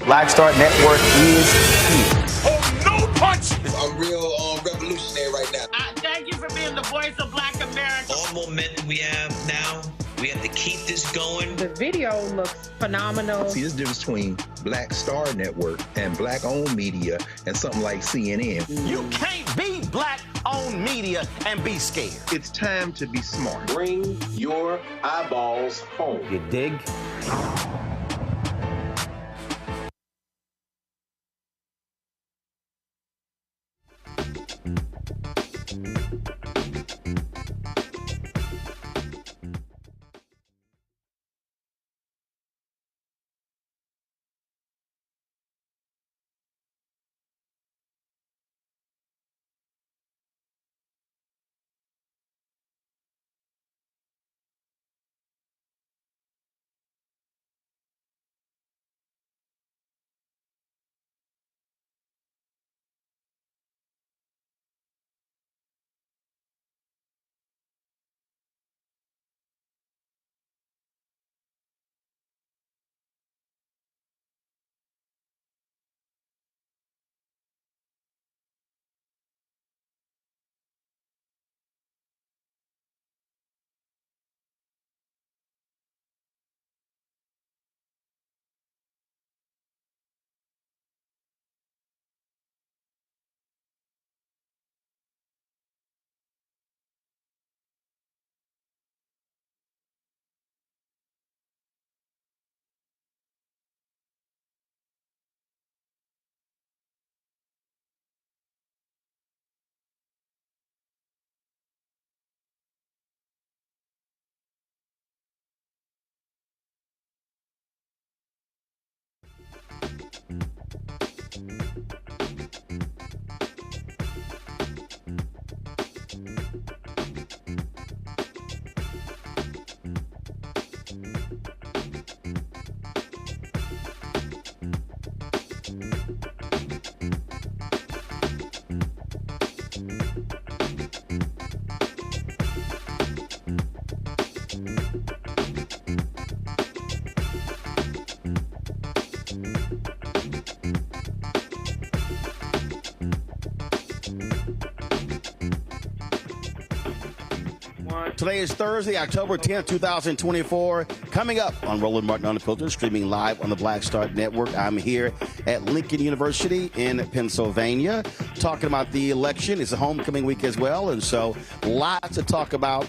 Black Star Network is here. Oh, no punch! I'm real revolutionary right now. Thank you for being the voice of Black America. All momentum we have now, we have to keep this going. The video looks phenomenal. See, there's a difference between Black Star Network and Black-owned media and something like CNN. You can't be Black-owned media and be scared. It's time to be smart. Bring your eyeballs home. You dig? Today is Thursday, October 10th, 2024. Coming up on Roland Martin Unfiltered, streaming live on the Black Star Network. I'm here at Lincoln University in Pennsylvania, talking about the election. It's a homecoming week as well, and so lots to talk about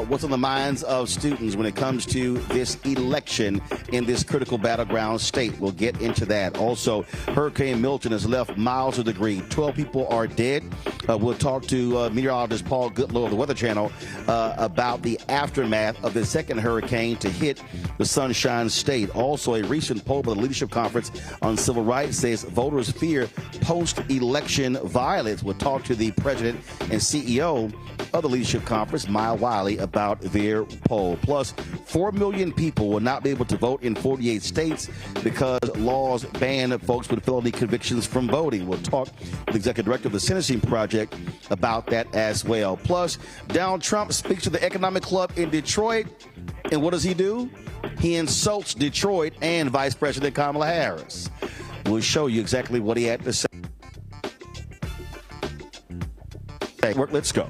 what's on the minds of students when it comes to this election in this critical battleground state. We'll get into that. Also, Hurricane Milton has left miles of debris. 12 people are dead. We'll talk to meteorologist Paul Goodloe of the Weather Channel about the aftermath of the second hurricane to hit the Sunshine State. Also, a recent poll by the Leadership Conference on Civil Rights says voters fear post-election violence. We'll talk to the president and CEO of the Leadership Conference, Maya Wiley, about their poll. Plus, 4 million people will not be able to vote in 48 states because laws ban folks with felony convictions from voting. We'll talk with the executive director of the Sentencing Project about that as well. Plus, Donald Trump speaks to the Economic Club in Detroit, and what does he do? He insults Detroit and Vice President Kamala Harris. We'll show you exactly what he had to say. Let's go.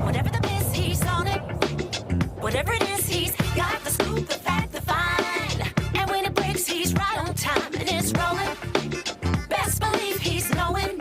Whatever the miss, he's on it. Whatever it is, he's got the scoop, the fact, the find. And when it breaks, he's right on time and it's rolling. Best believe he's knowing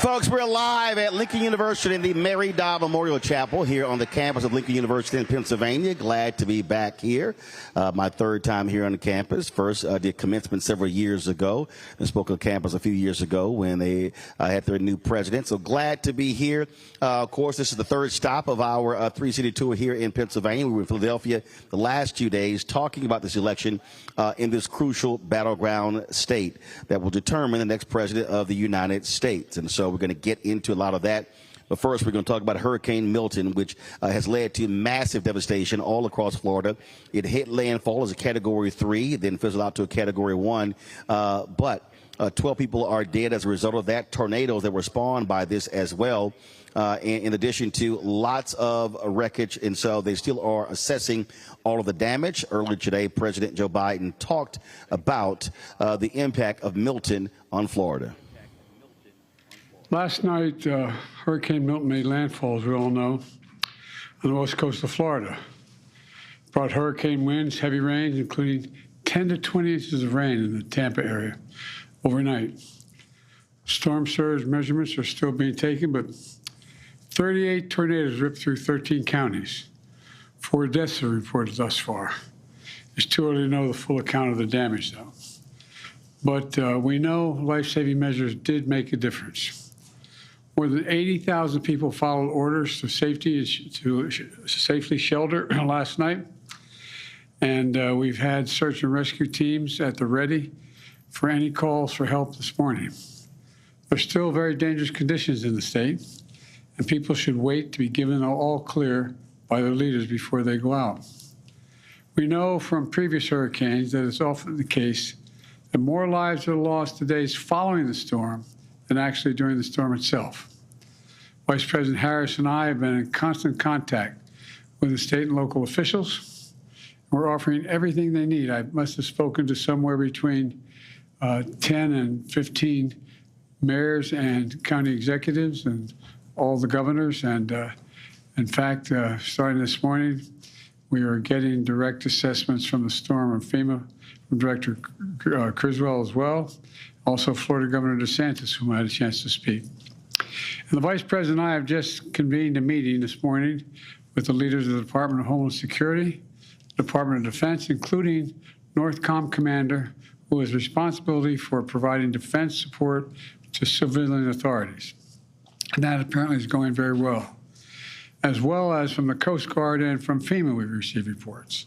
Folks, we're live at Lincoln University in the Mary Dodd Memorial Chapel here on the campus of Lincoln University in Pennsylvania. Glad to be back here. My third time here on the campus. First, did commencement several years ago and spoke on campus a few years ago when they had their new president. So glad to be here. Of course, this is the third stop of our three-city tour here in Pennsylvania. We were in Philadelphia the last 2 days talking about this election in this crucial battleground state that will determine the next president of the United States. And so we're going to get into a lot of that. But first, we're going to talk about Hurricane Milton, which has led to massive devastation all across Florida. It hit landfall as a Category 3, then fizzled out to a Category 1. But 12 people are dead as a result of that. Tornadoes that were spawned by this as well, in addition to lots of wreckage. And so they still are assessing all of the damage. Earlier today, President Joe Biden talked about the impact of Milton on Florida. Last night, Hurricane Milton made landfall, as we all know, on the west coast of Florida. Brought hurricane winds, heavy rains, including 10 to 20 inches of rain in the Tampa area overnight. Storm surge measurements are still being taken, but 38 tornadoes ripped through 13 counties. 4 deaths are reported thus far. It's too early to know the full account of the damage, though. But we know life-saving measures did make a difference. More than 80,000 people followed orders to safely shelter last night. And we've had search and rescue teams at the ready for any calls for help this morning. There's still very dangerous conditions in the state, and people should wait to be given all clear by their leaders before they go out. We know from previous hurricanes that it's often the case that more lives are lost the days following the storm than actually during the storm itself. Vice President Harris and I have been in constant contact with the state and local officials. We're offering everything they need. I must have spoken to somewhere between 10 and 15 mayors and county executives and all the governors. And in fact, starting this morning, we are getting direct assessments from the storm of FEMA, from Director Criswell as well, also Florida Governor DeSantis, whom I had a chance to speak. And the Vice President and I have just convened a meeting this morning with the leaders of the Department of Homeland Security, Department of Defense, including NORTHCOM Commander, who has responsibility for providing defense support to civilian authorities. And that apparently is going very well. As well as from the Coast Guard and from FEMA, we've received reports.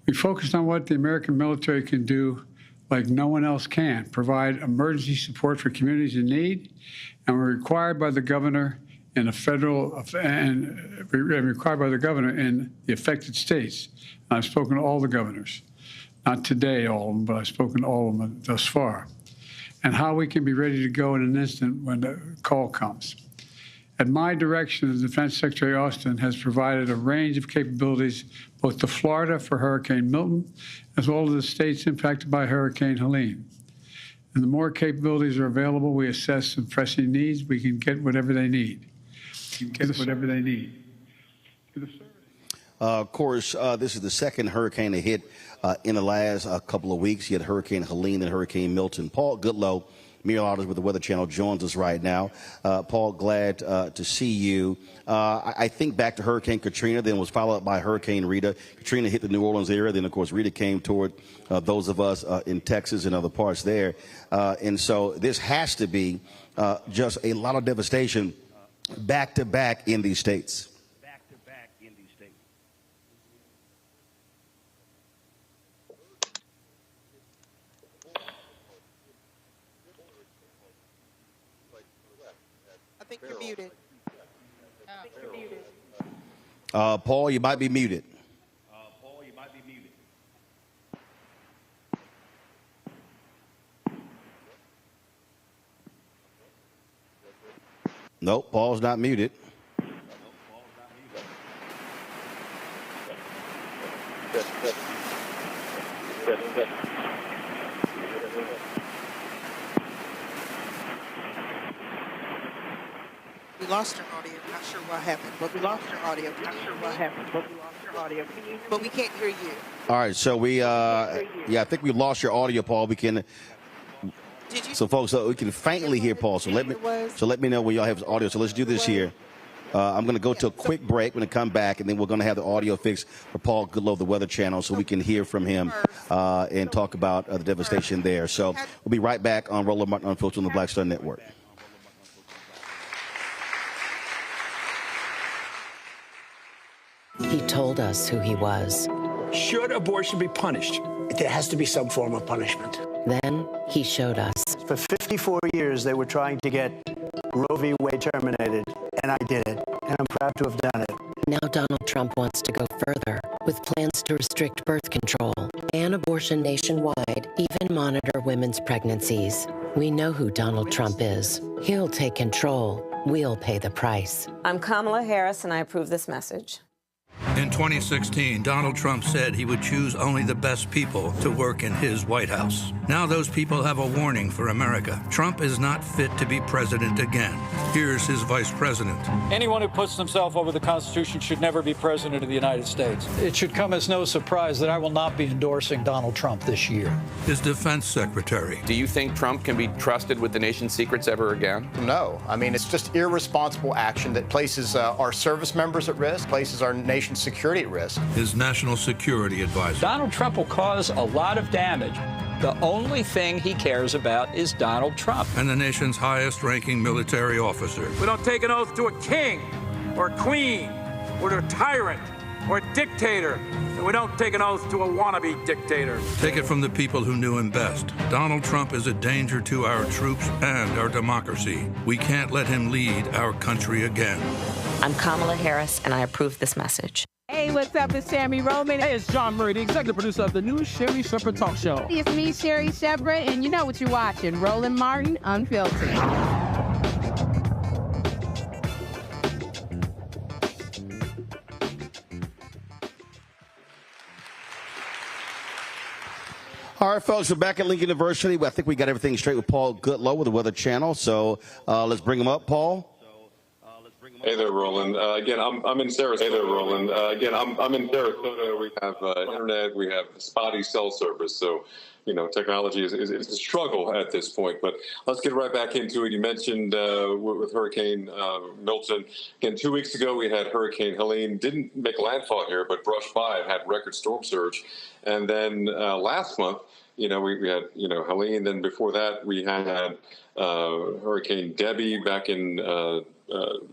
We focused on what the American military can do like no one else can, provide emergency support for communities in need, and we're required by the governor in required by the governor in the affected states. And I've spoken to all the governors, not today all of them, but I've spoken to all of them thus far, and how we can be ready to go in an instant when the call comes. At my direction, the Defense Secretary Austin has provided a range of capabilities both to Florida for Hurricane Milton, as well as the states impacted by Hurricane Helene. And the more capabilities are available, we assess some pressing needs, we can get whatever they need. Of course, this is the second hurricane that hit in the last couple of weeks. You had Hurricane Helene and Hurricane Milton. Paul Goodloe, meteorologist with the Weather Channel, joins us right now. Paul, glad to see you. I think back to Hurricane Katrina, then was followed up by Hurricane Rita. Katrina hit the New Orleans area, then, of course, Rita came toward those of us in Texas and other parts there. And so this has to be just a lot of devastation back-to-back in these states. I think you're muted. Paul, you might be muted. Nope, Paul's not muted. We lost your audio. Not sure what happened, but we lost your audio. But we can't hear you. All right, so we, I think we lost your audio, Paul. We can So, folks, we can faintly hear Paul. So let me know when y'all have his audio. So let's do this here. I'm going to go to a quick break. We're going to come back, and then we're going to have the audio fixed for Paul Goodloe, the Weather Channel, so we can hear from him and talk about the devastation there. So we'll be right back on Roland Martin Unfiltered on the Black Star Network. He told us who he was. Should abortion be punished? There has to be some form of punishment. Then he showed us. For 54 years, they were trying to get Roe v. Wade terminated, and I did it, and I'm proud to have done it. Now Donald Trump wants to go further with plans to restrict birth control and abortion nationwide, even monitor women's pregnancies. We know who Donald Trump is. He'll take control. We'll pay the price. I'm Kamala Harris, and I approve this message. In 2016, Donald Trump said he would choose only the best people to work in his White House. Now those people have a warning for America. Trump is not fit to be president again. Here's his vice president. Anyone who puts themselves over the Constitution should never be president of the United States. It should come as no surprise that I will not be endorsing Donald Trump this year. His defense secretary. Do you think Trump can be trusted with the nation's secrets ever again? No. I mean, it's just irresponsible action that places our service members at risk, places our nation's security at risk. His national security advisor. Donald Trump will cause a lot of damage. The only thing he cares about is Donald Trump. And the nation's highest-ranking military officer. We don't take an oath to a king or a queen or to a tyrant or a dictator. And we don't take an oath to a wannabe dictator. Take it from the people who knew him best. Donald Trump is a danger to our troops and our democracy. We can't let him lead our country again. I'm Kamala Harris, and I approve this message. Hey, what's up? It's Sammy Roman. Hey, it's John Murray, the executive producer of the new Sherry Shepherd Talk Show. It's me, Sherry Shepherd, and you know what you're watching, Roland Martin Unfiltered. All right, folks, we're back at Lincoln University. I think we got everything straight with Paul Goodloe with the Weather Channel. So let's bring him up, Paul. Hey there, Roland. Again, I'm in Sarasota. Hey there, Roland. Again, I'm in Sarasota. We have internet. We have spotty cell service. So, you know, technology is a struggle at this point. But let's get right back into it. You mentioned with Hurricane Milton. Again, 2 weeks ago, we had Hurricane Helene. Didn't make landfall here, but brushed by. It had record storm surge. And then last month, you know, we had, you know, Helene. Then before that, we had Hurricane Debbie back in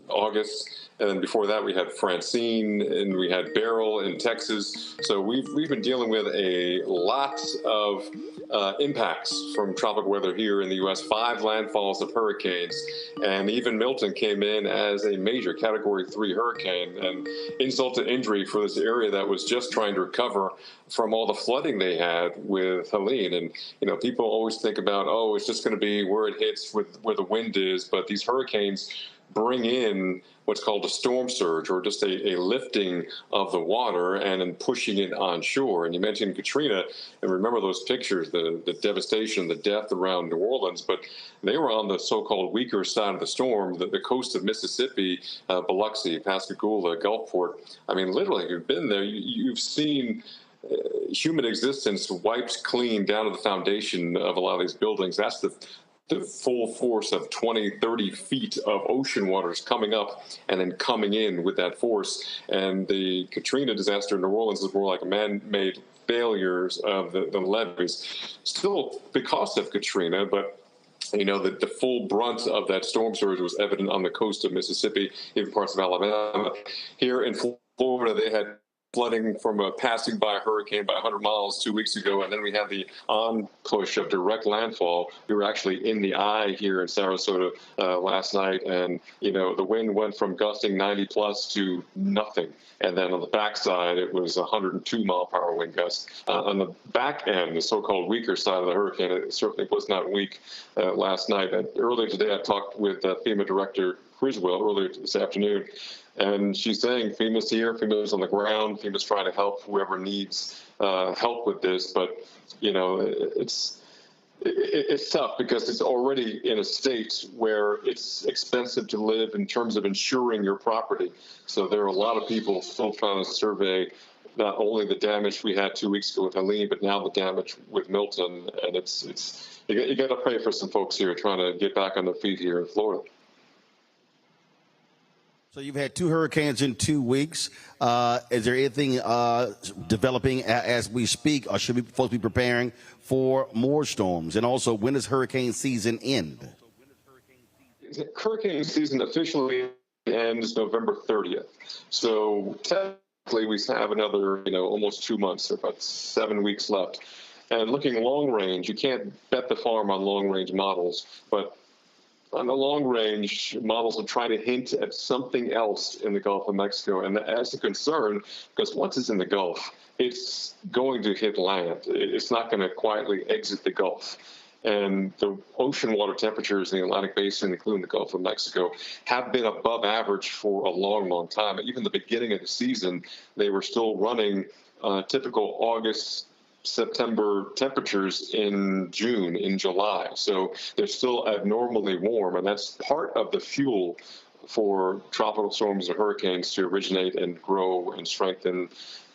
August, and then before that we had Francine, and we had Beryl in Texas. So we've been dealing with a lot of impacts from tropical weather here in the U.S. 5 landfalls of hurricanes, and even Milton came in as a major Category 3 hurricane, and insult to injury for this area that was just trying to recover from all the flooding they had with Helene. And you know, people always think about, oh, it's just going to be where it hits with where the wind is, but these hurricanes bring in what's called a storm surge, or just a lifting of the water and then pushing it on shore. And you mentioned Katrina, and remember those pictures, the devastation, the death around New Orleans, but they were on the so-called weaker side of the storm, the coast of Mississippi, Biloxi, Pascagoula, Gulfport. I mean, literally, if you've been there, you've seen human existence wiped clean down to the foundation of a lot of these buildings. That's the full force of 20, 30 feet of ocean waters coming up and then coming in with that force. And the Katrina disaster in New Orleans is more like a man-made failures of the levees. Still because of Katrina, but you know, the full brunt of that storm surge was evident on the coast of Mississippi, even parts of Alabama. Here in Florida, they had flooding from a passing by a hurricane by 100 miles 2 weeks ago, and then we had the on-push of direct landfall. We were actually in the eye here in Sarasota last night, and, you know, the wind went from gusting 90-plus to nothing. And then on the backside, it was 102-mile-per-hour wind gusts. On the back end, the so-called weaker side of the hurricane, it certainly was not weak last night. And earlier today, I talked with FEMA Director Criswell earlier this afternoon, and she's saying FEMA's here, FEMA's on the ground, FEMA's trying to help whoever needs help with this. But, you know, it's tough because it's already in a state where it's expensive to live in terms of insuring your property. So there are a lot of people still trying to survey not only the damage we had 2 weeks ago with Helene, but now the damage with Milton. And you got to pray for some folks here trying to get back on their feet here in Florida. So you've had 2 hurricanes in 2 weeks. Is there anything developing as we speak, or should we folks be preparing for more storms? And also, when does hurricane season end? Hurricane season officially ends November 30th. So technically we have another, almost 2 months, or about 7 weeks left. And looking long range, you can't bet the farm on long range models, but on the long range, models will try to hint at something else in the Gulf of Mexico. And that's a concern, because once it's in the Gulf, it's going to hit land. It's not going to quietly exit the Gulf. And the ocean water temperatures in the Atlantic Basin, including the Gulf of Mexico, have been above average for a long, long time. Even the beginning of the season, they were still running typical August, September temperatures in June, in July. So they're still abnormally warm, and that's part of the fuel for tropical storms and hurricanes to originate and grow and strengthen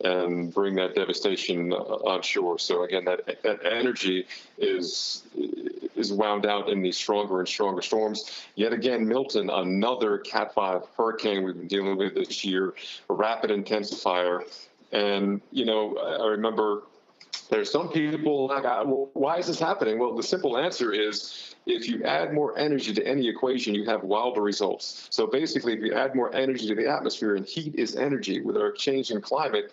and bring that devastation on shore. So again, that energy is wound out in these stronger and stronger storms. Yet again, Milton, another Cat 5 hurricane we've been dealing with this year, a rapid intensifier. And, I remember there's some people like, well, why is this happening? Well, the simple answer is, if you add more energy to any equation, you have wilder results. So basically, if you add more energy to the atmosphere, and heat is energy, with our changing climate,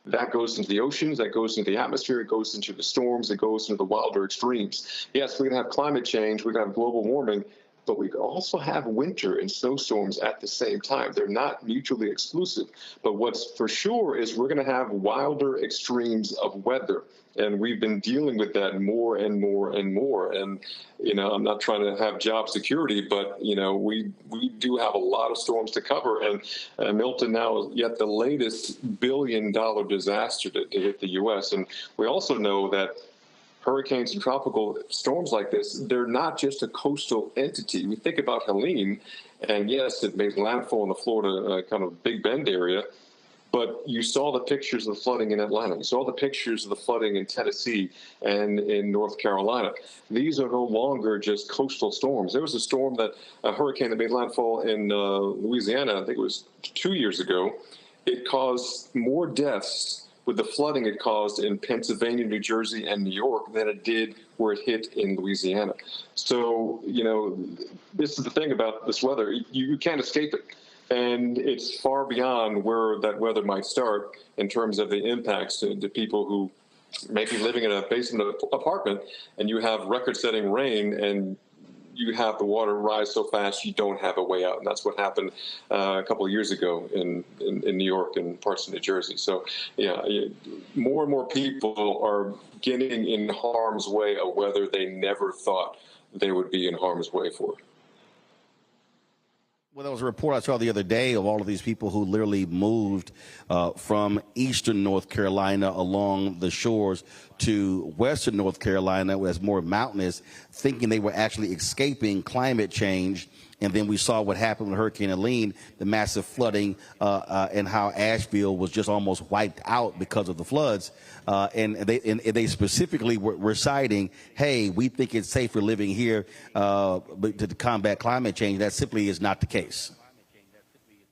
that goes into the oceans, that goes into the atmosphere, it goes into the storms, it goes into the wilder extremes. Yes, we're going to have climate change, we're going to have global warming, but we also have winter and snowstorms at the same time. They're not mutually exclusive. But what's for sure is we're going to have wilder extremes of weather. And we've been dealing with that more and more and more. And, I'm not trying to have job security, but, we do have a lot of storms to cover. And Milton now is yet the latest billion-dollar disaster to hit the U.S. And we also know that hurricanes and tropical storms like this, they're not just a coastal entity. We think about Helene, and yes, it made landfall in the Florida kind of Big Bend area, but you saw the pictures of the flooding in Atlanta. You saw the pictures of the flooding in Tennessee and in North Carolina. These are no longer just coastal storms. There was a hurricane that made landfall in Louisiana, I think it was 2 years ago. It caused more deaths with the flooding it caused in Pennsylvania, New Jersey, and New York than it did where it hit in Louisiana. So, this is the thing about this weather. You can't escape it. And it's far beyond where that weather might start in terms of the impacts to people who may be living in a basement apartment, and you have record-setting rain, and you have the water rise so fast you don't have a way out. And that's what happened a couple of years ago in New York and parts of New Jersey. So, more and more people are getting in harm's way of weather they never thought they would be in harm's way for. Well, there was a report I saw the other day of all of these people who literally moved from eastern North Carolina along the shores to western North Carolina, where it's more mountainous, thinking they were actually escaping climate change. And then we saw what happened with Hurricane Helene, the massive flooding, and how Asheville was just almost wiped out because of the floods. And they specifically were citing, hey, we think it's safer living here but to combat climate change. That simply is not the case.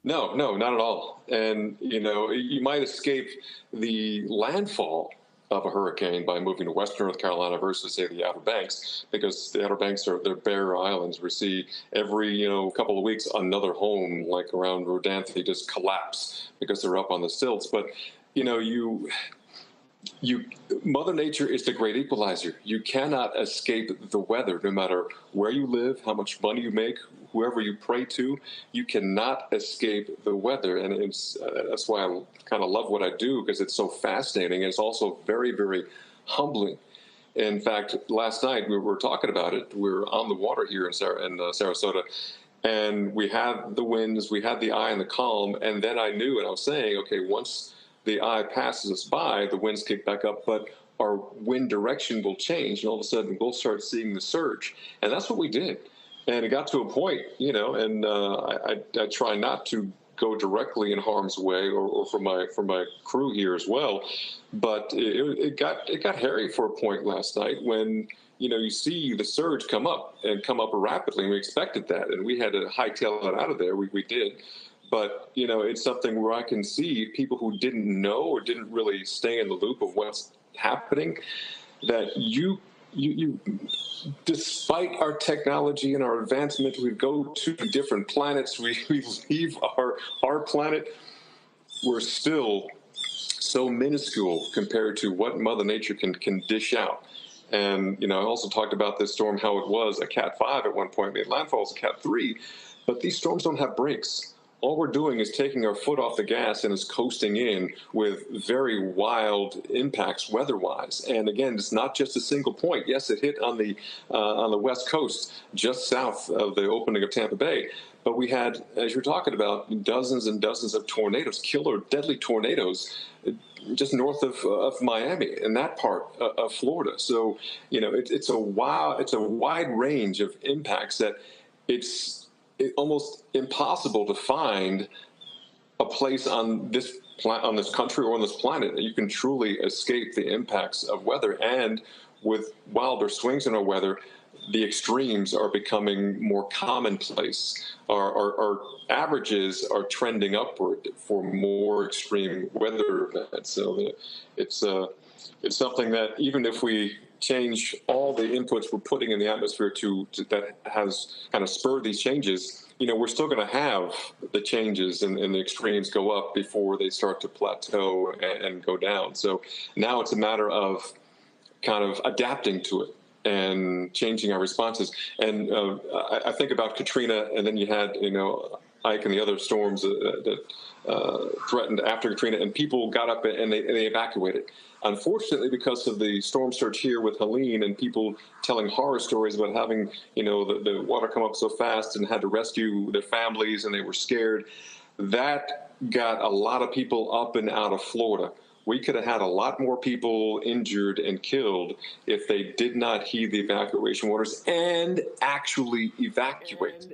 No, not at all. And, you might escape the landfall of a hurricane by moving to western North Carolina versus, say, the Outer Banks, because the Outer Banks they're barrier islands. We see every, couple of weeks another home, like around Rodanthe, just collapse because they're up on the stilts. But, Mother Nature is the great equalizer. You cannot escape the weather, no matter where you live, how much money you make, whoever you pray to. You cannot escape the weather, and that's why I kind of love what I do, because it's so fascinating. And it's also very, very humbling. In fact, last night we were talking about it. We were on the water here in Sarasota, and we had the winds, we had the eye and the calm, and then I knew, and I was saying, okay, once the eye passes us by, the winds kick back up, but our wind direction will change, and all of a sudden we'll start seeing the surge. And that's what we did. And it got to a point, and I try not to go directly in harm's way, or for my crew here as well. But it got hairy for a point last night when you see the surge come up rapidly, and we expected that, and we had to hightail it out of there. We did. But, it's something where I can see people who didn't know or didn't really stay in the loop of what's happening, that you despite our technology and our advancement, we go to different planets, we leave our planet, we're still so minuscule compared to what Mother Nature can dish out. And, I also talked about this storm, how it was a Cat 5 at one point, made landfall as a Cat 3, but these storms don't have brakes. All we're doing is taking our foot off the gas and is coasting in with very wild impacts weather-wise. And again, it's not just a single point. Yes, it hit on the West Coast, just south of the opening of Tampa Bay. But we had, as you're talking about, dozens and dozens of tornadoes, killer, deadly tornadoes, just north of Miami, in that part of Florida. So, it's a wide range of impacts that it's almost impossible to find a place on this country or on this planet that you can truly escape the impacts of weather. And with wilder swings in our weather, the extremes are becoming more commonplace. Our averages are trending upward for more extreme weather events. So it's something that even if we change all the inputs we're putting in the atmosphere that has kind of spurred these changes, we're still going to have the changes and the extremes go up before they start to plateau and go down. So now it's a matter of kind of adapting to it and changing our responses. And I think about Katrina, and then you had, Ike and the other storms that threatened after Katrina, and people got up and they evacuated. Unfortunately, because of the storm surge here with Helene and people telling horror stories about having, the water come up so fast and had to rescue their families and they were scared, that got a lot of people up and out of Florida. We could have had a lot more people injured and killed if they did not heed the evacuation orders and actually evacuate.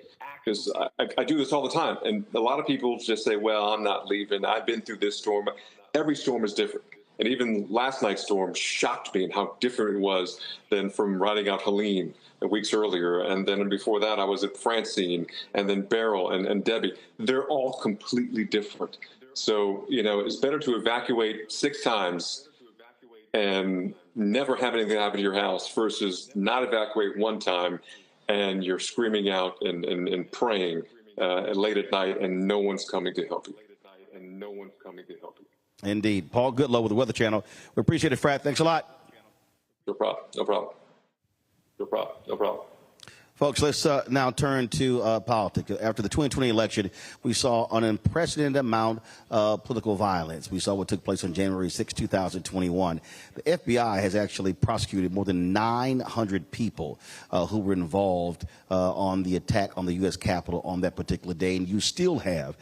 Because I do this all the time, and a lot of people just say, well, I'm not leaving. I've been through this storm. Every storm is different. And even last night's storm shocked me in how different it was than from riding out Helene weeks earlier. And then before that, I was at Francine, and then Beryl and Debbie. They're all completely different. So, it's better to evacuate 6 times and never have anything happen to your house versus not evacuate 1 time and you're screaming out and praying late at night and no one's coming to help you. Indeed. Paul Goodloe with the Weather Channel. We appreciate it, Frat. Thanks a lot. No problem. Folks, let's now turn to politics. After the 2020 election, we saw an unprecedented amount of political violence. We saw what took place on January 6, 2021. The FBI has actually prosecuted more than 900 people who were involved on the attack on the U.S. Capitol on that particular day. And you still have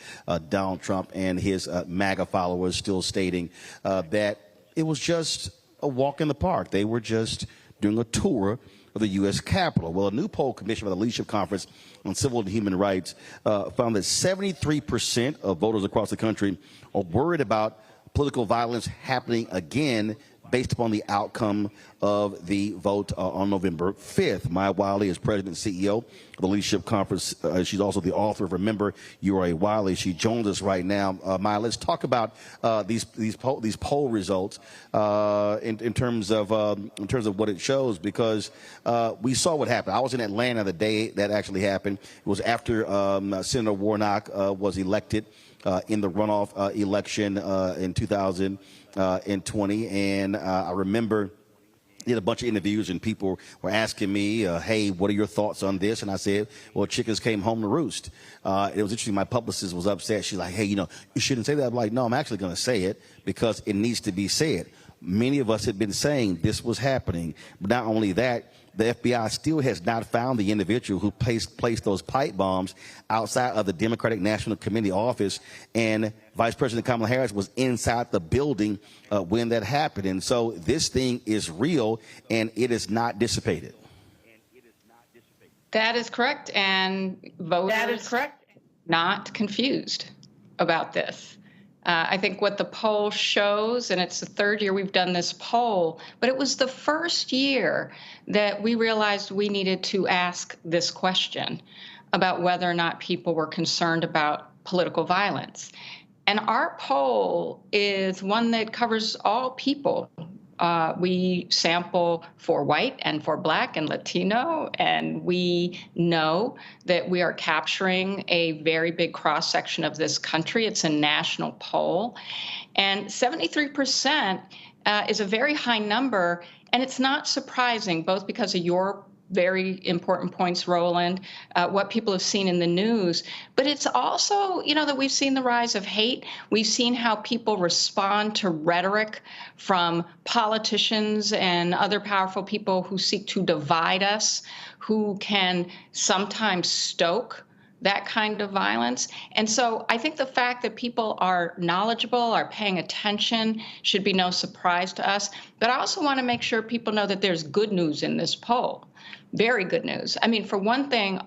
Donald Trump and his MAGA followers still stating that it was just a walk in the park. They were just doing a tour of the U.S. Capitol. Well, a new poll commissioned by the Leadership Conference on Civil and Human Rights found that 73% of voters across the country are worried about political violence happening again based upon the outcome of the vote on November 5th. Maya Wiley is president and CEO of the Leadership Conference. She's also the author of Remember You Are a Wiley. She joins us right now. Maya, let's talk about these poll results in terms of what it shows, because we saw what happened. I was in Atlanta the day that actually happened. It was after Senator Warnock was elected in the runoff election in 2020, and I remember did a bunch of interviews and people were asking me, hey, what are your thoughts on this? And I said, well, chickens came home to roost. It was interesting. My publicist was upset. She's like, hey, you shouldn't say that. I'm like, no, I'm actually going to say it because it needs to be said. Many of us had been saying this was happening. But not only that, the FBI still has not found the individual who placed those pipe bombs outside of the Democratic National Committee office, and Vice President Kamala Harris was inside the building when that happened. And so this thing is real, and it is not dissipated. That is correct, and voters not confused. about this. I think what the poll shows, and it's the third year we've done this poll, but it was the first year that we realized we needed to ask this question about whether or not people were concerned about political violence. And our poll is one that covers all people. We sample for white and for Black and Latino, and we know that we are capturing a very big cross-section of this country. It's a national poll. And 73% is a very high number, and it's not surprising, both because of your very important points, Roland, what people have seen in the news. But it's also, that we've seen the rise of hate. We've seen how people respond to rhetoric from politicians and other powerful people who seek to divide us, who can sometimes stoke that kind of violence. And so I think the fact that people are knowledgeable, are paying attention, should be no surprise to us. But I also want to make sure people know that there's good news in this poll. Very good news. I mean, for one thing,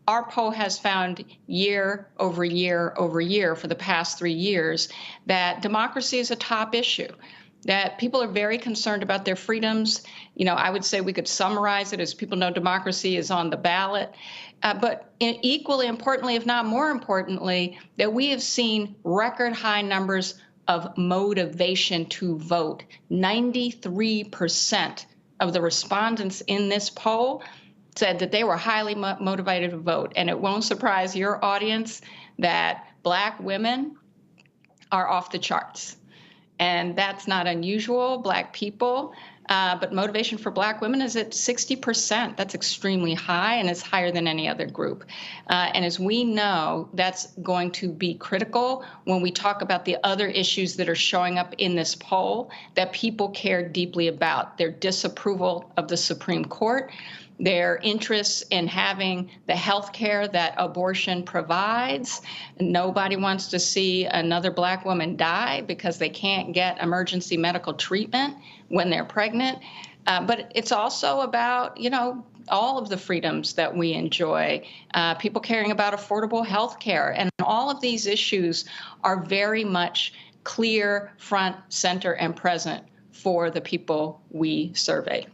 our poll has found year over year over year for the past 3 years that democracy is a top issue, that people are very concerned about their freedoms. I would say we could summarize it as people know democracy is on the ballot. But equally importantly, if not more importantly, that we have seen record high numbers of motivation to vote. 93% of the respondents in this poll said that they were highly motivated to vote. And it won't surprise your audience that Black women are off the charts. And that's not unusual, Black people. But motivation for Black women is at 60%. That's extremely high, and it's higher than any other group. And as we know, that's going to be critical when we talk about the other issues that are showing up in this poll that people care deeply about. Their disapproval of the Supreme Court, their interests in having the health care that abortion provides. Nobody wants to see another Black woman die because they can't get emergency medical treatment when they're pregnant. But it's also about, all of the freedoms that we enjoy, people caring about affordable health care. And all of these issues are very much clear, front, center, and present for the people we survey.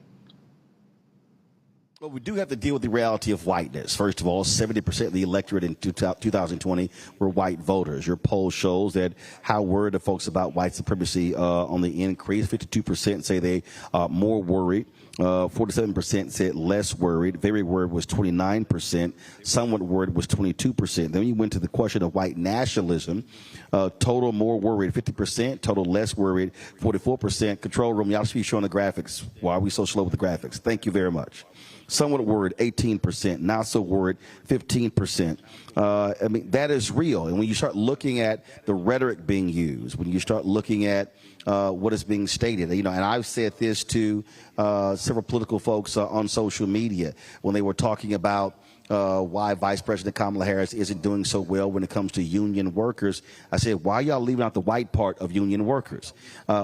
Well, we do have to deal with the reality of whiteness. First of all, 70% of the electorate in 2020 were white voters. Your poll shows that how worried are folks about white supremacy on the increase. 52% say they are more worried. 47% said less worried. Very worried was 29%. Somewhat worried was 22%. Then you went to the question of white nationalism. Total more worried, 50%. Total less worried, 44%. Control room, y'all should be showing the graphics. Why are we so slow with the graphics? Thank you very much. Somewhat worried, 18%. Not so worried, 15%. I mean, that is real. And when you start looking at the rhetoric being used, when you start looking at what is being stated, and I've said this to several political folks on social media when they were talking about why Vice President Kamala Harris isn't doing so well when it comes to union workers. I said, why are y'all leaving out the white part of union workers?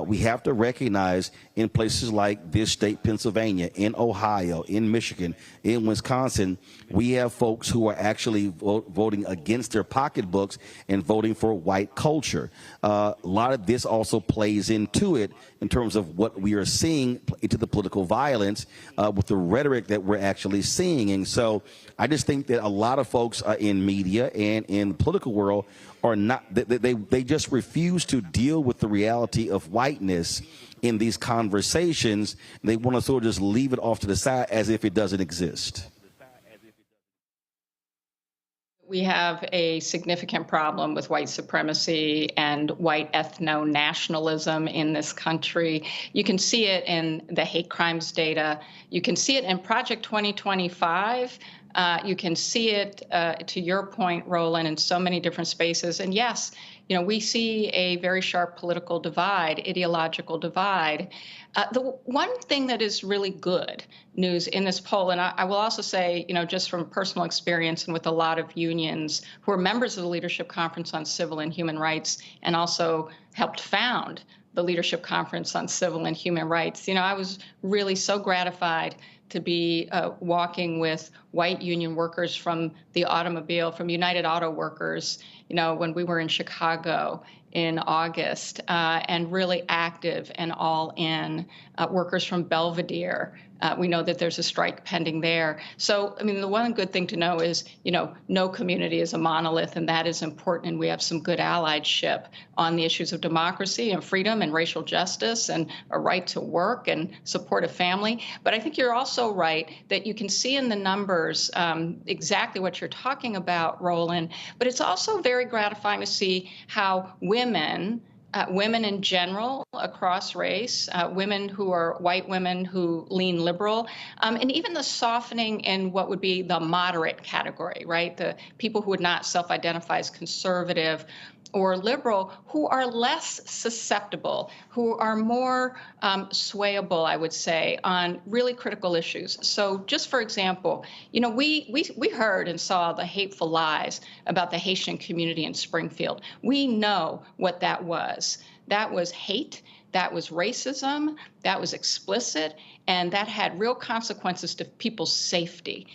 We have to recognize in places like this state, Pennsylvania, in Ohio, in Michigan, in Wisconsin, we have folks who are actually voting against their pocketbooks and voting for white culture. A lot of this also plays into it in terms of what we are seeing into the political violence with the rhetoric that we're actually seeing. And so I just think that a lot of folks in media and in the political world are not, they just refuse to deal with the reality of whiteness in these conversations. They want to sort of just leave it off to the side as if it doesn't exist. We have a significant problem with white supremacy and white ethno-nationalism in this country. You can see it in the hate crimes data. You can see it in Project 2025. You can see it, to your point, Roland, in so many different spaces. And yes, we see a very sharp political divide, ideological divide. The one thing that is really good news in this poll, and I will also say, just from personal experience and with a lot of unions who are members of the Leadership Conference on Civil and Human Rights and also helped found the Leadership Conference on Civil and Human Rights, I was really so gratified to be walking with white union workers from the automobile, from United Auto Workers, when we were in Chicago in August, and really active and all in workers from Belvedere. We know that there's a strike pending there. So, the one good thing to know is, no community is a monolith, and that is important. And we have some good allyship on the issues of democracy and freedom and racial justice and a right to work and support a family. But I think you're also right that you can see in the numbers exactly what you're talking about, Roland. But it's also very gratifying to see how women in general across race, women who are white women who lean liberal, and even the softening in what would be the moderate category, right? The people who would not self-identify as conservative or liberal, who are less susceptible, who are more swayable, I would say, on really critical issues. So just for example, we heard and saw the hateful lies about the Haitian community in Springfield. We know what that was. That was hate, that was racism, that was explicit, and that had real consequences to people's safety.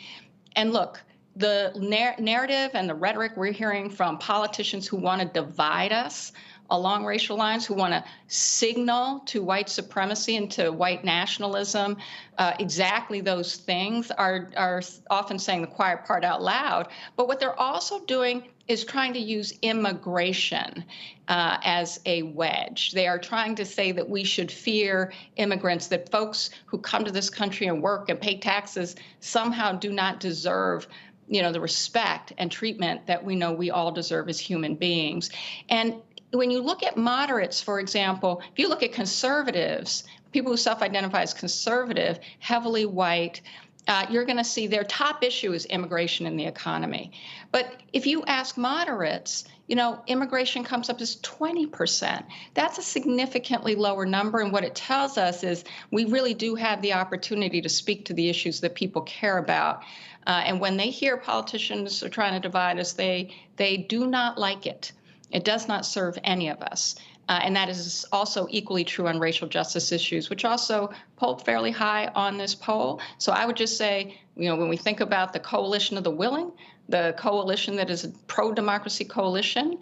And look, the narrative and the rhetoric we're hearing from politicians who want to divide us along racial lines, who want to signal to white supremacy and to white nationalism, exactly those things are often saying the quiet part out loud. But what they're also doing is trying to use immigration as a wedge. They are trying to say that we should fear immigrants, that folks who come to this country and work and pay taxes somehow do not deserve the respect and treatment that we know we all deserve as human beings. And when you look at moderates, for example, if you look at conservatives, people who self-identify as conservative, heavily white, you're going to see their top issue is immigration and the economy. But if you ask moderates, immigration comes up as 20%. That's a significantly lower number. And what it tells us is we really do have the opportunity to speak to the issues that people care about. And when they hear politicians are trying to divide us, they do not like it. It does not serve any of us. And that is also equally true on racial justice issues, which also polled fairly high on this poll. So I would just say, when we think about the coalition of the willing, the coalition that is a pro-democracy coalition,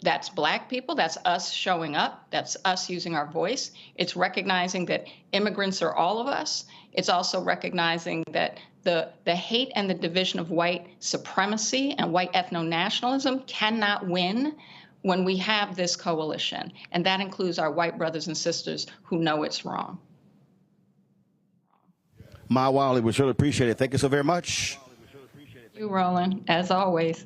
that's Black people, that's us showing up, that's us using our voice. It's recognizing that immigrants are all of us. It's also recognizing that the hate and the division of white supremacy and white ethno-nationalism cannot win when we have this coalition. And that includes our white brothers and sisters who know it's wrong. Maya Wiley, we surely appreciate it. Thank you so very much. You, Roland, as always.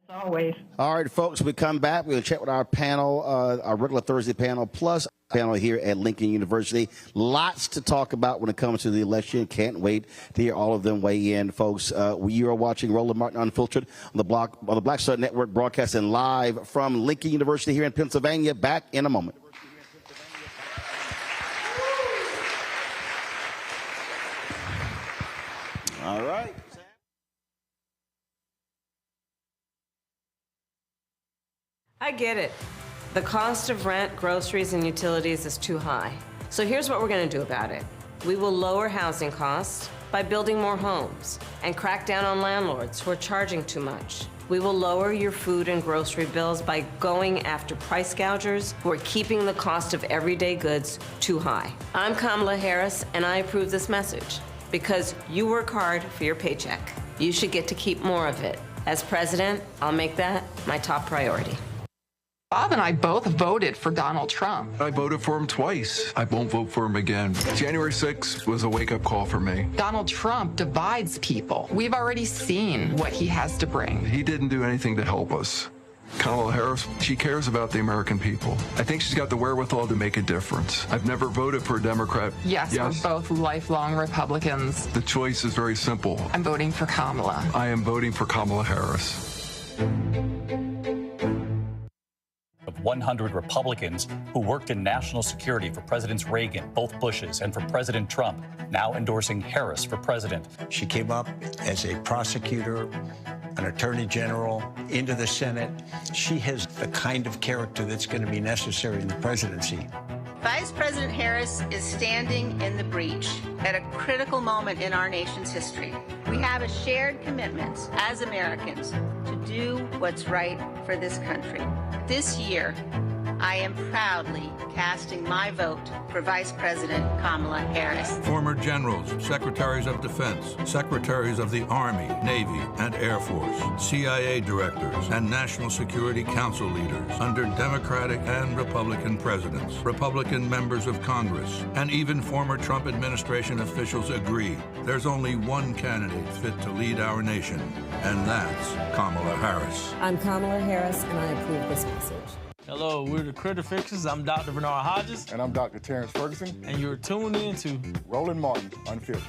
As always. All right, folks, we come back. We're going to check with our panel, our regular Thursday panel, plus panel here at Lincoln University. Lots to talk about when it comes to the election. Can't wait to hear all of them weigh in, folks. You are watching Roland Martin Unfiltered on the Black Star Network, broadcasting live from Lincoln University here in Pennsylvania. Back in a moment. All right. I get it. The cost of rent, groceries, and utilities is too high. So here's what we're going to do about it. We will lower housing costs by building more homes and crack down on landlords who are charging too much. We will lower your food and grocery bills by going after price gougers who are keeping the cost of everyday goods too high. I'm Kamala Harris, and I approve this message because you work hard for your paycheck. You should get to keep more of it. As president, I'll make that my top priority. Bob and I both voted for Donald Trump. I voted for him twice. I won't vote for him again. January 6th was a wake-up call for me. Donald Trump divides people. We've already seen what he has to bring. He didn't do anything to help us. Kamala Harris, she cares about the American people. I think she's got the wherewithal to make a difference. I've never voted for a Democrat. Yes, we're both lifelong Republicans. The choice is very simple. I'm voting for Kamala. I am voting for Kamala Harris. Of 100 Republicans who worked in national security for Presidents Reagan, both Bushes, and for President Trump, now endorsing Harris for president. She came up as a prosecutor, an attorney general, into the Senate. She has the kind of character that's going to be necessary in the presidency. Vice President Harris is standing in the breach at a critical moment in our nation's history. We have a shared commitment as Americans to do what's right for this country. This year, I am proudly casting my vote for Vice President Kamala Harris. Former generals, secretaries of defense, secretaries of the Army, Navy, and Air Force, CIA directors, and National Security Council leaders under Democratic and Republican presidents, Republican members of Congress, and even former Trump administration officials agree there's only one candidate fit to lead our nation, and that's Kamala Harris. I'm Kamala Harris, and I approve this message. Hello, we're the Critter Fixers. I'm Dr. Bernard Hodges. And I'm Dr. Terrence Ferguson. And you're tuned in to Roland Martin Unfiltered.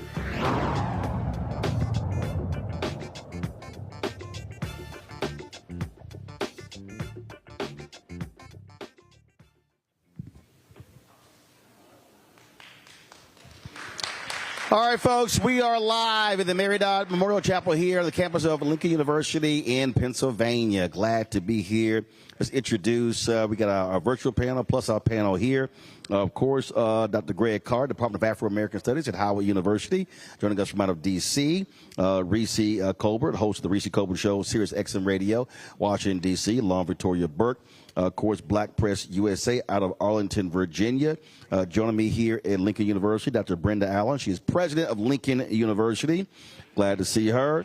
All right, folks, we are live at the Mary Dodd Memorial Chapel here on the campus of Lincoln University in Pennsylvania. Glad to be here. Let's introduce, we got our virtual panel plus our panel here. Of course, Dr. Greg Carr, Department of Afro-American Studies at Howard University, joining us from out of D.C. Reese Colbert, host of the Reese Colbert Show, Sirius XM Radio, Washington, D.C. Long Victoria Burke, of course, Black Press USA out of Arlington, Virginia. Joining me here at Lincoln University, Dr. Brenda Allen. She's president of Lincoln University. Glad to see her.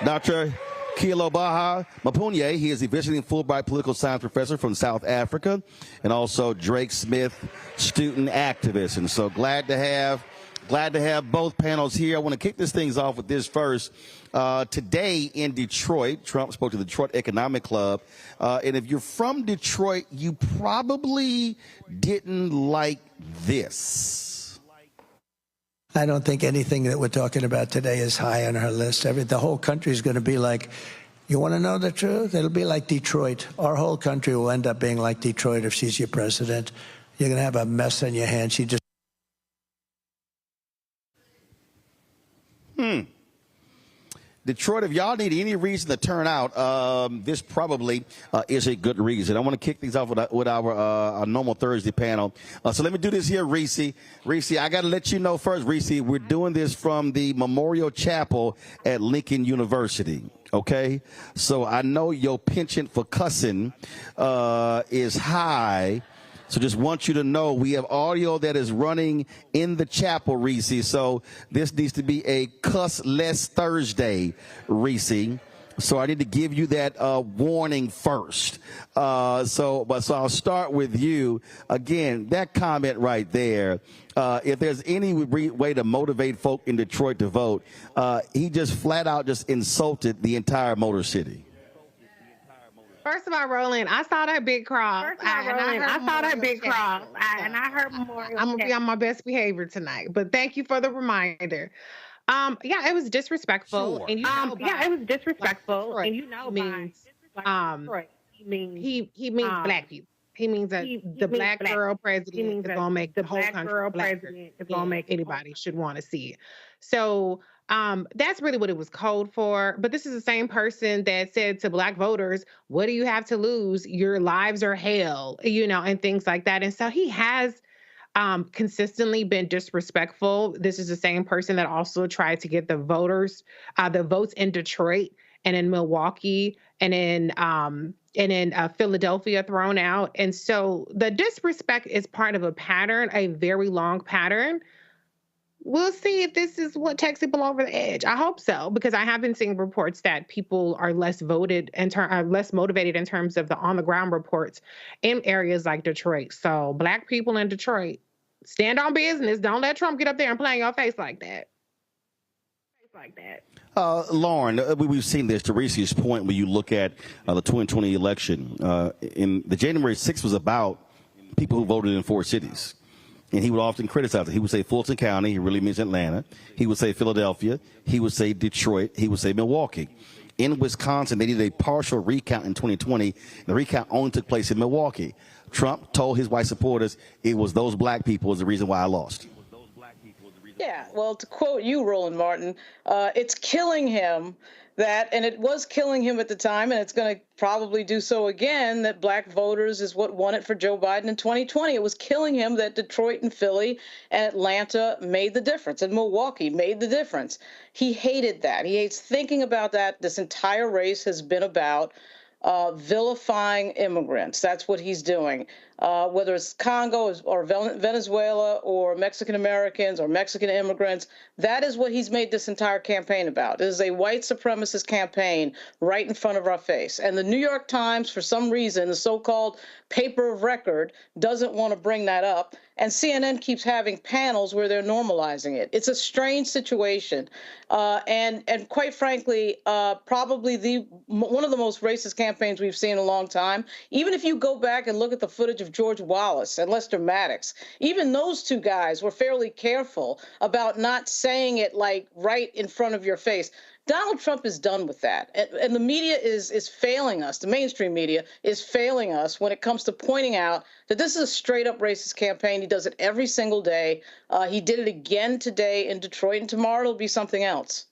Dr. Kilo Baha Mapunye, he is a visiting Fulbright political science professor from South Africa, and also Drake Smith, student activist. And so glad to have both panels here. I want to kick this things off with this first. Today in Detroit, Trump spoke to the Detroit Economic Club. And if you're from Detroit, you probably didn't like this. I don't think anything that we're talking about today is high on our list. The whole country is going to be like, you want to know the truth? It'll be like Detroit. Our whole country will end up being like Detroit if she's your president. You're going to have a mess on your hands. She just... Detroit, if y'all need any reason to turn out, this probably is a good reason. I want to kick things off with our normal Thursday panel. So let me do this here, Reese. Reese, I got to let you know first, Reese, we're doing this from the Memorial Chapel at Lincoln University. Okay? So I know your penchant for cussing is high. So just want you to know we have audio that is running in the chapel, Reese. So this needs to be a cuss-less Thursday, Reese. So I need to give you that warning first. So I'll start with you. Again, that comment right there, if there's any way to motivate folk in Detroit to vote, he just flat out just insulted the entire Motor City. First of all, Roland, I saw that big cross. I saw that big cross. And I heard Memorial. I'm going to be on my best behavior tonight. But thank you for the reminder. Yeah, it was disrespectful. Sure. And you know it was disrespectful. Like, and you know, he means black people. He means that the black girl president is going to make the whole country black. Is going to make anybody should want to see it. So that's really what it was code for. But this is the same person that said to black voters, what do you have to lose? Your lives are hell, and things like that. And so he has consistently been disrespectful. This is the same person that also tried to get the votes in Detroit and in Milwaukee and in Philadelphia thrown out. And so the disrespect is part of a pattern, a very long pattern. We'll see if this is what takes people over the edge. I hope so, because I have been seeing reports that people are less motivated in terms of the on-the-ground reports in areas like Detroit. So black people in Detroit, stand on business. Don't let Trump get up there and play in your face like that. Lauren, we've seen this, to Reese's point, when you look at the 2020 election. In the January 6th was about people who voted in 4 cities. And he would often criticize it. He would say Fulton County. He really means Atlanta. He would say Philadelphia. He would say Detroit. He would say Milwaukee. In Wisconsin, they did a partial recount in 2020. The recount only took place in Milwaukee. Trump told his white supporters it was those black people was the reason why I lost. Yeah, well, to quote you, Roland Martin, it's killing him that, and it was killing him at the time, and it's going to probably do so again, that black voters is what won it for Joe Biden in 2020. It was killing him that Detroit and Philly and Atlanta made the difference, and Milwaukee made the difference. He hated that. He hates thinking about that. This entire race has been about vilifying immigrants. That's what he's doing. Whether it's Congo or Venezuela or Mexican Americans or Mexican immigrants, that is what he's made this entire campaign about. It is a white supremacist campaign right in front of our face. And the New York Times, for some reason, the so-called paper of record, doesn't want to bring that up. And CNN keeps having panels where they're normalizing it. It's a strange situation. And quite frankly, probably one of the most racist campaigns we've seen in a long time. Even if you go back and look at the footage of George Wallace and Lester Maddox, even those two guys were fairly careful about not saying it like right in front of your face. Donald Trump is done with that. And the media is failing us. The mainstream media is failing us when it comes to pointing out that this is a straight up racist campaign. He does it every single day. He did it again today in Detroit, and tomorrow it'll be something else.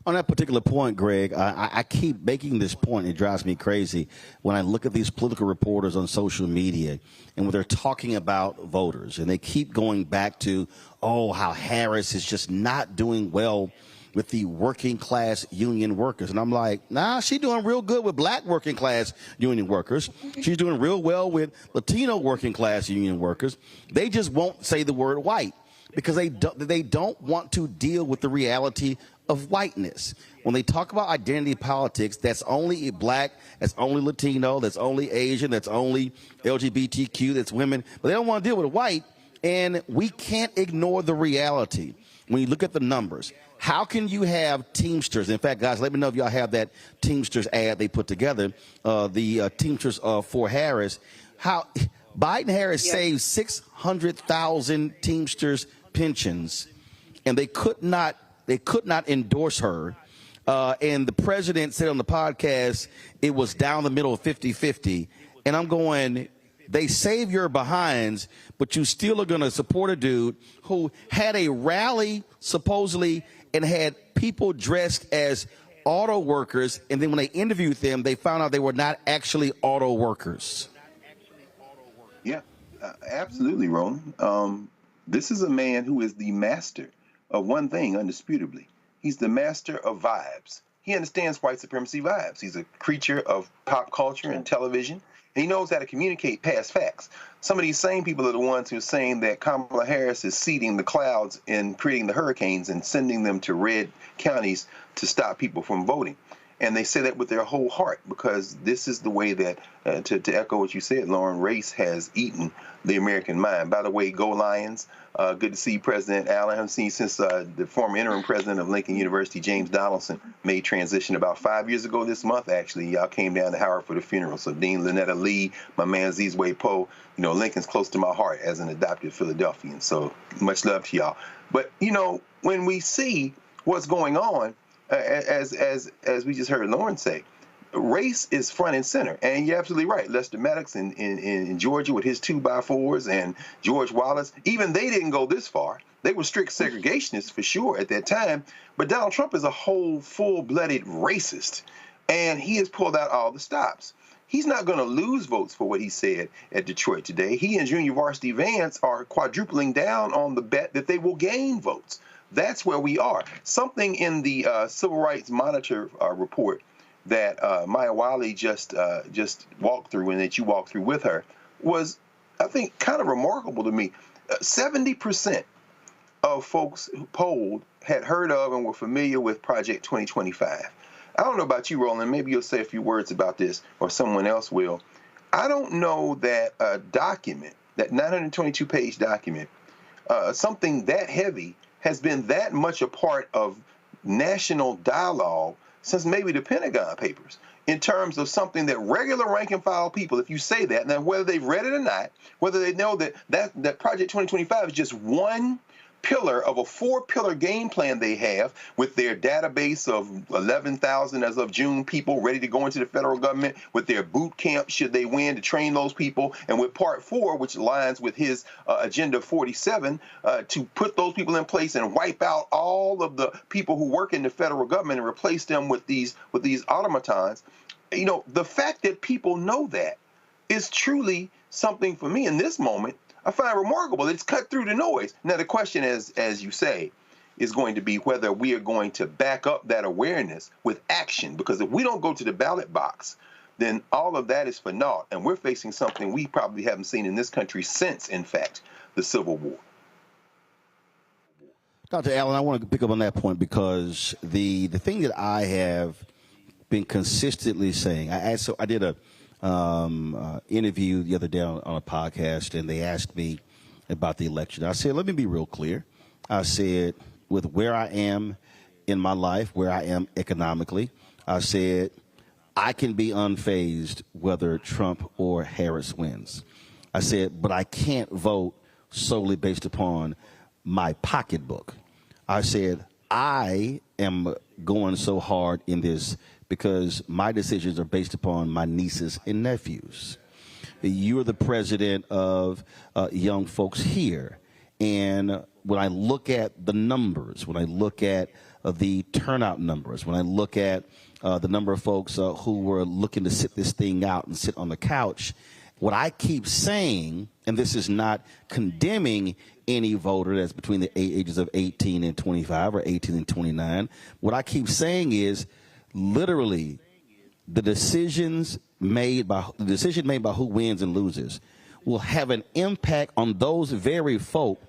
On that particular point, Greg, I keep making this point. It drives me crazy when I look at these political reporters on social media and when they're talking about voters, and they keep going back to, oh, how Harris is just not doing well with the working class union workers. And I'm like, nah, she's doing real good with black working class union workers. She's doing real well with Latino working class union workers. They just won't say the word white because they don't want to deal with the reality of whiteness. When they talk about identity politics, that's only black, that's only Latino, that's only Asian, that's only LGBTQ, that's women, but they don't want to deal with white, and we can't ignore the reality. When you look at the numbers, how can you have Teamsters? In fact, guys, let me know if y'all have that Teamsters ad they put together, the Teamsters for Harris. How Biden-Harris saved 600,000 Teamsters pensions, and they could not endorse her. And the president said on the podcast it was down the middle of 50-50. And I'm going, they save your behinds, but you still are going to support a dude who had a rally, supposedly, and had people dressed as auto workers. And then when they interviewed them, they found out they were not actually auto workers. Yeah, absolutely, Roland. This is a man who is the master of one thing, undisputably. He's the master of vibes. He understands white supremacy vibes. He's a creature of pop culture and television, and he knows how to communicate past facts. Some of these same people are the ones who are saying that Kamala Harris is seeding the clouds and creating the hurricanes and sending them to red counties to stop people from voting. And they say that with their whole heart, because this is the way that, to echo what you said, Lauren, race has eaten the American mind. By the way, go Lions. Good to see President Allen. I haven't seen you since the former interim president of Lincoln University, James Donaldson, made transition about 5 years ago this month, actually. Y'all came down to Howard for the funeral. So Dean Lynetta Lee, my man Zizwe Poe, Lincoln's close to my heart as an adopted Philadelphian. So much love to y'all. But, when we see what's going on, as we just heard Lauren say, race is front and center. And you're absolutely right. Lester Maddox in Georgia with his 2x4s and George Wallace, even they didn't go this far. They were strict segregationists for sure at that time. But Donald Trump is a whole full-blooded racist, and he has pulled out all the stops. He's not going to lose votes for what he said at Detroit today. He and Junior Varsity Vance are quadrupling down on the bet that they will gain votes. That's where we are. Something in the Civil Rights Monitor report that Maya Wiley just walked through and that you walked through with her was, I think, kind of remarkable to me. 70% of folks who polled had heard of and were familiar with Project 2025. I don't know about you, Roland. Maybe you'll say a few words about this, or someone else will. I don't know that a document, that 922-page document, something that heavy, has been that much a part of national dialogue since maybe the Pentagon Papers, in terms of something that regular rank and file people, if you say that, now whether they've read it or not, whether they know that Project 2025 is just one pillar of a 4-pillar game plan they have with their database of 11,000 as of June people ready to go into the federal government, with their boot camp should they win to train those people, and with part 4, which aligns with his agenda 47, to put those people in place and wipe out all of the people who work in the federal government and replace them with these automatons. You know, the fact that people know that is truly something for me in this moment. I find remarkable that it's cut through the noise. Now, the question, as you say, is going to be whether we are going to back up that awareness with action. Because if we don't go to the ballot box, then all of that is for naught. And we're facing something we probably haven't seen in this country since, in fact, the Civil War. Dr. Allen, I want to pick up on that point because the thing that I have been consistently saying, I did a interview the other day on a podcast, and they asked me about the election. I said, let me be real clear. I said, with where I am in my life, where I am economically, I said, I can be unfazed whether Trump or Harris wins. I said, but I can't vote solely based upon my pocketbook. I said, I am going so hard in this because my decisions are based upon my nieces and nephews. You're the president of young folks here. And when I look at the numbers, when I look at the turnout numbers, when I look at the number of folks who were looking to sit this thing out and sit on the couch, what I keep saying, and this is not condemning any voter that's between the ages of 18 and 25 or 18 and 29, what I keep saying is, literally, the decision made by who wins and loses will have an impact on those very folk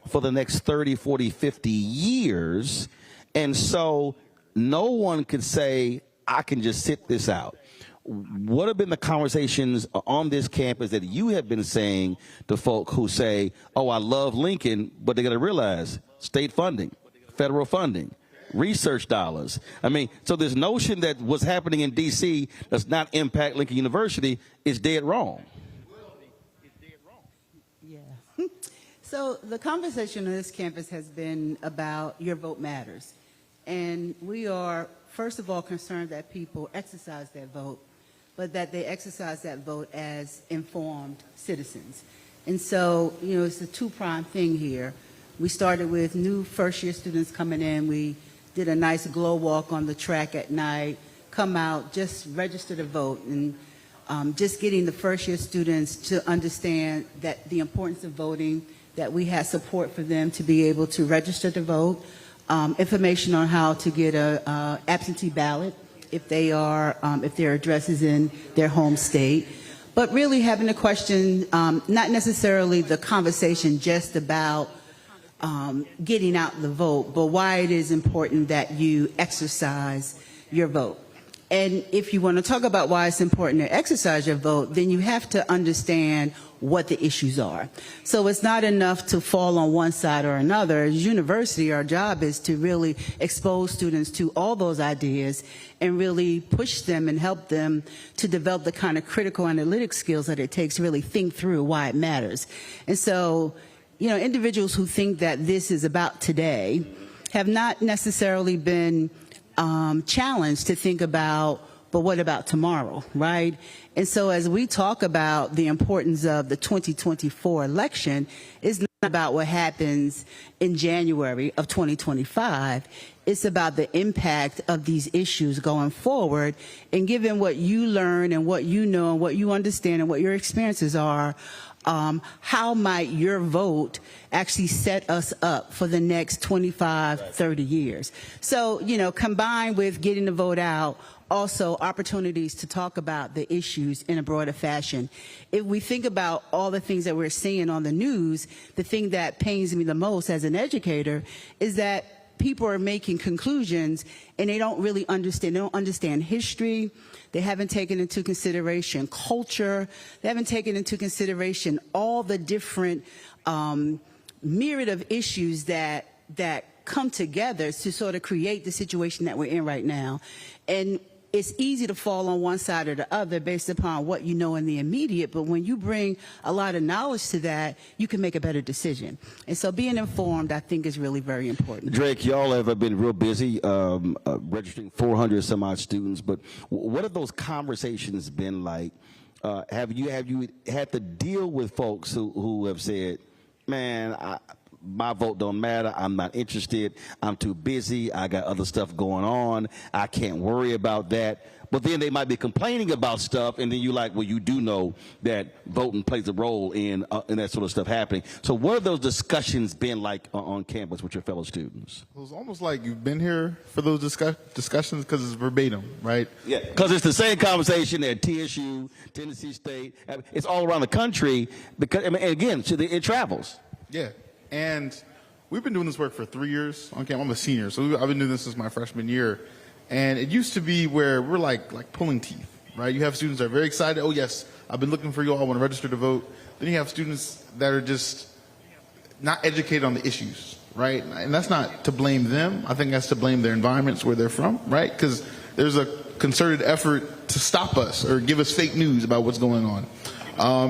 for the next 30, 40, 50 years. And so no one could say, I can just sit this out. What have been the conversations on this campus that you have been saying to folk who say, oh, I love Lincoln, but they got to realize state funding, federal funding, research dollars. I mean, so this notion that what's happening in D.C. does not impact Lincoln University is dead wrong. Yeah. So the conversation on this campus has been about your vote matters. And we are, first of all, concerned that people exercise their vote, but that they exercise that vote as informed citizens. And so, you know, it's a two-pronged thing here. We started with new first-year students coming in. We did a nice glow walk on the track at night, come out, just register to vote, and just getting the first-year students to understand that the importance of voting, that we had support for them to be able to register to vote, information on how to get a absentee ballot if they are, if their address is in their home state, but really having a question, not necessarily the conversation just about getting out the vote, but why it is important that you exercise your vote. And if you want to talk about why it's important to exercise your vote, then you have to understand what the issues are. So it's not enough to fall on one side or another. As a university, our job is to really expose students to all those ideas and really push them and help them to develop the kind of critical analytic skills that it takes to really think through why it matters. And so, you know, individuals who think that this is about today have not necessarily been challenged to think about, but what about tomorrow, right? And so as we talk about the importance of the 2024 election, it's not about what happens in January of 2025. It's about the impact of these issues going forward. And given what you learn and what you know and what you understand and what your experiences are, how might your vote actually set us up for the next 25, 30 years? So, you know, combined with getting the vote out, also opportunities to talk about the issues in a broader fashion. If we think about all the things that we're seeing on the news, the thing that pains me the most as an educator is that people are making conclusions and they don't really understand. They don't understand history. They haven't taken into consideration culture. They haven't taken into consideration all the different myriad of issues that come together to sort of create the situation that we're in right now. And it's easy to fall on one side or the other based upon what you know in the immediate, but when you bring a lot of knowledge to that, you can make a better decision. And so being informed, I think, is really very important. Drake, y'all have been real busy registering 400 some odd students, but what have those conversations been like? Have you had to deal with folks who have said, man, my vote don't matter, I'm not interested, I'm too busy, I got other stuff going on, I can't worry about that? But then they might be complaining about stuff, and then you're like, well, you do know that voting plays a role in that sort of stuff happening. So what have those discussions been like on campus with your fellow students? Well, it's almost like you've been here for those discussions because it's verbatim, right? Yeah, because it's the same conversation at TSU, Tennessee State. It's all around the country because, I mean, again, it travels. Yeah, and we've been doing this work for 3 years on campus. I'm a senior, so I've been doing this since my freshman year. And it used to be where we're like pulling teeth, right? You have students that are very excited. Oh, yes, I've been looking for you all. I want to register to vote. Then you have students that are just not educated on the issues, right? And that's not to blame them. I think that's to blame their environments where they're from, right? Because there's a concerted effort to stop us or give us fake news about what's going on.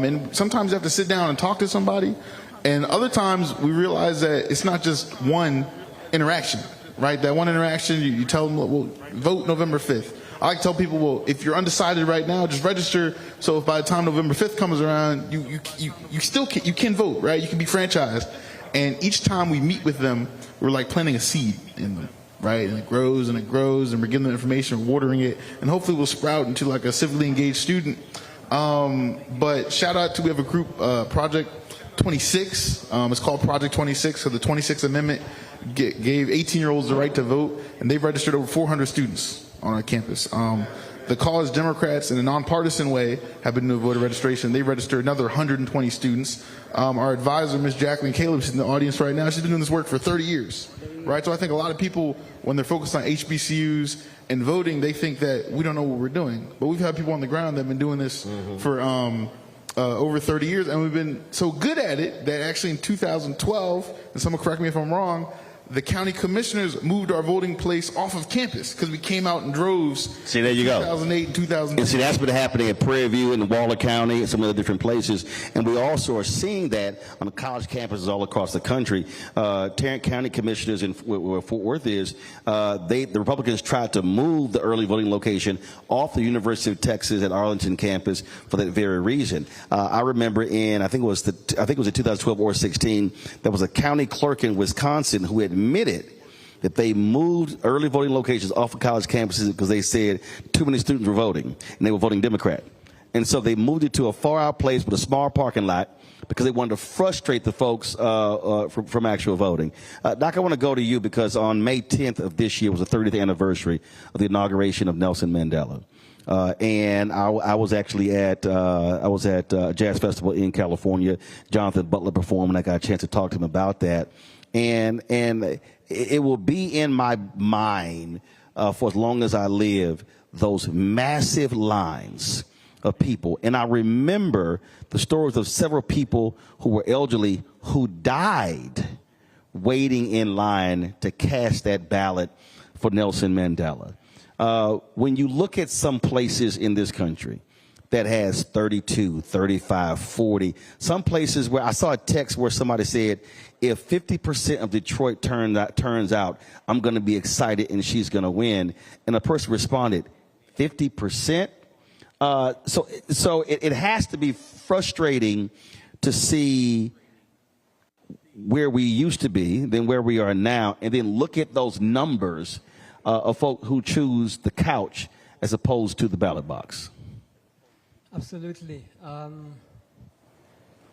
And sometimes you have to sit down and talk to somebody. And other times we realize that it's not just one interaction. Right, that one interaction, you tell them, well, vote November 5th. I like to tell people, well, if you're undecided right now, just register. So if by the time November 5th comes around, you still can vote, right? You can be franchised. And each time we meet with them, we're like planting a seed in them, right? And it grows and it grows, and we're giving them information, watering it, and hopefully we'll sprout into like a civically engaged student. But shout out to, we have a group, Project 26. It's called Project 26, so the 26th Amendment gave 18-year-olds the right to vote, and they've registered over 400 students on our campus. The college Democrats, in a nonpartisan way, have been doing voter registration. They registered another 120 students. Our advisor, Ms. Jacqueline Caleb, she's in the audience right now. She's been doing this work for 30 years, right? So I think a lot of people, when they're focused on HBCUs and voting, they think that we don't know what we're doing. But we've had people on the ground that have been doing this for over 30 years, and we've been so good at it that actually in 2012, and someone correct me if I'm wrong, the county commissioners moved our voting place off of campus because we came out in droves. See, there you go. 2008 and 2010. And see, that's been happening at Prairie View and Waller County and some other different places. And we also are seeing that on the college campuses all across the country. Tarrant County commissioners in where Fort Worth is, the Republicans tried to move the early voting location off the University of Texas at Arlington campus for that very reason. I remember I think it was in 2012 or 16, there was a county clerk in Wisconsin who admitted that they moved early voting locations off of college campuses because they said too many students were voting, and they were voting Democrat. And so they moved it to a far-out place with a small parking lot because they wanted to frustrate the folks from actual voting. Doc, I want to go to you because on May 10th of this year was the 30th anniversary of the inauguration of Nelson Mandela. And I was actually at a jazz festival in California. Jonathan Butler performed, and I got a chance to talk to him about that. And it will be in my mind for as long as I live, those massive lines of people. And I remember the stories of several people who were elderly who died waiting in line to cast that ballot for Nelson Mandela. When you look at some places in this country that has 32, 35, 40, some places where I saw a text where somebody said, if 50% of Detroit turns out, I'm going to be excited and she's going to win. And a person responded, 50%? So it has to be frustrating to see where we used to be, then where we are now, and then look at those numbers of folk who choose the couch as opposed to the ballot box. Absolutely.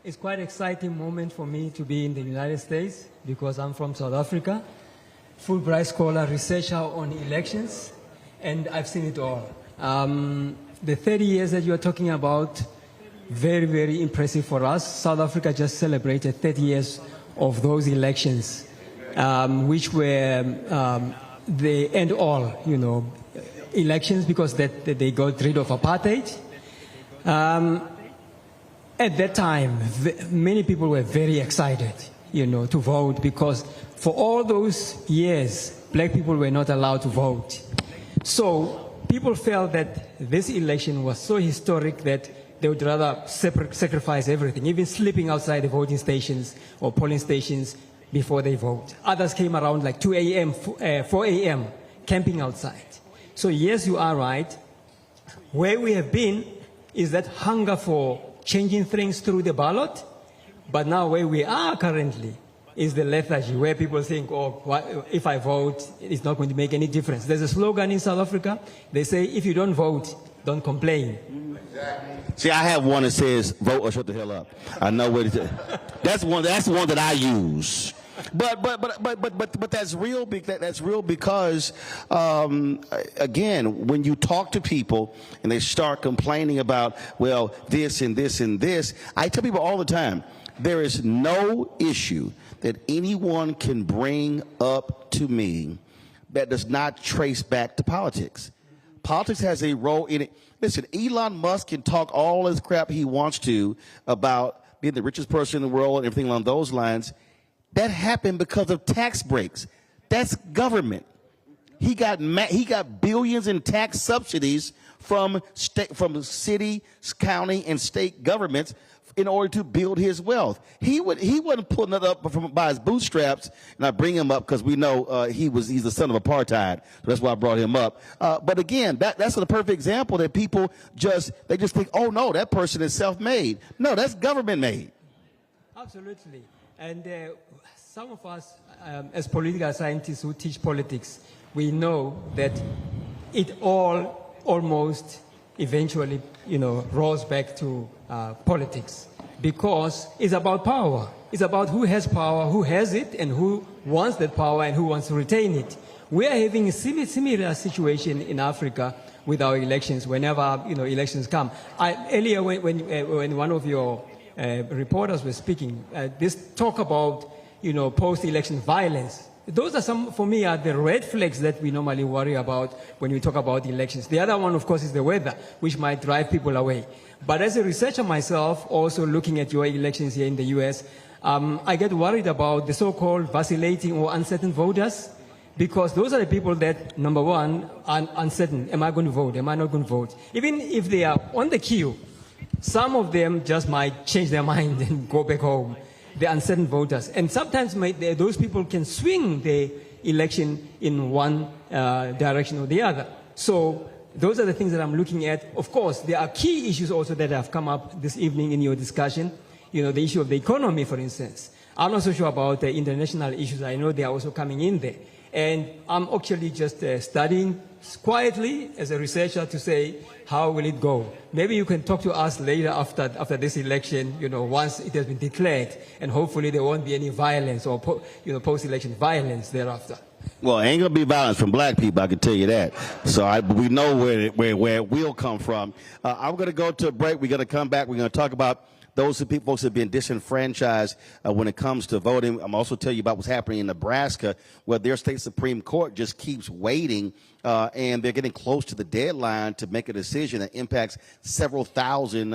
It's quite an exciting moment for me to be in the United States because I'm from South Africa, Fulbright scholar, researcher on elections, and I've seen it all. The 30 years that you're talking about, very, very impressive for us. South Africa just celebrated 30 years of those elections, which were the end all, elections because they got rid of apartheid. At that time, many people were very excited, to vote because for all those years, black people were not allowed to vote. So people felt that this election was so historic that they would rather sacrifice everything, even sleeping outside the voting stations or polling stations before they vote. Others came around like 2 a.m., 4 a.m., camping outside. So yes, you are right. Where we have been is that hunger for changing things through the ballot. But now where we are currently is the lethargy, where people think, oh, if I vote, it's not going to make any difference. There's a slogan in South Africa. They say, if you don't vote, don't complain. See, I have one that says, vote or shut the hell up. I know what it is. That's the one that I use. But that's real. That's real because, again, when you talk to people and they start complaining about, well, this and this and this, I tell people all the time, there is no issue that anyone can bring up to me that does not trace back to politics. Politics has a role in it. Listen, Elon Musk can talk all his crap he wants to about being the richest person in the world and everything along those lines. That happened because of tax breaks. That's government. He got billions in tax subsidies from city, county, and state governments in order to build his wealth. He wasn't pulling it up by his bootstraps, and I bring him up because we know he's the son of apartheid. So that's why I brought him up. But again, that's a perfect example that people just think, oh no, that person is self-made. No, that's government-made. Absolutely. And some of us, as political scientists who teach politics, we know that it all almost eventually, rolls back to politics, because it's about power. It's about who has power, who has it, and who wants that power and who wants to retain it. We are having a similar situation in Africa with our elections. Whenever elections come, earlier when one of your reporters were speaking, this talk about post-election violence. Those are for me, are the red flags that we normally worry about when we talk about elections. The other one, of course, is the weather, which might drive people away. But as a researcher myself, also looking at your elections here in the U.S., I get worried about the so-called vacillating or uncertain voters, because those are the people that, number one, are uncertain. Am I going to vote? Am I not going to vote? Even if they are on the queue, some of them just might change their mind and go back home. The uncertain voters. And sometimes those people can swing the election in one direction or the other. So those are the things that I'm looking at. Of course, there are key issues also that have come up this evening in your discussion. The issue of the economy, for instance. I'm not so sure about the international issues. I know they are also coming in there. And I'm actually just studying quietly as a researcher to say, how will it go? Maybe you can talk to us later after this election, once it has been declared, and hopefully there won't be any violence or post-election violence thereafter. Well, ain't gonna be violence from black people, I can tell you that. So we know where it will come from. I'm gonna go to a break. We're gonna come back. We're gonna talk about those folks have been disenfranchised when it comes to voting. I'm also tell you about what's happening in Nebraska, where their state Supreme Court just keeps waiting, and they're getting close to the deadline to make a decision that impacts several thousand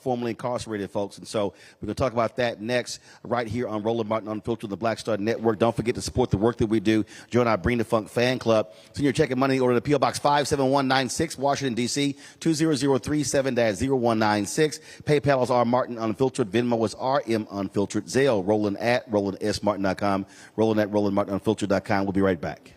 formerly incarcerated folks. And so we're going to talk about that next, right here on Roland Martin Unfiltered, the Black Star Network. Don't forget to support the work that we do. Join our Bring the Funk fan club. Send your check and money order to P.O. Box 57196, Washington, D.C., 20037-0196. PayPal is R Martin Unfiltered. Venmo is RM Unfiltered. Zelle, Roland at RolandSMartin.com. Roland at RolandMartinUnfiltered.com. We'll be right back.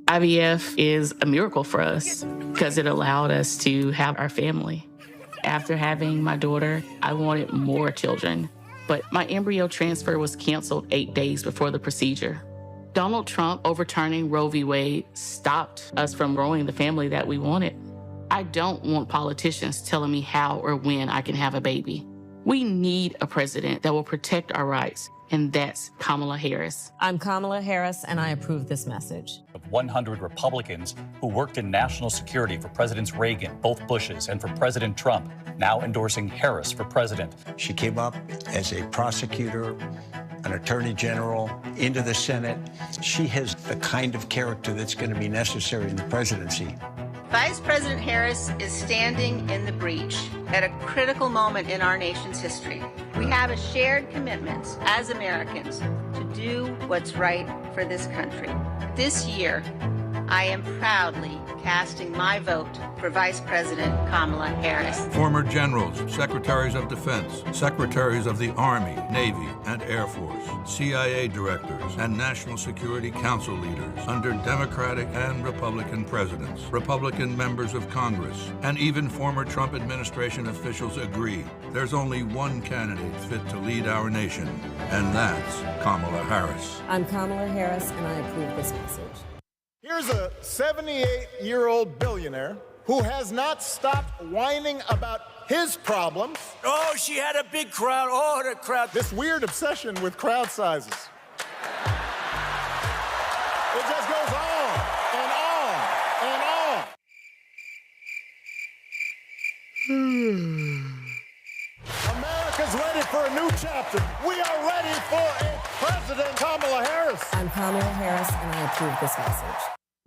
IVF is a miracle for us because it allowed us to have our family. After having my daughter, I wanted more children, but my embryo transfer was canceled 8 days before the procedure. Donald Trump overturning Roe v. Wade stopped us from growing the family that we wanted. I don't want politicians telling me how or when I can have a baby. We need a president that will protect our rights, and that's Kamala Harris. I'm Kamala Harris, and I approve this message. Of 100 Republicans who worked in national security for Presidents Reagan, both Bushes, and for President Trump, now endorsing Harris for president. She came up as a prosecutor, an attorney general, into the Senate. She has the kind of character that's going to be necessary in the presidency. Vice President Harris is standing in the breach at a critical moment in our nation's history. We have a shared commitment as Americans to do what's right for this country. This year, I am proudly casting my vote for Vice President Kamala Harris. Former generals, secretaries of defense, secretaries of the Army, Navy, and Air Force, CIA directors, and National Security Council leaders under Democratic and Republican presidents, Republican members of Congress, and even former Trump administration officials agree there's only one candidate fit to lead our nation, and that's Kamala Harris. I'm Kamala Harris, and I approve this message. Here's a 78-year-old billionaire who has not stopped whining about his problems. Oh, she had a big crowd. Oh, the crowd. This weird obsession with crowd sizes. It just goes on and on and on. America's ready for a new chapter. We are ready for a President Kamala Harris. I'm Kamala Harris, and I approve this message.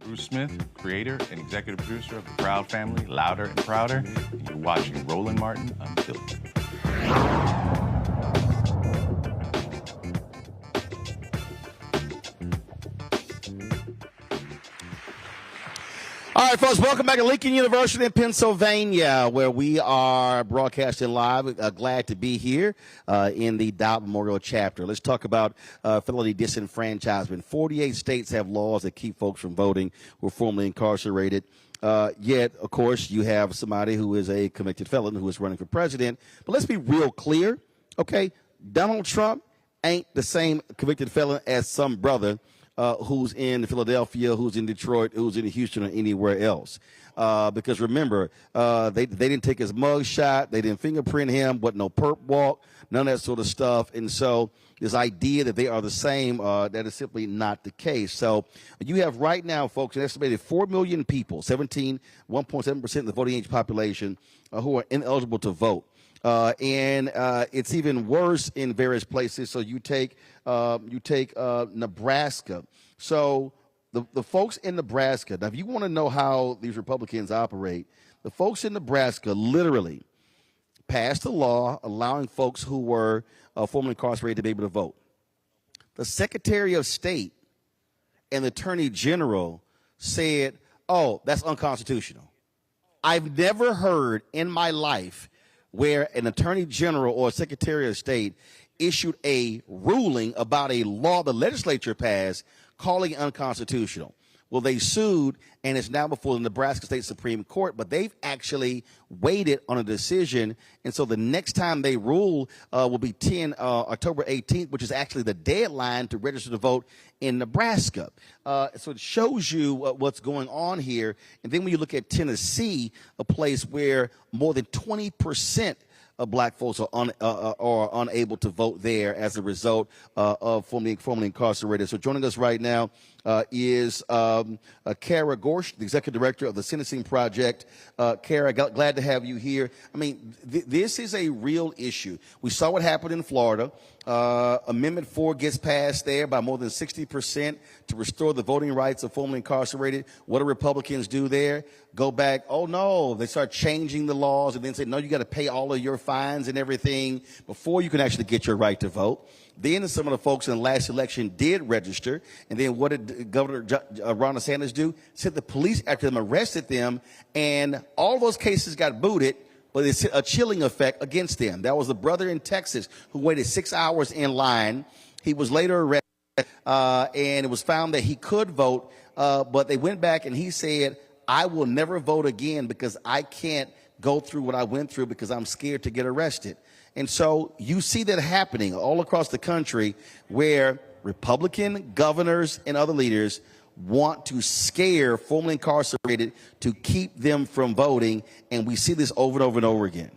Bruce Smith, creator and executive producer of the Proud Family, Louder and Prouder, and you're watching Roland Martin Unfiltered. All right, folks, welcome back to Lincoln University in Pennsylvania, where we are broadcasting live. Glad to be here in the Dow Memorial chapter. Let's talk about felony disenfranchisement. 48 states have laws that keep folks from voting who are formerly incarcerated. Yet, of course, you have somebody who is a convicted felon who is running for president. But let's be real clear, okay? Donald Trump ain't the same convicted felon as some brother who's in Philadelphia, who's in Detroit, who's in Houston, or anywhere else. Because remember, they didn't take his mug shot, they didn't fingerprint him, but no perp walk, none of that sort of stuff. And so this idea that they are the same, that is simply not the case. So you have right now, folks, an estimated 4 million people, 1.7% of the voting age population, who are ineligible to vote. And it's even worse in various places. So you take Nebraska. So the folks in Nebraska, now if you want to know how these Republicans operate, the folks in Nebraska literally passed a law allowing folks who were formerly incarcerated to be able to vote. The Secretary of State and the Attorney General said, oh, that's unconstitutional. I've never heard in my life where an Attorney General or a Secretary of State issued a ruling about a law the legislature passed calling it unconstitutional. Well, they sued, and it's now before the Nebraska State Supreme Court, but they've actually waited on a decision, and so the next time they rule will be October 18th, which is actually the deadline to register to vote in Nebraska. So it shows you what's going on here. And then when you look at Tennessee, a place where more than 20% of black folks are unable to vote there as a result of formerly incarcerated. So joining us right now is Kara Gorsh, the executive director of the Sentencing Project. Kara, glad to have you here. I mean, this is a real issue. We saw what happened in Florida. Amendment 4 gets passed there by more than 60% to restore the voting rights of formerly incarcerated. What do Republicans do there? Go back, oh no, they start changing the laws and then say, no, you got to pay all of your fines and everything before you can actually get your right to vote. Then some of the folks in the last election did register. And then what did Governor Ron DeSantis do? Sent the police after them, arrested them, and all those cases got booted. But it's a chilling effect against them. That was the brother in Texas who waited 6 hours in line. He was later arrested, and it was found that he could vote, but they went back and he said, I will never vote again because I can't go through what I went through because I'm scared to get arrested. And so you see that happening all across the country where Republican governors and other leaders want to scare formerly incarcerated to keep them from voting, and we see this over and over and over again.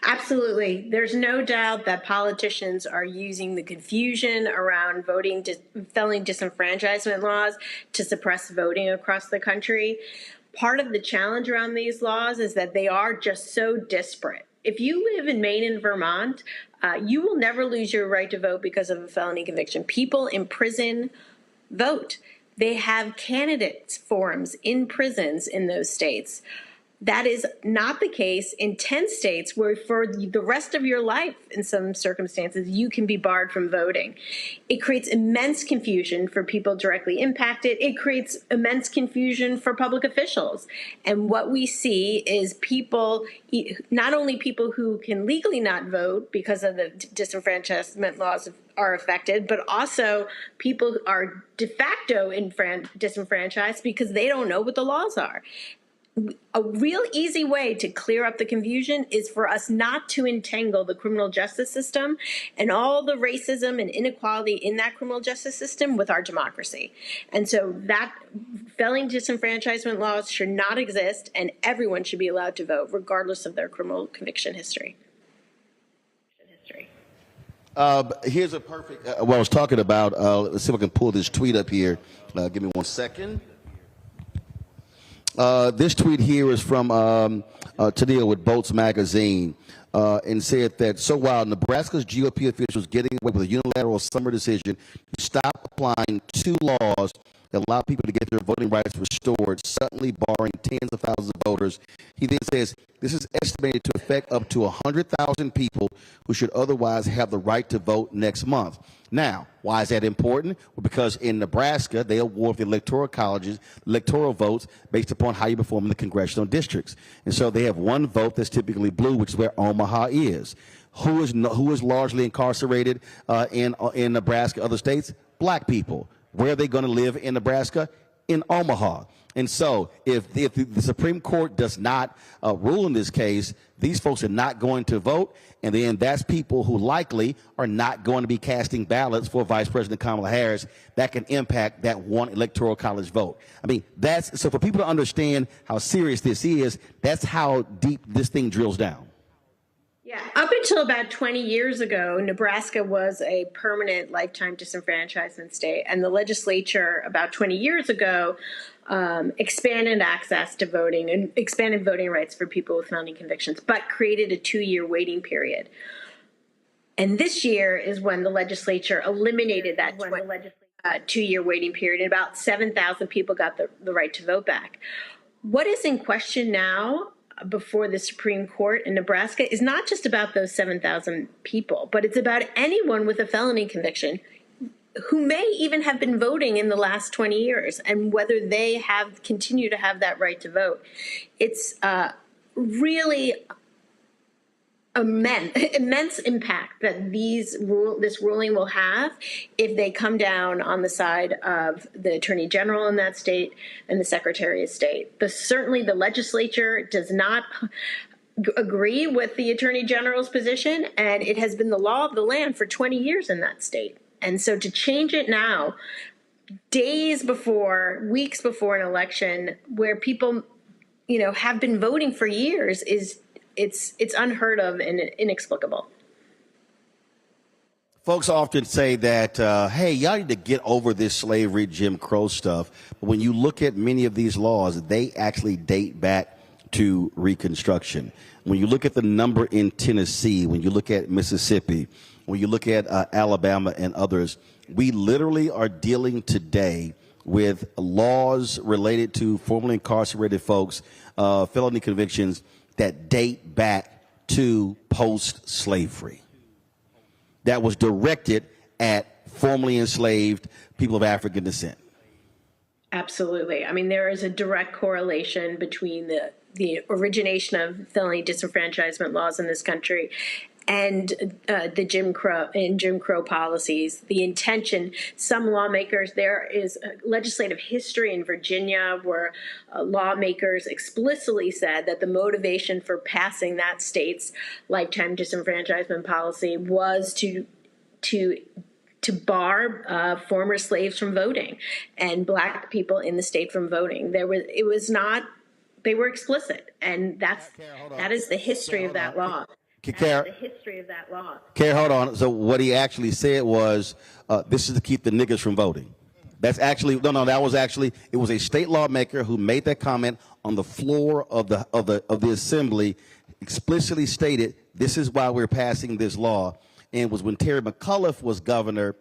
Absolutely. There's no doubt that politicians are using the confusion around felony disenfranchisement laws to suppress voting across the country. Part of the challenge around these laws is that they are just so disparate. If you live in Maine and Vermont, you will never lose your right to vote because of a felony conviction. People in prison vote. They have candidates forums in prisons in those states. That is not the case in 10 states where for the rest of your life, in some circumstances, you can be barred from voting. It creates immense confusion for people directly impacted. It creates immense confusion for public officials. And what we see is people, not only people who can legally not vote because of the disenfranchisement laws are affected, but also people who are de facto disenfranchised because they don't know what the laws are. A real easy way to clear up the confusion is for us not to entangle the criminal justice system and all the racism and inequality in that criminal justice system with our democracy. And so that felony disenfranchisement laws should not exist, and everyone should be allowed to vote regardless of their criminal conviction history. Here's a perfect, what I was talking about. Let's see if I can pull this tweet up here. Give me 1 second. This tweet here is from Tania with Bolts Magazine, and said that, so while Nebraska's GOP officials getting away with a unilateral summer decision to stop applying 2 laws that allow people to get their voting rights restored, suddenly barring tens of thousands of voters, he then says this is estimated to affect up to 100,000 people who should otherwise have the right to vote next month. Now, why is that important? Well, because in Nebraska, they award the electoral colleges electoral votes based upon how you perform in the congressional districts. And so they have one vote that's typically blue, which is where Omaha is. Who is largely incarcerated in Nebraska, other states? Black people. Where are they going to live in Nebraska? In Omaha. And so if the Supreme Court does not rule in this case, these folks are not going to vote, and then that's people who likely are not going to be casting ballots for Vice President Kamala Harris. That can impact that one electoral college vote. I mean, that's so for people to understand how serious this is, that's how deep this thing drills down. Yeah, up until about 20 years ago, Nebraska was a permanent lifetime disenfranchisement state, and the legislature about 20 years ago expanded access to voting and expanded voting rights for people with felony convictions, but created a 2-year waiting period. And this year is when the legislature eliminated that 2-year waiting period, and about 7,000 people got the right to vote back. What is in question now before the Supreme Court in Nebraska is not just about those 7,000 people, but it's about anyone with a felony conviction who may even have been voting in the last 20 years and whether they continue to have that right to vote. It's really immense impact that this ruling will have if they come down on the side of the Attorney General in that state and the Secretary of State. Certainly the legislature does not agree with the Attorney General's position, and it has been the law of the land for 20 years in that state. And so to change it now, weeks before an election where people, have been voting for years it's unheard of and inexplicable. Folks often say that, hey, y'all need to get over this slavery, Jim Crow stuff. But when you look at many of these laws, they actually date back to Reconstruction. When you look at the number in Tennessee, when you look at Mississippi, when you look at Alabama and others, we literally are dealing today with laws related to formerly incarcerated folks, felony convictions that date back to post-slavery, that was directed at formerly enslaved people of African descent. Absolutely. I mean, there is a direct correlation between the origination of felony disenfranchisement laws in this country and the Jim Crow policies, the intention. Some lawmakers, there is a legislative history in Virginia where lawmakers explicitly said that the motivation for passing that state's lifetime disenfranchisement policy was to bar former slaves from voting and Black people in the state from voting. They were explicit, and that is the history of that law. Kara, hold on. So what he actually said was, this is to keep the niggas from voting. That's actually, it was a state lawmaker who made that comment on the floor of the assembly, explicitly stated, this is why we're passing this law. And was when Terry McAuliffe was governor,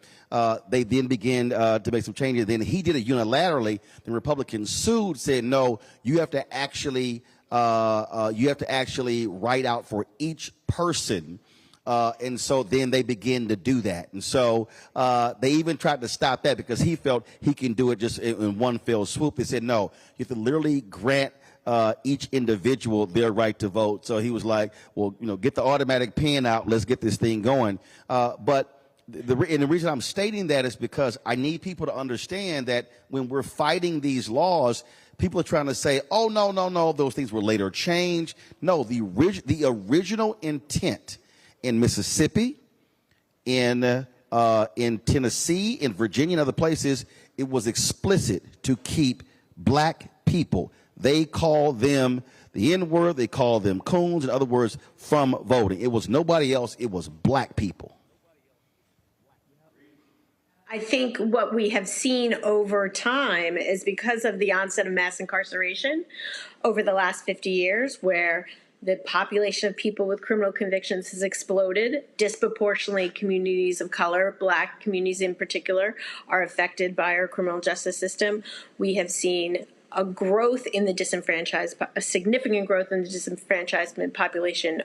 they then began to make some changes. Then he did it unilaterally. The Republicans sued, said, no, you have to actually you have to actually write out for each person. And so then they begin to do that. And so they even tried to stop that because he felt he can do it just in one fell swoop. He said, no, you have to literally grant each individual their right to vote. So he was like, well, get the automatic pen out. Let's get this thing going. But the reason I'm stating that is because I need people to understand that when we're fighting these laws, people are trying to say, oh, no, those things were later changed. No, the original intent in Mississippi, in Tennessee, in Virginia, and other places, it was explicit to keep black people. They call them the N-word. They call them coons. In other words, from voting. It was nobody else. It was black people. I think what we have seen over time is because of the onset of mass incarceration over the last 50 years, where the population of people with criminal convictions has exploded. Disproportionately, communities of color, black communities in particular, are affected by our criminal justice system. We have seen a growth in the disenfranchised, a significant growth in the disenfranchisement population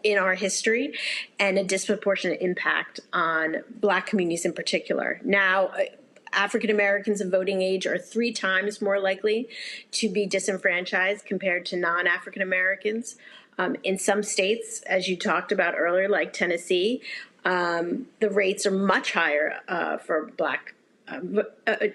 in our history, and a disproportionate impact on black communities in particular. Now, African Americans of voting age are 3 times more likely to be disenfranchised compared to non-African Americans. In some states, as you talked about earlier, like Tennessee, the rates are much higher for black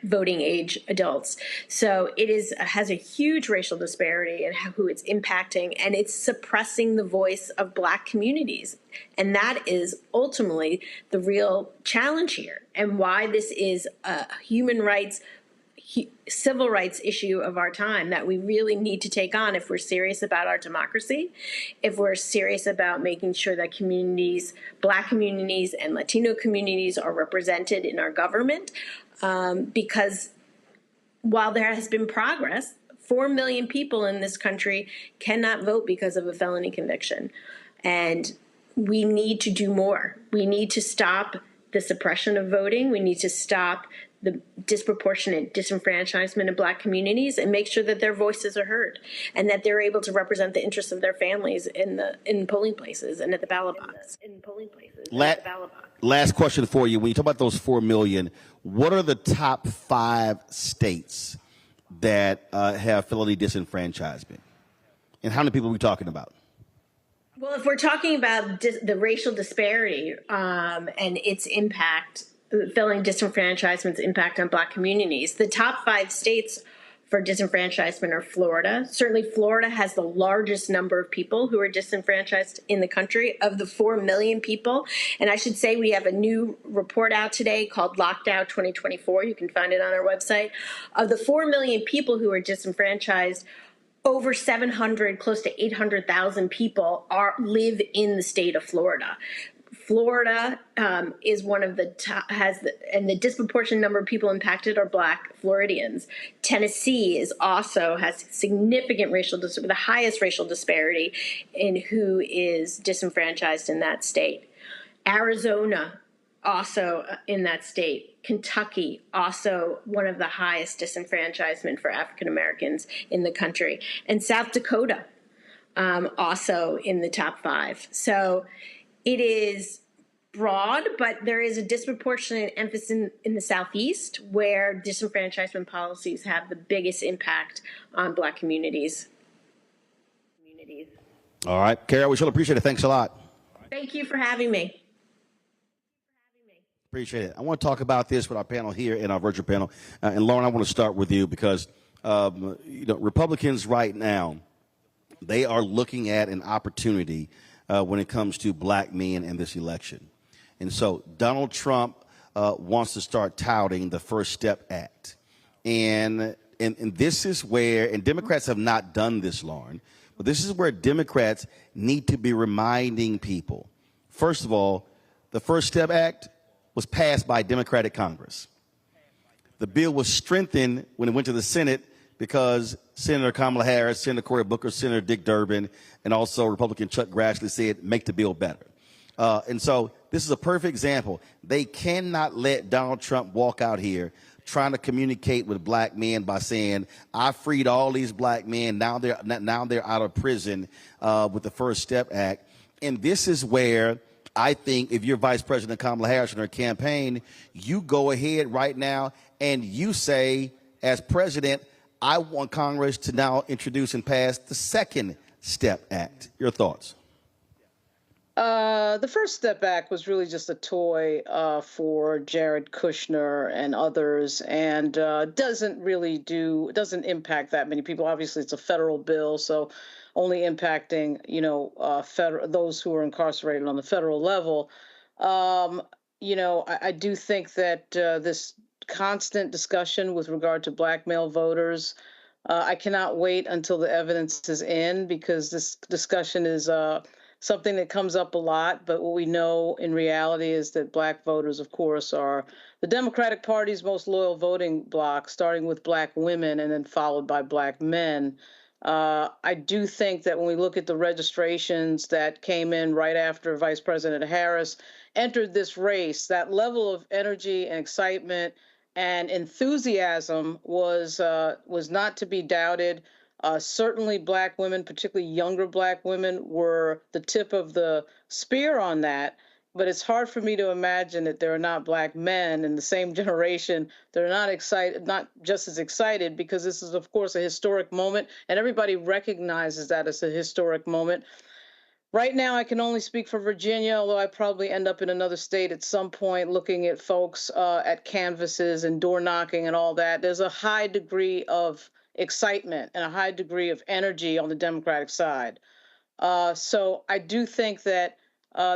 voting age adults. So it has a huge racial disparity in who it's impacting, and it's suppressing the voice of black communities. And that is ultimately the real challenge here, and why this is a human rights, civil rights issue of our time that we really need to take on if we're serious about our democracy, if we're serious about making sure that communities, black communities and Latino communities, are represented in our government. Because while there has been progress, 4 million people in this country cannot vote because of a felony conviction. And we need to do more. We need to stop the suppression of voting. We need to stop the disproportionate disenfranchisement of black communities and make sure that their voices are heard and that they're able to represent the interests of their families in polling places and at the ballot box. Last question for you. When you talk about those 4 million, what are the top 5 states that have felony disenfranchisement? And how many people are we talking about? Well, if we're talking about the racial disparity and its impact, felony disenfranchisement's impact on black communities, the top 5 states for disenfranchisement are Florida. Certainly Florida has the largest number of people who are disenfranchised in the country, of the 4 million people. And I should say we have a new report out today called Lockdown 2024. You can find it on our website. Of the 4 million people who are disenfranchised, over 700, close to 800,000 people live in the state of Florida. Florida is one of the top, and the disproportionate number of people impacted are black Floridians. Tennessee has significant the highest racial disparity in who is disenfranchised in that state. Arizona, also in that state. Kentucky, also one of the highest disenfranchisement for African Americans in the country. And South Dakota, also in the top 5. So it is broad, but there is a disproportionate emphasis in the Southeast, where disenfranchisement policies have the biggest impact on black communities. All right, Carol, we shall appreciate it. Thanks a lot. Thank you for having me. Appreciate it. I want to talk about this with our panel here and our virtual panel. And Lauren, I want to start with you because Republicans right now, they are looking at an opportunity when it comes to black men in this election. And so Donald Trump wants to start touting the First Step Act. And this is where, and Democrats have not done this, Lauren, but this is where Democrats need to be reminding people. First of all, the First Step Act was passed by Democratic Congress. The bill was strengthened when it went to the Senate because Senator Kamala Harris, Senator Cory Booker, Senator Dick Durbin, and also Republican Chuck Grassley said, make the bill better. And so this is a perfect example. They cannot let Donald Trump walk out here trying to communicate with black men by saying, I freed all these black men, now they're out of prison with the First Step Act. And this is where I think if you're Vice President Kamala Harris in her campaign, you go ahead right now and you say, as president, I want Congress to now introduce and pass the Second Step Act. Your thoughts? The First Step Act was really just a toy for Jared Kushner and others, and doesn't impact that many people. Obviously, it's a federal bill, so only impacting, those who are incarcerated on the federal level. I do think that this constant discussion with regard to black male voters, I cannot wait until the evidence is in, because this discussion is something that comes up a lot. But what we know in reality is that black voters, of course, are the Democratic Party's most loyal voting bloc, starting with black women and then followed by black men. I do think that when we look at the registrations that came in right after Vice President Harris entered this race, that level of energy and excitement and enthusiasm was not to be doubted. Certainly black women, particularly younger black women, were the tip of the spear on that. But it's hard for me to imagine that there are not black men in the same generation that are not just as excited, because this is, of course, a historic moment, and everybody recognizes that as a historic moment. Right now, I can only speak for Virginia, although I probably end up in another state at some point looking at folks at canvases and door knocking and all that. There's a high degree of excitement and a high degree of energy on the Democratic side. So I do think that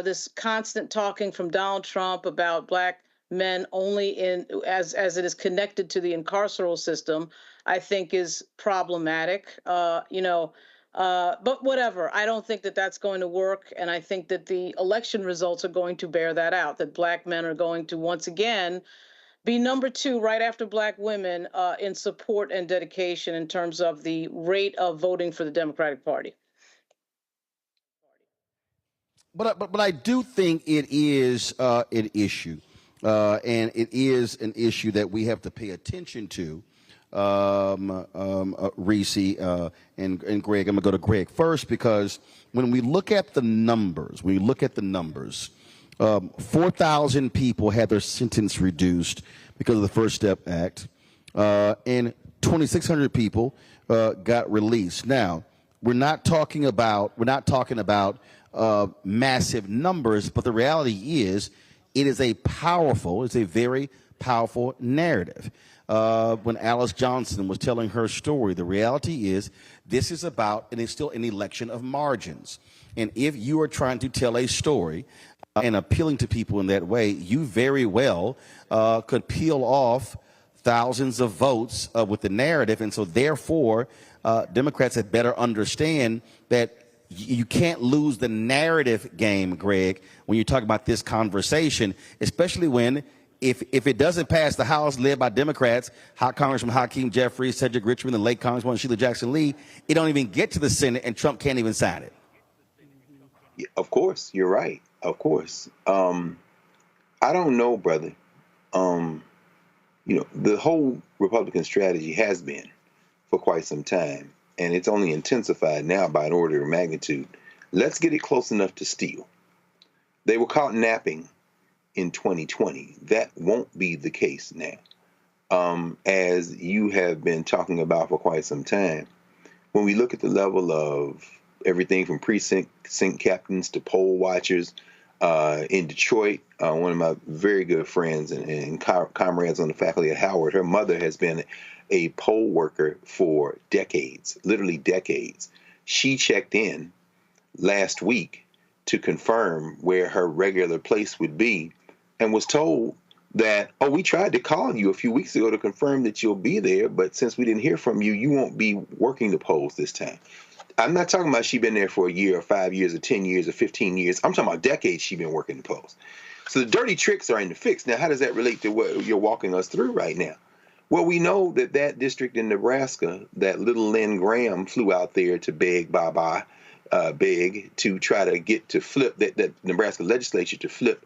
this constant talking from Donald Trump about black men only as it is connected to the incarceral system, I think is problematic. But whatever, I don't think that that's going to work. And I think that the election results are going to bear that out, that black men are going to once again be number two right after black women in support and dedication in terms of the rate of voting for the Democratic Party. But I do think it is an issue, and it is an issue that we have to pay attention to. Reese and Greg, I'm gonna go to Greg first, because when we look at the numbers, 4,000 people had their sentence reduced because of the First Step Act, and 2,600 people got released. Now, we're not talking about massive numbers, but the reality is it is a very powerful narrative. When Alice Johnson was telling her story, the reality is this is about, and it's still an election of margins. And if you are trying to tell a story and appealing to people in that way, you very well could peel off thousands of votes with the narrative. And so therefore, Democrats had better understand that you can't lose the narrative game, Greg, when you talk about this conversation, especially when if it doesn't pass the House led by Democrats, Congressman Hakeem Jeffries, Cedric Richmond, and late Congresswoman Sheila Jackson Lee, it don't even get to the Senate, and Trump can't even sign it. Yeah, of course, you're right. Of course. I don't know, brother. The whole Republican strategy has been for quite some time, and it's only intensified now by an order of magnitude. Let's get it close enough to steal. They were caught napping in 2020. That won't be the case now. As you have been talking about for quite some time, when we look at the level of everything from precinct captains to poll watchers in Detroit, one of my very good friends and comrades on the faculty at Howard, her mother has been a poll worker for decades, literally decades. She checked in last week to confirm where her regular place would be and was told that, oh, we tried to call you a few weeks ago to confirm that you'll be there, but since we didn't hear from you, you won't be working the polls this time. I'm not talking about she's been there for a year or 5 years or 10 years or 15 years. I'm talking about decades she's been working the polls. So the dirty tricks are in the fix. Now, how does that relate to what you're walking us through right now? Well, we know that district in Nebraska, that little Lynn Graham flew out there to beg to try to get to flip that Nebraska legislature to flip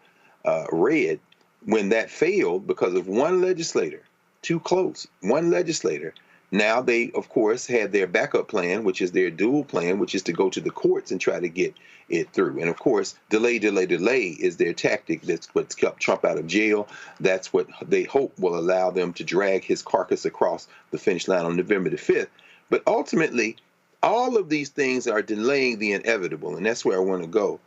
red. When that failed because of one legislator too close. One legislator. Now they, of course, had their backup plan, which is their dual plan, which is to go to the courts and try to get it through. And of course, delay is their tactic. That's what's kept Trump out of jail. That's what they hope will allow them to drag his carcass across the finish line on November the 5th. But ultimately, all of these things are delaying the inevitable, and that's where I want to go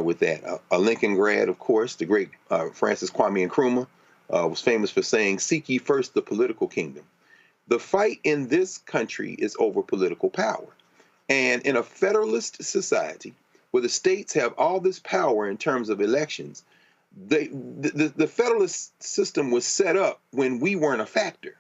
with that. A Lincoln grad, of course, the great Francis Kwame Nkrumah, was famous for saying, "Seek ye first the political kingdom." The fight in this country is over political power. And in a federalist society where the states have all this power in terms of elections, the federalist system was set up when we weren't a factor.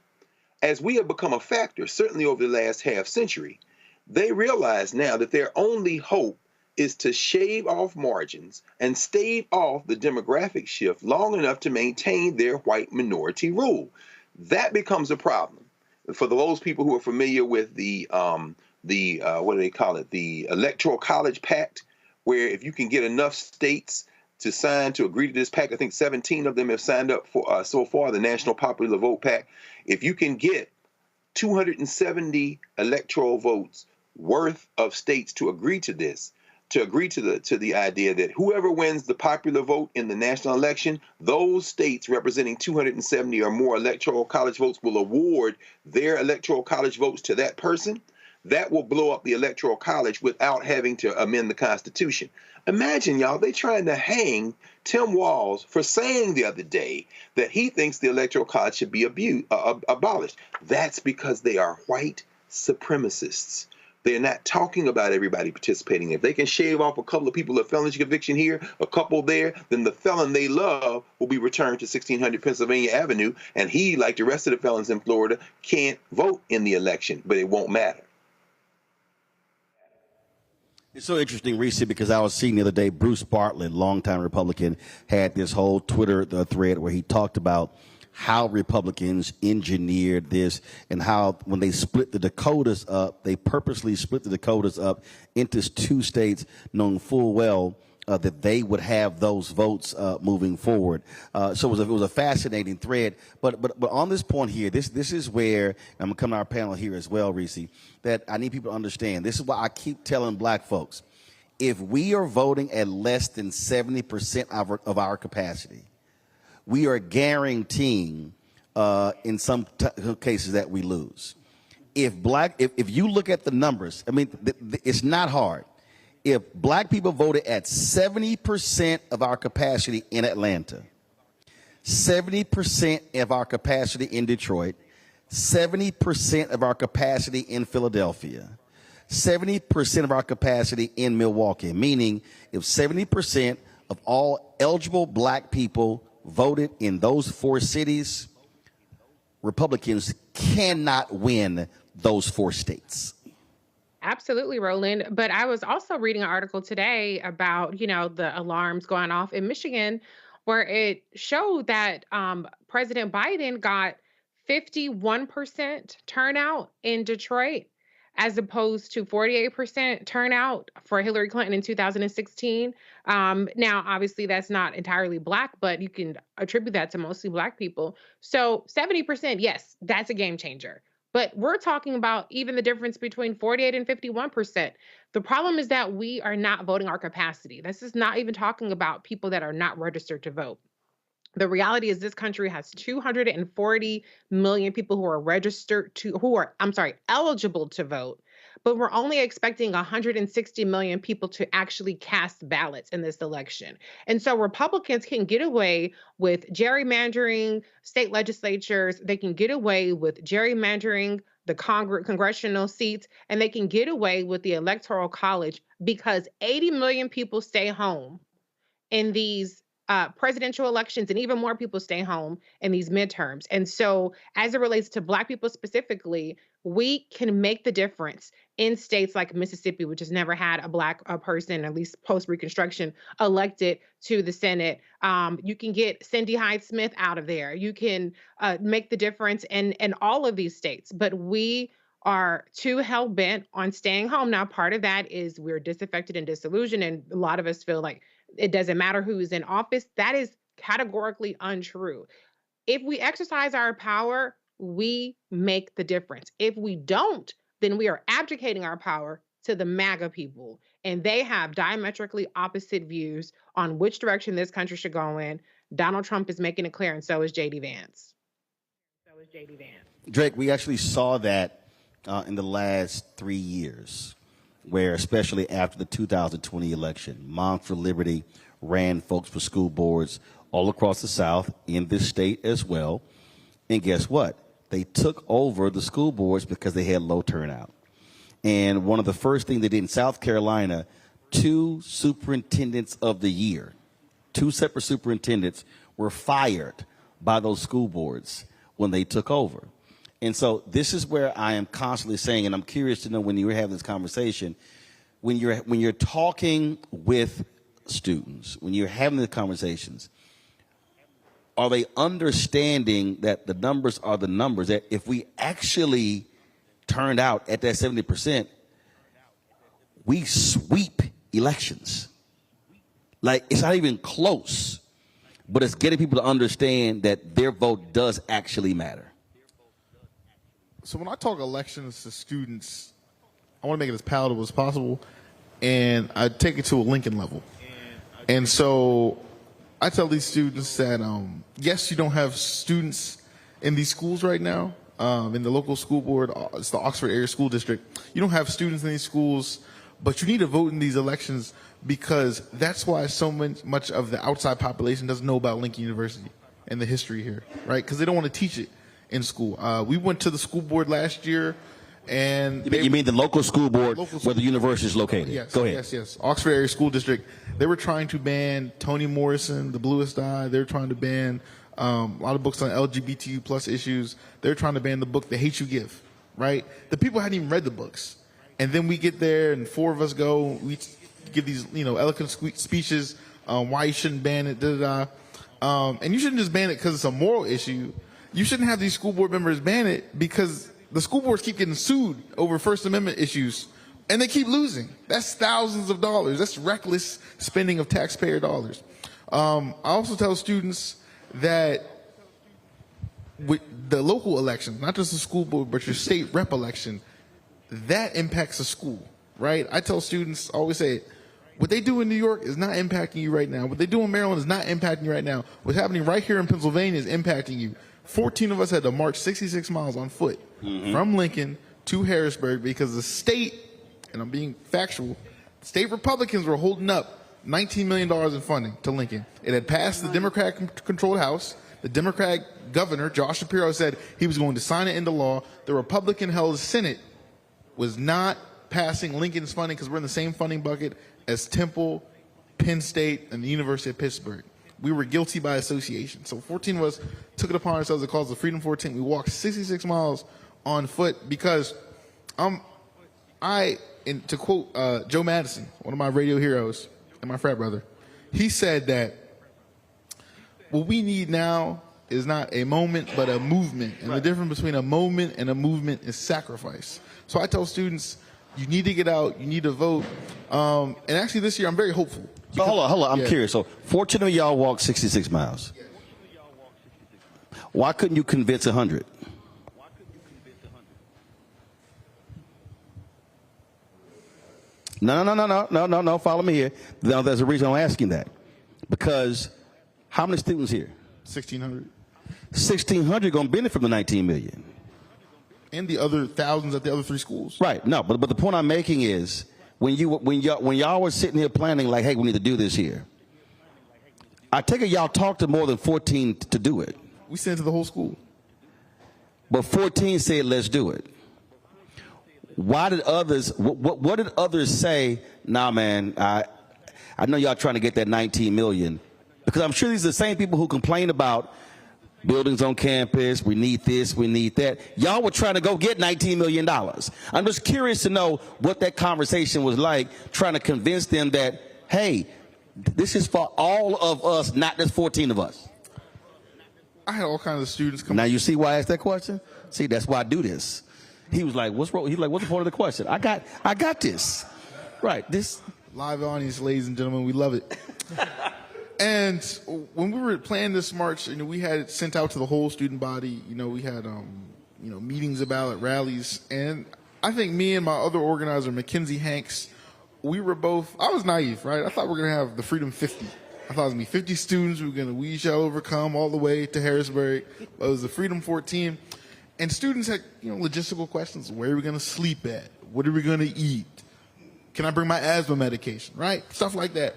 As we have become a factor, certainly over the last half century, they realize now that their only hope is to shave off margins and stave off the demographic shift long enough to maintain their white minority rule. That becomes a problem. For those people who are familiar with the what do they call it? The Electoral College Pact, where if you can get enough states to sign to agree to this pact, I think 17 of them have signed up for so far, the National Popular Vote Pact. If you can get 270 electoral votes worth of states to agree to this, to agree to the idea that whoever wins the popular vote in the national election, those states representing 270 or more electoral college votes will award their electoral college votes to that person. That will blow up the electoral college without having to amend the Constitution. Imagine, y'all, they trying to hang Tim Walz for saying the other day that he thinks the electoral college should be abolished. That's because they are white supremacists. They're not talking about everybody participating. If they can shave off a couple of people of felony conviction here, a couple there, then the felon they love will be returned to 1600 Pennsylvania Avenue, and he, like the rest of the felons in Florida, can't vote in the election, but it won't matter. It's so interesting, Reese, because I was seeing the other day, Bruce Bartlett, longtime Republican, had this whole Twitter thread where he talked about how Republicans engineered this and how when they split the Dakotas up, they purposely split the Dakotas up into two states, knowing full well that they would have those votes moving forward. So it was a fascinating thread. But on this point here, this is where, I'm going to come to our panel here as well, Reese, that I need people to understand. This is why I keep telling black folks, if we are voting at less than 70% of our capacity, we are guaranteeing in some cases that we lose. If you look at the numbers, I mean, it's not hard. If black people voted at 70% of our capacity in Atlanta, 70% of our capacity in Detroit, 70% of our capacity in Philadelphia, 70% of our capacity in Milwaukee, meaning if 70% of all eligible black people voted in those four cities, Republicans cannot win those four states. Absolutely, Roland. But I was also reading an article today about, the alarms going off in Michigan, where it showed that President Biden got 51% turnout in Detroit, as opposed to 48% turnout for Hillary Clinton in 2016. Now, obviously, that's not entirely black, but you can attribute that to mostly black people. So 70%, yes, that's a game changer. But we're talking about even the difference between 48 and 51%. The problem is that we are not voting our capacity. This is not even talking about people that are not registered to vote. The reality is this country has 240 million people who are eligible to vote, but we're only expecting 160 million people to actually cast ballots in this election. And so Republicans can get away with gerrymandering state legislatures. They can get away with gerrymandering the congressional seats, and they can get away with the Electoral College because 80 million people stay home in these presidential elections, and even more people stay home in these midterms. And so as it relates to black people specifically, we can make the difference in states like Mississippi, which has never had a black person, at least post-Reconstruction, elected to the Senate. You can get Cindy Hyde-Smith out of there. You can make the difference in all of these states. But we are too hell-bent on staying home. Now, part of that is we're disaffected and disillusioned, and a lot of us feel like it doesn't matter who's in office. That is categorically untrue. If we exercise our power, we make the difference. If we don't, then we are abdicating our power to the MAGA people, and they have diametrically opposite views on which direction this country should go in. Donald Trump is making it clear, and so is J.D. Vance. Drake, we actually saw that in the last 3 years, where especially after the 2020 election, Moms for Liberty ran folks for school boards all across the South, in this state as well. And guess what? They took over the school boards because they had low turnout. And one of the first things they did in South Carolina, 2 superintendents of the year, 2 separate superintendents were fired by those school boards when they took over. And so this is where I am constantly saying, and I'm curious to know when you have this conversation, when you're talking with students, when you're having the conversations, are they understanding that the numbers are the numbers? That if we actually turned out at that 70%, we sweep elections. Like, it's not even close, but it's getting people to understand that their vote does actually matter. So when I talk elections to students, I want to make it as palatable as possible, and I take it to a Lincoln level. And so I tell these students that, yes, you don't have students in these schools right now. In the local school board, it's the Oxford Area School District. You don't have students in these schools, but you need to vote in these elections because that's why so much of the outside population doesn't know about Lincoln University and the history here, right? Because they don't want to teach it in school. We went to the school board last year, and you mean the local school board where the university is located? Yes, Go ahead. Yes. Oxford Area School District. They were trying to ban Toni Morrison, The Bluest Eye. They were trying to ban a lot of books on LGBTQ plus issues. They're trying to ban the book The Hate You Give, right? The people hadn't even read the books. And then we get there and 4 of us go, we give these, eloquent speeches, why you shouldn't ban it, and you shouldn't just ban it because it's a moral issue. You shouldn't have these school board members ban it because the school boards keep getting sued over First Amendment issues, and they keep losing. That's thousands of dollars. That's reckless spending of taxpayer dollars. I also tell students that with the local election, not just the school board, but your state rep election, that impacts the school, right? I tell students, I always say, what they do in New York is not impacting you right now. What they do in Maryland is not impacting you right now. What's happening right here in Pennsylvania is impacting you. 14 of us had to march 66 miles on foot from Lincoln to Harrisburg because the state, and I'm being factual, state Republicans were holding up $19 million in funding to Lincoln. It had passed the Democrat-controlled House. The Democrat governor, Josh Shapiro, said he was going to sign it into law. The Republican-held Senate was not passing Lincoln's funding because we're in the same funding bucket as Temple, Penn State, and the University of Pittsburgh. We were guilty by association. So 14 of us took it upon ourselves to cause the Freedom 14. We walked 66 miles on foot because to quote Joe Madison, one of my radio heroes and my frat brother, he said that what we need now is not a moment, but a movement. And the difference between a moment and a movement is sacrifice. So I tell students, you need to get out, you need to vote. And actually this year, I'm very hopeful. So hold on. I'm curious. So 14 of y'all walked 66 miles. Why couldn't you convince 100? No. Follow me here. Now, there's a reason I'm asking that. Because how many students here? 1,600. 1,600 going to benefit from the $19 million. And the other thousands at the other 3 schools. Right. No, but the point I'm making is when y'all were sitting here planning like, hey, we need to do this here, I take it y'all talked to more than 14 to do it. We sent it to the whole school. But 14 said, let's do it. Why did others, what did others say? Nah, man, I know y'all trying to get that 19 million. Because I'm sure these are the same people who complain about buildings on campus, we need this, we need that. Y'all were trying to go get $19 million. I'm just curious to know what that conversation was like, trying to convince them that, hey, this is for all of us, not just 14 of us. I had all kinds of students come. Now you see why I asked that question? See, that's why I do this. He was like, what's wrong? He's like, what's the point of the question? I got this. Right, this. Live audience, ladies and gentlemen, we love it. And when we were planning this march, we had it sent out to the whole student body. We had meetings about at rallies. And I think me and my other organizer, Mackenzie Hanks, we were both, I was naive, right? I thought we were going to have the Freedom 50. I thought it was going to be 50 students. We were going to We Shall Overcome all the way to Harrisburg. It was the Freedom 14. And students had, logistical questions. Where are we going to sleep at? What are we going to eat? Can I bring my asthma medication, right? Stuff like that.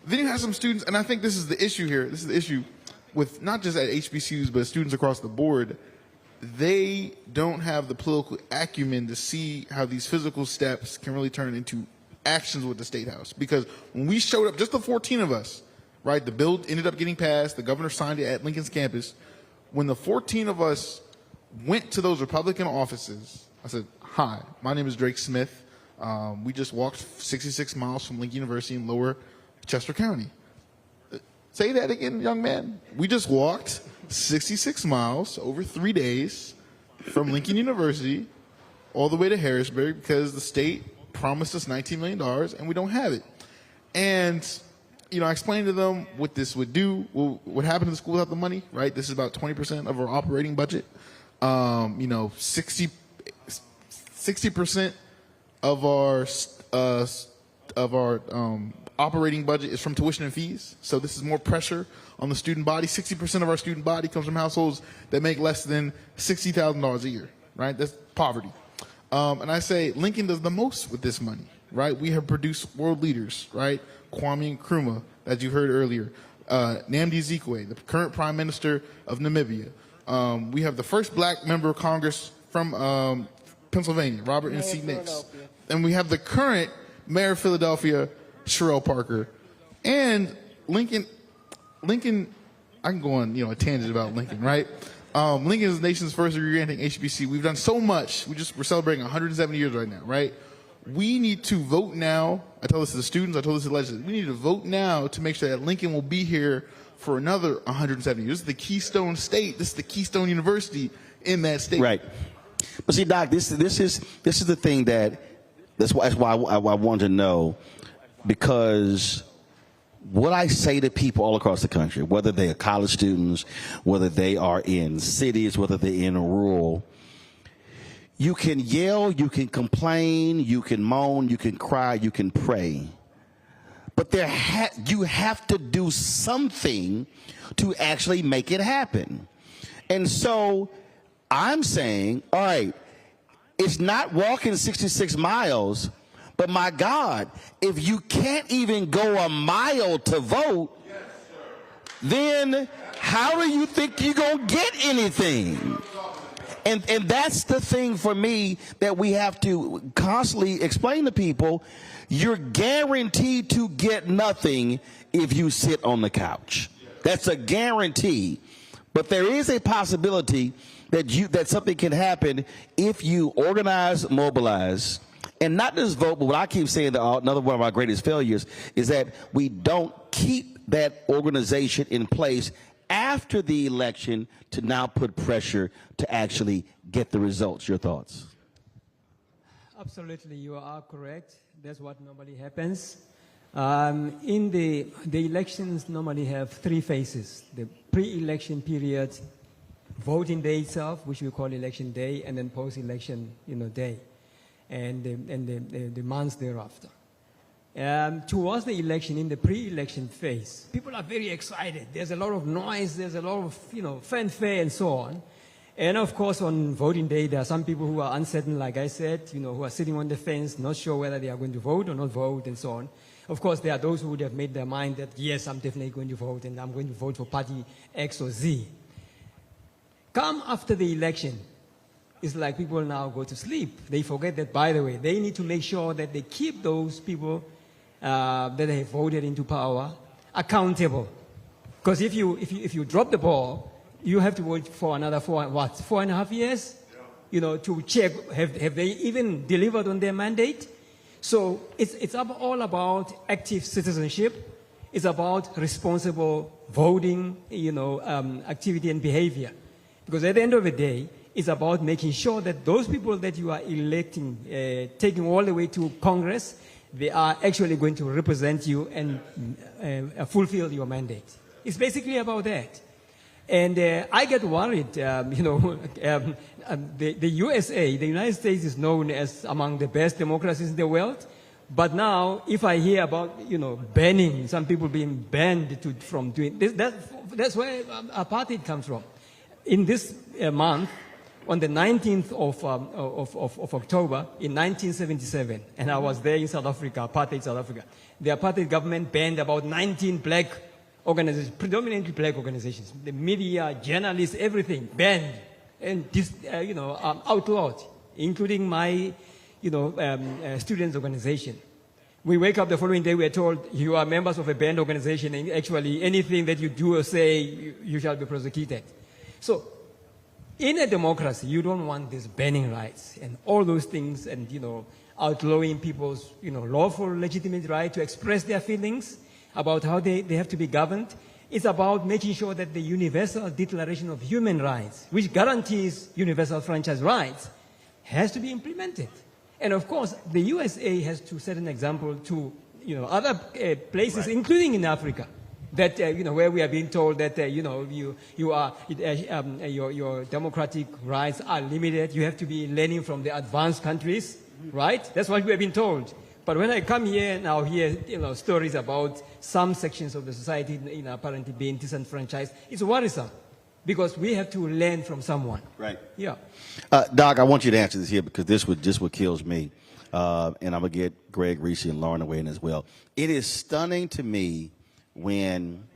Then you have some students, and I think this is the issue here. This is the issue with not just at HBCUs, but students across the board. They don't have the political acumen to see how these physical steps can really turn into actions with the State House. Because when we showed up, just the 14 of us, right, the bill ended up getting passed, the governor signed it at Lincoln's campus. When the 14 of us went to those Republican offices, I said, hi, my name is Drake Smith. We just walked 66 miles from Lincoln University in Lower Chester County. Say that again, young man. We just walked 66 miles over 3 days from Lincoln University all the way to Harrisburg because the state promised us $19 million and we don't have it. And, I explained to them what this would do, what happened to the school without the money, right? This is about 20% of our operating budget. 60% of our operating budget is from tuition and fees. So this is more pressure on the student body. 60% of our student body comes from households that make less than $60,000 a year, right? That's poverty. And I say Lincoln does the most with this money, right? We have produced world leaders, right? Kwame Nkrumah, as you heard earlier. Nnamdi Azikiwe, the current prime minister of Namibia. We have the first black member of Congress from Pennsylvania, Robert N.C. Nix. And we have the current mayor of Philadelphia, Sherelle Parker. And Lincoln, I can go on, a tangent about Lincoln, right? Lincoln is the nation's first re-granting HBC. We've done so much. We're celebrating 170 years right now, right? We need to vote now. I tell this to the students, I told this to the legislators. We need to vote now to make sure that Lincoln will be here for another 170 years. This is the Keystone State. This is the Keystone in that state. Right. But see, Doc, this is the thing that's why I wanted to know, because what I say to people all across the country, whether they are college students, whether they are in cities, whether they're in rural, you can yell, you can complain, you can moan, you can cry, you can pray. But you have to do something to actually make it happen. And so I'm saying, all right, it's not walking 66 miles, but my God, if you can't even go a mile to vote, then how do you think you're going to get anything? And that's the thing for me that we have to constantly explain to people. You're guaranteed to get nothing if you sit on the couch. That's a guarantee. But there is a possibility that something can happen if you organize, mobilize, and not just vote, but what I keep saying, another one of our greatest failures is that we don't keep that organization in place after the election to now put pressure to actually get the results. Your thoughts? Absolutely, you are correct. That's what normally happens. In the elections normally have three phases: the pre-election period, voting day itself, which we call election day, and then post-election, day, and the months thereafter. Towards the election, in the pre-election phase, people are very excited. There's a lot of noise, there's a lot of fanfare and so on. And of course, on voting day, there are some people who are uncertain, like I said, who are sitting on the fence, not sure whether they are going to vote or not vote, and so on. Of course, there are those who would have made their mind that, yes, I'm definitely going to vote, and I'm going to vote for party X or Z. Come after the election, it's like people now go to sleep. They forget that, by the way, they need to make sure that they keep those people that they have voted into power accountable. Because if you drop the ball, you have to wait for another 4.5 years, to check have they even delivered on their mandate. So it's all about active citizenship. It's about responsible voting, activity and behavior. Because at the end of the day, it's about making sure that those people that you are electing, taking all the way to Congress, they are actually going to represent you and fulfill your mandate. It's basically about that. And I get worried, the USA, the United States is known as among the best democracies in the world. But now, if I hear about, banning, some people being banned from doing this, that's where apartheid comes from. In this month, on the 19th of October in 1977, and I was there in South Africa, apartheid South Africa, the apartheid government banned about 19 black organizations, predominantly black organizations, the media, journalists, everything banned and outlawed, including my students' organization. We wake up the following day, we are told you are members of a banned organization, and actually anything that you do or say, you shall be prosecuted. So, in a democracy, you don't want this banning rights and all those things, and outlawing people's lawful, legitimate right to express their feelings about how they have to be governed. It's about making sure that the Universal Declaration of Human Rights, which guarantees universal franchise rights, has to be implemented. And of course, the USA has to set an example to other places, right, including in Africa, that where we are being told that your democratic rights are limited. You have to be learning from the advanced countries, right? That's what we have been told. But when I come here now, hear stories about some sections of the society apparently being disenfranchised, it's worrisome, because we have to learn from someone. Right. Yeah. Doc, I want you to answer this here, because this what kills me, and I'm gonna get Greg, Reese, and Lauren away in as well. It is stunning to me when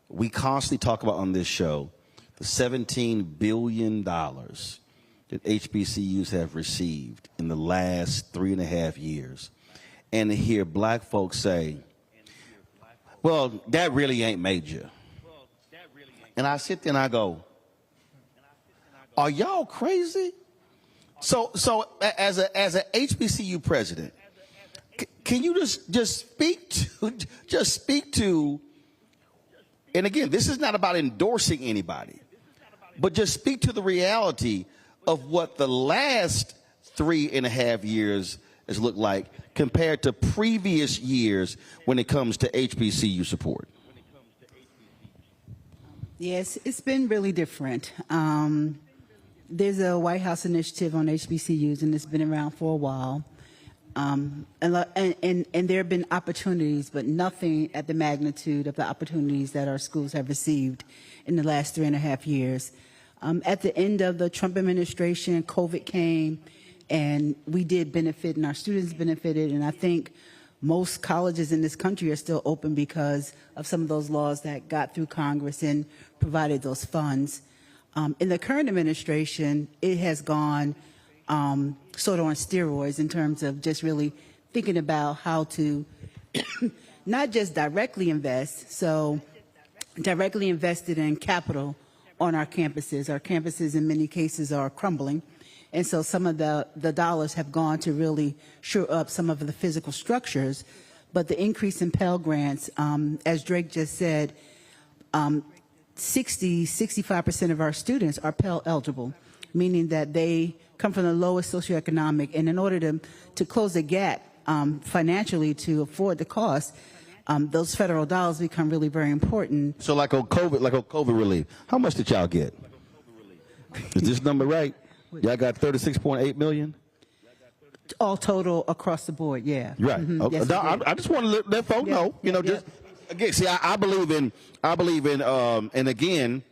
we constantly talk about on this show the $17 billion that HBCUs have received in the last 3.5 years, and to hear black folks say, well, that really ain't major. And I sit there and I go, are y'all crazy? So as a HBCU president, can you just speak to, and again, this is not about endorsing anybody, but just speak to the reality of what the last 3.5 years has looked like compared to previous years when it comes to HBCU support. Yes, it's been really different. There's a White House initiative on HBCUs, and it's been around for a while. And there have been opportunities, but nothing at the magnitude of the opportunities that our schools have received in the last 3.5 years. At the end of the Trump administration, COVID came, and we did benefit, and our students benefited, and I think most colleges in this country are still open because of some of those laws that got through Congress and provided those funds. In the current administration, it has gone sort of on steroids in terms of just really thinking about how to not just directly invest, so directly invested in capital on our campuses. Our campuses in many cases are crumbling, and so some of the dollars have gone to really shore up some of the physical structures. But the increase in Pell Grants, as Drake just said, 65% of our students are Pell eligible, meaning that they come from the lowest socioeconomic, and in order to close the gap financially to afford the cost, those federal dollars become really very important. So like on COVID relief, how much did y'all get? Is this number right? Y'all got 36.8 million? All total across the board, yeah. Right. Mm-hmm. Okay. Yes, I just want to let folks know, just again, see, I believe in, and again,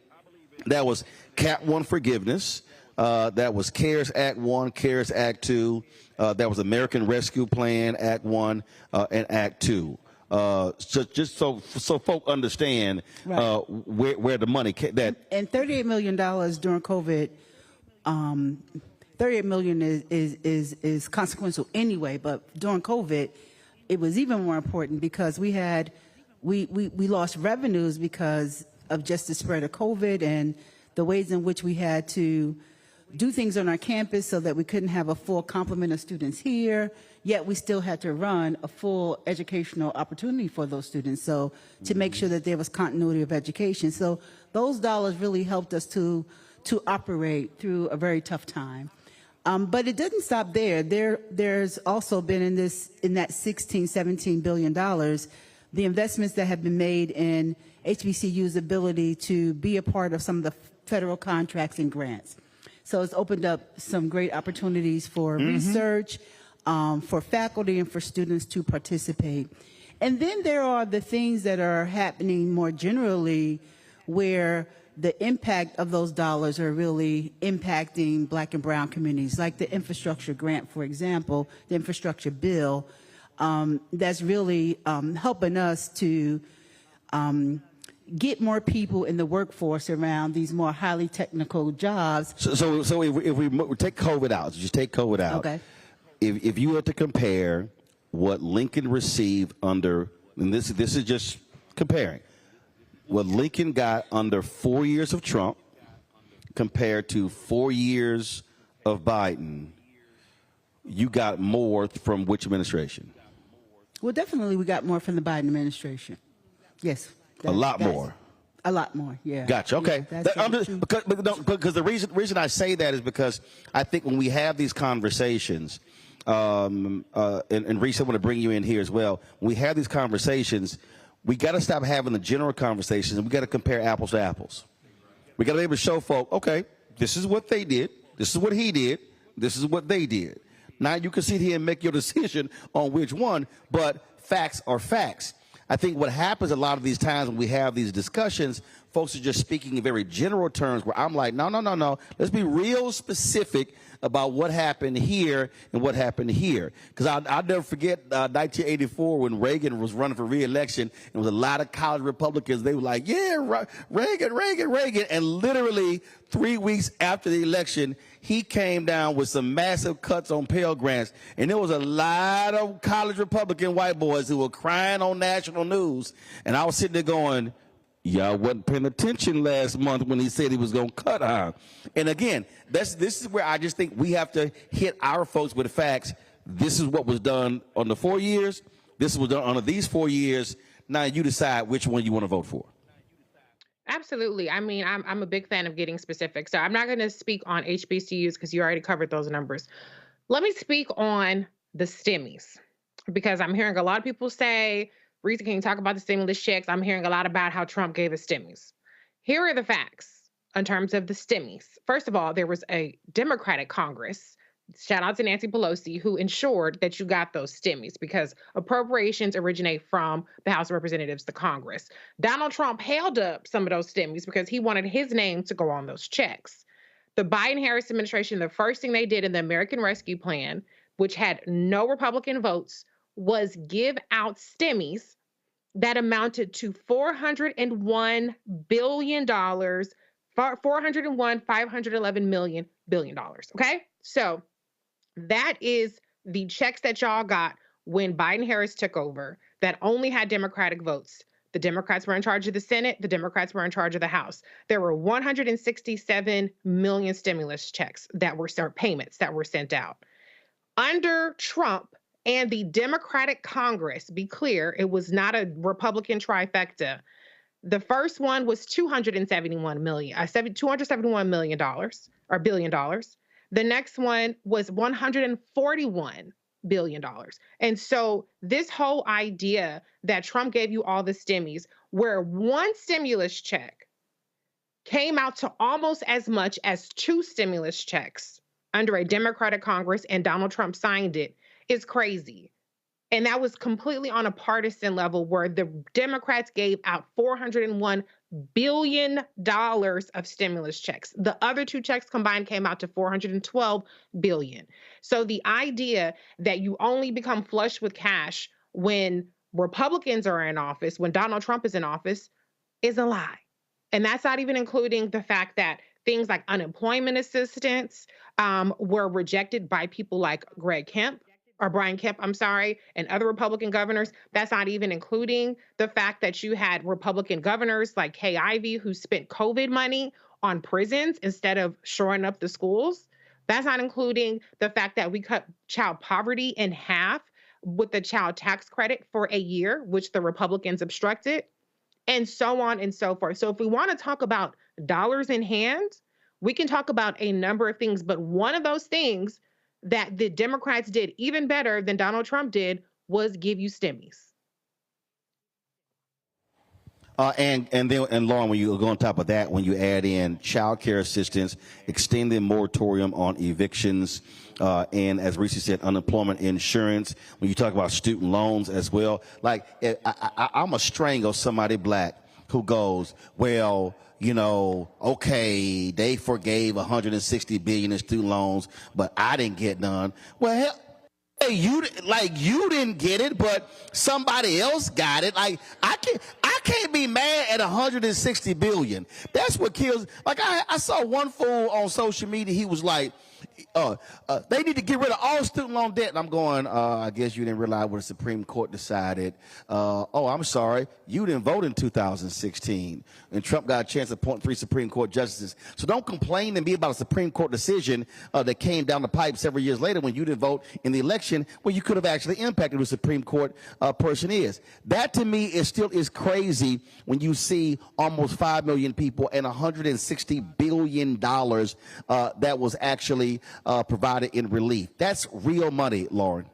that was Cap 1 forgiveness. That was CARES Act 1, CARES Act 2. That was American Rescue Plan Act 1 and Act 2. Just so folk understand where the money that. And $38 million during COVID. $38 million is consequential anyway, but during COVID, it was even more important because we lost revenues because of just the spread of COVID and the ways in which we had to do things on our campus so that we couldn't have a full complement of students here, yet we still had to run a full educational opportunity for those students, so to make sure that there was continuity of education. So those dollars really helped us to operate through a very tough time. But it didn't stop there. There's also been in that $16, $17 billion, the investments that have been made in HBCU's ability to be a part of some of the federal contracts and grants. So it's opened up some great opportunities for research, for faculty and for students to participate. And then there are the things that are happening more generally where the impact of those dollars are really impacting Black and brown communities, like the infrastructure grant, for example, the infrastructure bill, that's really helping us to get more people in the workforce around these more highly technical jobs. So if we take COVID out, just take COVID out. Okay. If you were to compare what Lincoln received under, and this is just comparing, what Lincoln got under 4 years of Trump compared to 4 years of Biden, you got more from which administration? Well, definitely we got more from the Biden administration. Yes. A lot more. A lot more, yeah. Gotcha. Okay. Yeah, because the reason I say that is because I think when we have these conversations, and Reese, I want to bring you in here as well. When we have these conversations, we got to stop having the general conversations, and we got to compare apples to apples. We got to be able to show folk, okay, this is what they did, this is what he did, this is what they did. Now you can sit here and make your decision on which one, but facts are facts. I think what happens a lot of these times when we have these discussions, folks are just speaking in very general terms where I'm like, no. Let's be real specific about what happened here and what happened here. Because I'll never forget 1984 when Reagan was running for re-election. And there was a lot of college Republicans. They were like, yeah, Reagan. And literally 3 weeks after the election, he came down with some massive cuts on Pell Grants. And there was a lot of college Republican white boys who were crying on national news. And I was sitting there going, y'all wasn't paying attention last month when he said he was going to cut her. And again, this is where I just think we have to hit our folks with the facts. This is what was done on the 4 years. This was done under these 4 years. Now you decide which one you want to vote for. Absolutely. I mean, I'm a big fan of getting specific. So I'm not going to speak on HBCUs because you already covered those numbers. Let me speak on the STEMIs because I'm hearing a lot of people say, Rita, can you talk about the stimulus checks? I'm hearing a lot about how Trump gave us STEMIs. Here are the facts in terms of the STEMIs. First of all, there was a Democratic Congress, shout out to Nancy Pelosi, who ensured that you got those STEMIs because appropriations originate from the House of Representatives, the Congress. Donald Trump held up some of those STEMIs because he wanted his name to go on those checks. The Biden-Harris administration, the first thing they did in the American Rescue Plan, which had no Republican votes, was give out STEMIs that amounted to $401 billion, $511 billion. Okay? So that is the checks that y'all got when Biden-Harris took over that only had Democratic votes. The Democrats were in charge of the Senate. The Democrats were in charge of the House. There were 167 million stimulus checks that were payments that were sent out. Under Trump, and the Democratic Congress, be clear, it was not a Republican trifecta. The first one was $271 million or billion dollars. The next one was $141 billion. And so this whole idea that Trump gave you all the STEMIs, where one stimulus check came out to almost as much as two stimulus checks under a Democratic Congress and Donald Trump signed it, is crazy. And that was completely on a partisan level where the Democrats gave out $401 billion of stimulus checks. The other two checks combined came out to $412 billion. So the idea that you only become flush with cash when Republicans are in office, when Donald Trump is in office, is a lie. And that's not even including the fact that things like unemployment assistance were rejected by people like Brian Kemp, and other Republican governors. That's not even including the fact that you had Republican governors like Kay Ivey who spent COVID money on prisons instead of shoring up the schools. That's not including the fact that we cut child poverty in half with the child tax credit for a year, which the Republicans obstructed, and so on and so forth. So if we want to talk about dollars in hand, we can talk about a number of things, but one of those things that the Democrats did even better than Donald Trump did was give you STEMIs. And Lauren, when you go on top of that, when you add in child care assistance, extending moratorium on evictions, and as Reese said, unemployment insurance, when you talk about student loans as well, like I'm a strangle somebody black who goes, well, you know, okay, they forgave $160 billion in student loans, but I didn't get none. Well, hell, hey, you didn't get it, but somebody else got it. Like I can't be mad at $160 billion. That's what kills. Like I saw one fool on social media. He was like, they need to get rid of all student loan debt. And I'm going, I guess you didn't realize what the Supreme Court decided. Oh, I'm sorry. You didn't vote in 2016. And Trump got a chance to appoint 3 Supreme Court justices. So don't complain to me about a Supreme Court decision that came down the pipe several years later when you didn't vote in the election when you could have actually impacted who the Supreme Court person is. That to me is still crazy when you see almost 5 million people and $160 billion that was actually provided in relief. That's real money, Lauren.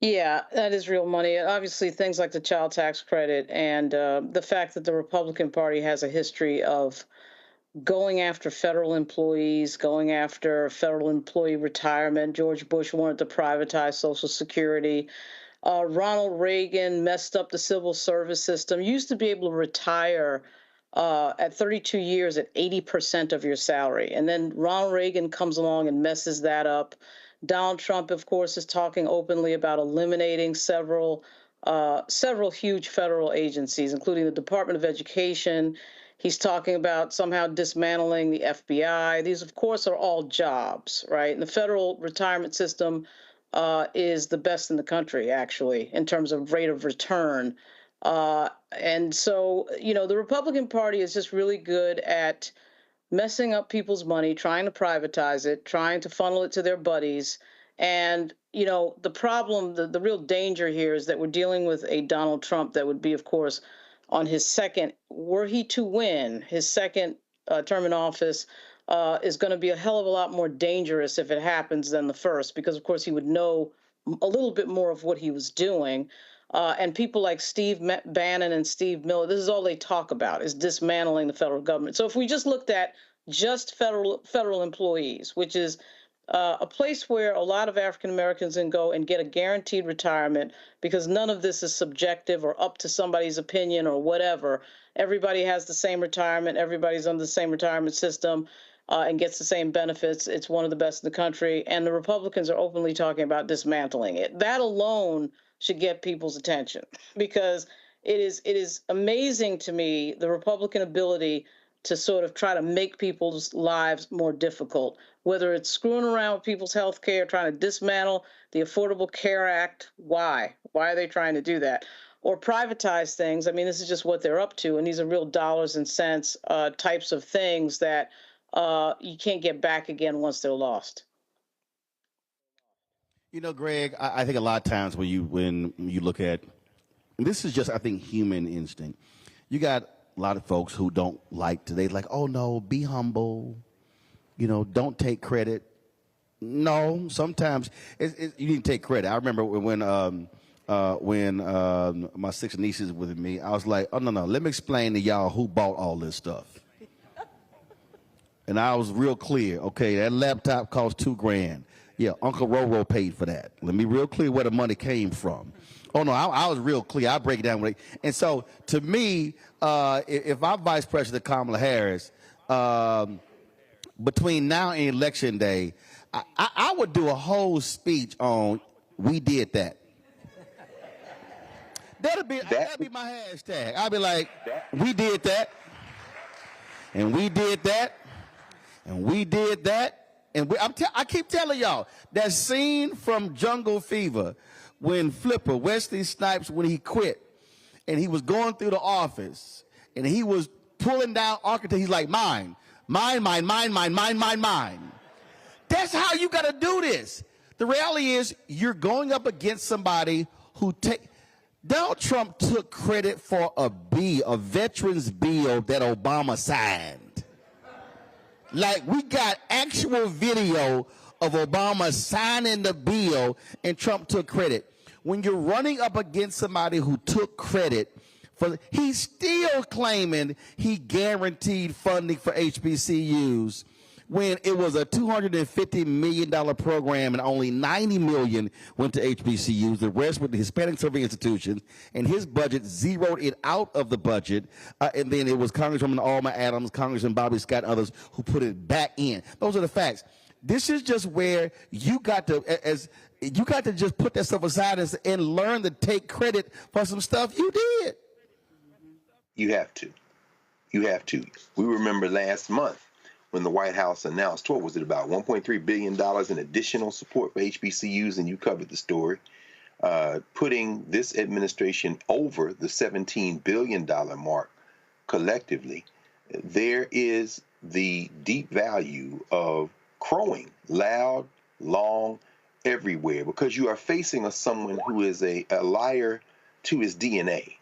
Yeah, that is real money. Obviously, things like the child tax credit and the fact that the Republican Party has a history of going after federal employees, going after federal employee retirement. George Bush wanted to privatize Social Security. Ronald Reagan messed up the civil service system. You used to be able to retire at 32 years at 80% of your salary. And then Ronald Reagan comes along and messes that up. Donald Trump, of course, is talking openly about eliminating several huge federal agencies, including the Department of Education. He's talking about somehow dismantling the FBI. These, of course, are all jobs, right? And the federal retirement system is the best in the country, actually, in terms of rate of return. And so, you know, the Republican Party is just really good at messing up people's money, trying to privatize it, trying to funnel it to their buddies. And, you know, the problem, the real danger here is that we're dealing with a Donald Trump that would be, of course, on his second, were he to win, his second term in office is going to be a hell of a lot more dangerous if it happens than the first, because, of course, he would know a little bit more of what he was doing. And people like Steve Bannon and Steve Miller, this is all they talk about, is dismantling the federal government. So if we just looked at just federal employees, which is a place where a lot of African Americans can go and get a guaranteed retirement because none of this is subjective or up to somebody's opinion or whatever. Everybody has the same retirement. Everybody's under the same retirement system and gets the same benefits. It's one of the best in the country. And the Republicans are openly talking about dismantling it. That alone should get people's attention, because it is amazing to me, the Republican ability to sort of try to make people's lives more difficult, whether it's screwing around with people's health care, trying to dismantle the Affordable Care Act. Why are they trying to do that? Or privatize things. I mean, this is just what they're up to. And these are real dollars and cents types of things that you can't get back again once they're lost. You know, Greg, I think a lot of times when you look at, and this is just, I think, human instinct. You got a lot of folks who don't like to, they like, oh no, be humble, you know, don't take credit. No, sometimes you need to take credit. I remember when my 6 nieces were with me, I was like, oh no, let me explain to y'all who bought all this stuff. And I was real clear. Okay, that laptop cost $2,000. Yeah, Uncle Roro paid for that. Let me real clear where the money came from. Oh, no, I was real clear. I break it down. And so, to me, if I'm Vice President Kamala Harris, between now and Election Day, I would do a whole speech on, we did that. That'd be my hashtag. I'd be like, we did that, and we did that, and we did that. And I keep telling y'all, that scene from Jungle Fever when Flipper, Wesley Snipes, when he quit, and he was going through the office, and he was pulling down architect, he's like, mine. That's how you got to do this. The reality is you're going up against somebody who Donald Trump took credit for a veterans bill that Obama signed. Like, we got actual video of Obama signing the bill and Trump took credit. When you're running up against somebody who took credit He's still claiming he guaranteed funding for HBCUs when it was a $250 million program and only $90 million went to HBCUs. The rest went to Hispanic serving institutions, and his budget zeroed it out of the budget. And then it was Congresswoman Alma Adams, Congressman Bobby Scott, and others who put it back in. Those are the facts. This is just where you got to just put that stuff aside and learn to take credit for some stuff you did. You have to. You have to. We remember last month when the White House announced, what was it, about $1.3 billion in additional support for HBCUs, and you covered the story, putting this administration over the $17 billion mark collectively. There is the deep value of crowing loud, long, everywhere, because you are facing someone who is a liar to his DNA.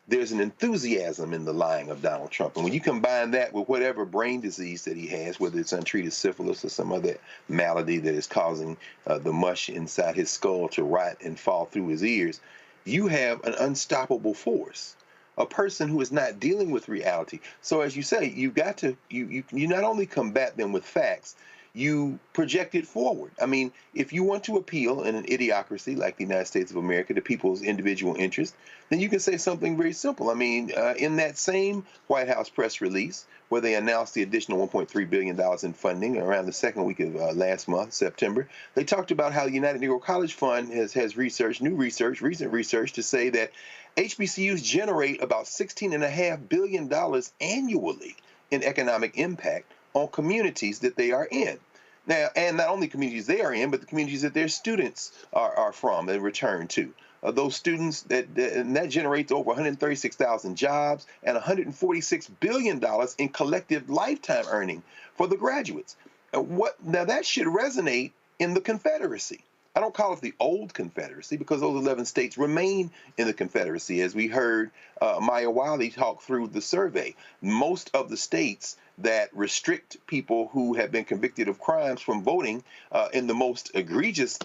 There's an enthusiasm in the lying of Donald Trump. And when you combine that with whatever brain disease that he has, whether it's untreated syphilis or some other malady that is causing the mush inside his skull to rot and fall through his ears, you have an unstoppable force, a person who is not dealing with reality. So as you say, you've got to, you not only combat them with facts, you project it forward. I mean, if you want to appeal in an idiocracy like the United States of America to people's individual interests, then you can say something very simple. I mean, in that same White House press release where they announced the additional $1.3 billion in funding around the second week of last month, September, they talked about how the United Negro College Fund has recent research to say that HBCUs generate about $16.5 billion annually in economic impact on communities that they are in. Now, and not only communities they are in, but the communities that their students are from and return to. Those students, that generates over 136,000 jobs and $146 billion in collective lifetime earning for the graduates. Now, that should resonate in the Confederacy. I don't call it the old Confederacy because those 11 states remain in the Confederacy. As we heard Maya Wiley talk through the survey, most of the states that restrict people who have been convicted of crimes from voting in the most egregious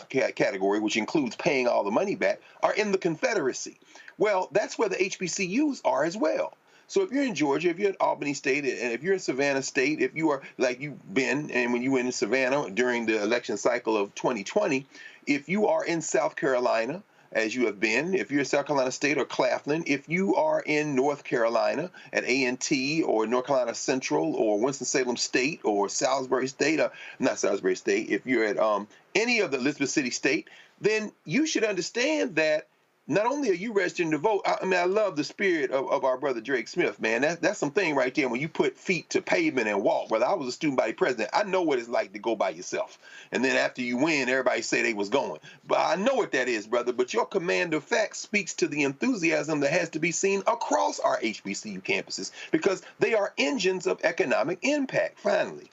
category, which includes paying all the money back, are in the Confederacy. Well, that's where the HBCUs are as well. So if you're in Georgia, if you're at Albany State, and if you're in Savannah State, if you are like you've been, and when you went in Savannah during the election cycle of 2020, if you are in South Carolina, as you have been, if you're in South Carolina State or Claflin, if you are in North Carolina at A&T or North Carolina Central or Winston-Salem State or Salisbury State, not Salisbury State, if you're at any of the Elizabeth City State, then you should understand that not only are you registering to vote, I mean, I love the spirit of our brother Drake Smith, man. That's something right there when you put feet to pavement and walk. Brother, I was a student body president. I know what it's like to go by yourself. And then after you win, everybody say they was going. But I know what that is, brother. But your command of facts speaks to the enthusiasm that has to be seen across our HBCU campuses because they are engines of economic impact, finally.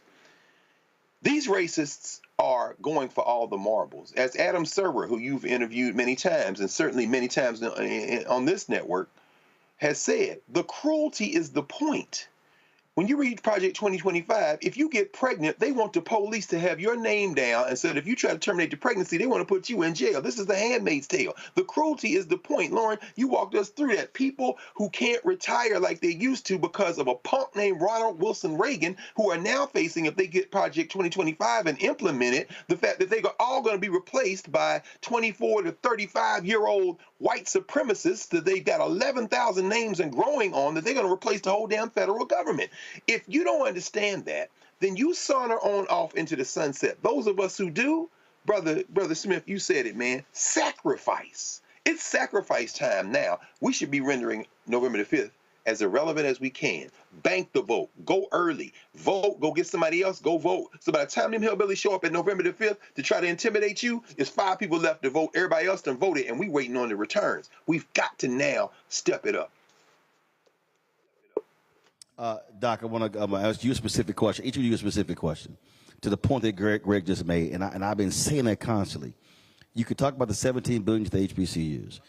These racists are going for all the marbles. As Adam Serwer, who you've interviewed many times, and certainly many times on this network, has said, the cruelty is the point. When you read Project 2025, if you get pregnant, they want the police to have your name down and said if you try to terminate the pregnancy, they want to put you in jail. This is the Handmaid's Tale. The cruelty is the point. Lauren, you walked us through that. People who can't retire like they used to because of a punk named Ronald Wilson Reagan, who are now facing, if they get Project 2025 and implement it, the fact that they are all going to be replaced by 24 to 35-year-old white supremacists that they've got 11,000 names and growing on that they're going to replace the whole damn federal government. If you don't understand that, then you saunter on off into the sunset. Those of us who do, Brother Smith, you said it, man, sacrifice. It's sacrifice time now. We should be rendering November the 5th as irrelevant as we can. Bank the vote. Go early. Vote. Go get somebody else. Go vote. So by the time them hillbillies show up at November the 5th to try to intimidate you, it's 5 people left to vote. Everybody else done voted, and we waiting on the returns. We've got to now step it up. Doc, I want to ask you a specific question, each of you a specific question, to the point that Greg just made, and I've been saying that constantly. You could talk about the $17 billion to the HBCUs,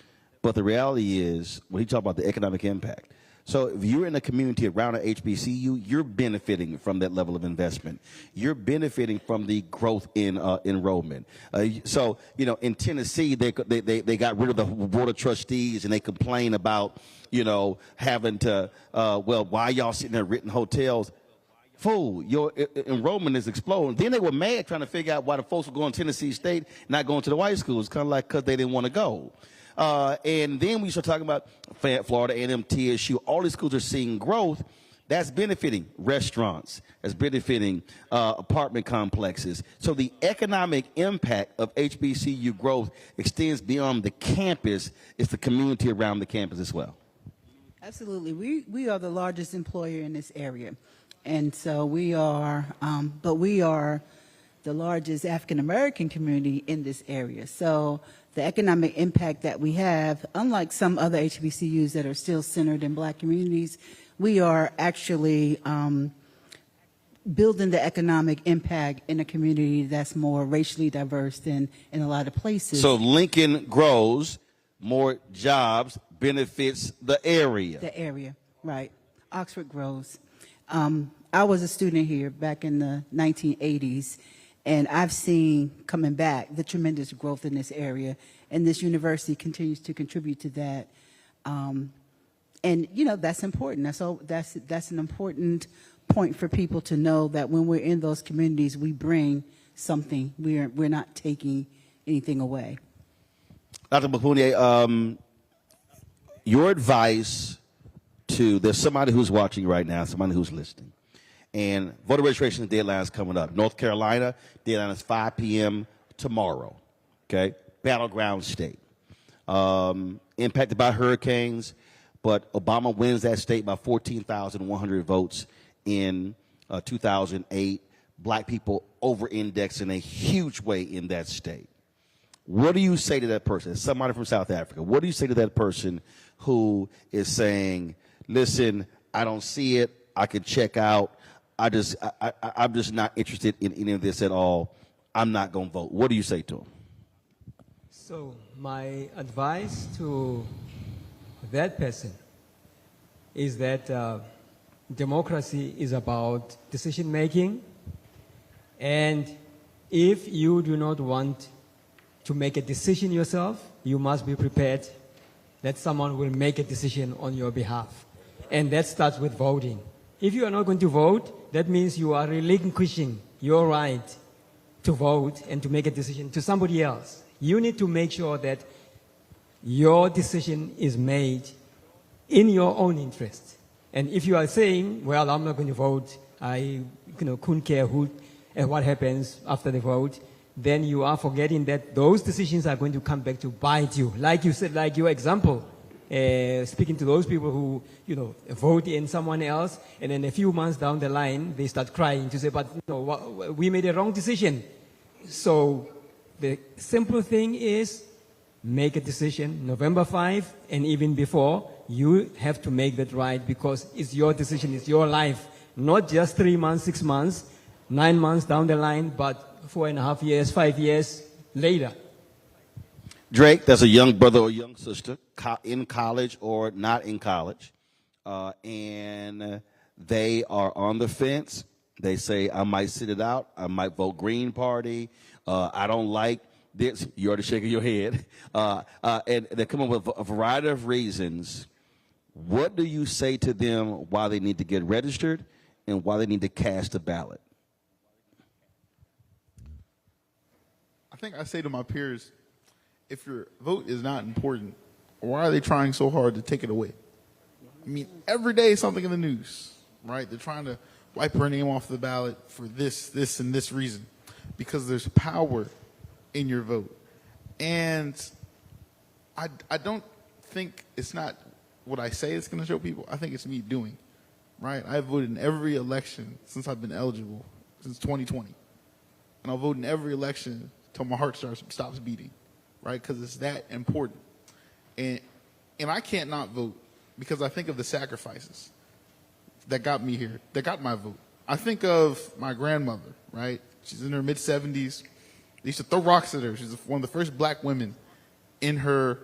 but the reality is, when he talked about the economic impact, So if you're in a community around an HBCU, you're benefiting from that level of investment. You're benefiting from the growth in enrollment. So, in Tennessee, they got rid of the board of trustees, and they complain about, having to, why y'all sitting there renting hotels? Fool, your enrollment is exploding. Then they were mad trying to figure out why the folks were going to Tennessee State, not going to the white schools, kind of like because they didn't want to go. And then we start talking about Florida A&M, TSU. All these schools are seeing growth. That's benefiting restaurants. That's benefiting apartment complexes. So the economic impact of HBCU growth extends beyond the campus. It's the community around the campus as well. Absolutely. We are the largest employer in this area. And so we are, but we are the largest African-American community in this area. So the economic impact that we have, unlike some other HBCUs that are still centered in black communities, we are actually building the economic impact in a community that's more racially diverse than in a lot of places. So Lincoln grows, more jobs, benefits the area. The area, right. Oxford grows. I was a student here back in the 1980s, and I've seen, coming back, the tremendous growth in this area, and this university continues to contribute to that. And that's important. That's an important point for people to know, that when we're in those communities, we bring something. We're not taking anything away. Dr. Mapune, your advice to, there's somebody who's watching right now, somebody who's listening, and voter registration deadline is coming up. North Carolina, deadline is 5 p.m. tomorrow, okay? Battleground state. Impacted by hurricanes, but Obama wins that state by 14,100 votes in 2008. Black people over-index in a huge way in that state. What do you say to that person, somebody from South Africa? What do you say to that person who is saying, listen, I don't see it, I can check out, I'm just not interested in any of this at all, I'm not going to vote? What do you say to them? So my advice to that person is that democracy is about decision making, and if you do not want to make a decision yourself, you must be prepared that someone will make a decision on your behalf. And that starts with voting. If you are not going to vote, that means you are relinquishing your right to vote and to make a decision to somebody else. You need to make sure that your decision is made in your own interest. And if you are saying, well, I'm not going to vote, I couldn't care who and what happens after the vote, then you are forgetting that those decisions are going to come back to bite you. Like you said, like your example, speaking to those people who, vote in someone else, and then a few months down the line, they start crying to say, but we made a wrong decision. So the simple thing is, make a decision November 5, and even before, you have to make that right, because it's your decision, it's your life, not just 3 months, 6 months, 9 months down the line, but 4.5 years, 5 years later. Drake, that's a young brother or young sister in college or not in college, and they are on the fence. They say, I might sit it out, I might vote Green Party, I don't like this. You're already shaking your head. And they come up with a variety of reasons. What do you say to them why they need to get registered and why they need to cast a ballot? I think I say to my peers, if your vote is not important, why are they trying so hard to take it away? I mean, every day something in the news, right? They're trying to wipe her name off the ballot for this, and this reason, because there's power in your vote. And I don't think it's not what I say it's going to show people. I think it's me doing, right? I've voted in every election since I've been eligible, since 2020. And I'll vote in every election till my heart stops beating, right? Because it's that important. And I can't not vote because I think of the sacrifices that got me here, that got my vote. I think of my grandmother, right? She's in her mid-70s. They used to throw rocks at her. She's one of the first black women in her,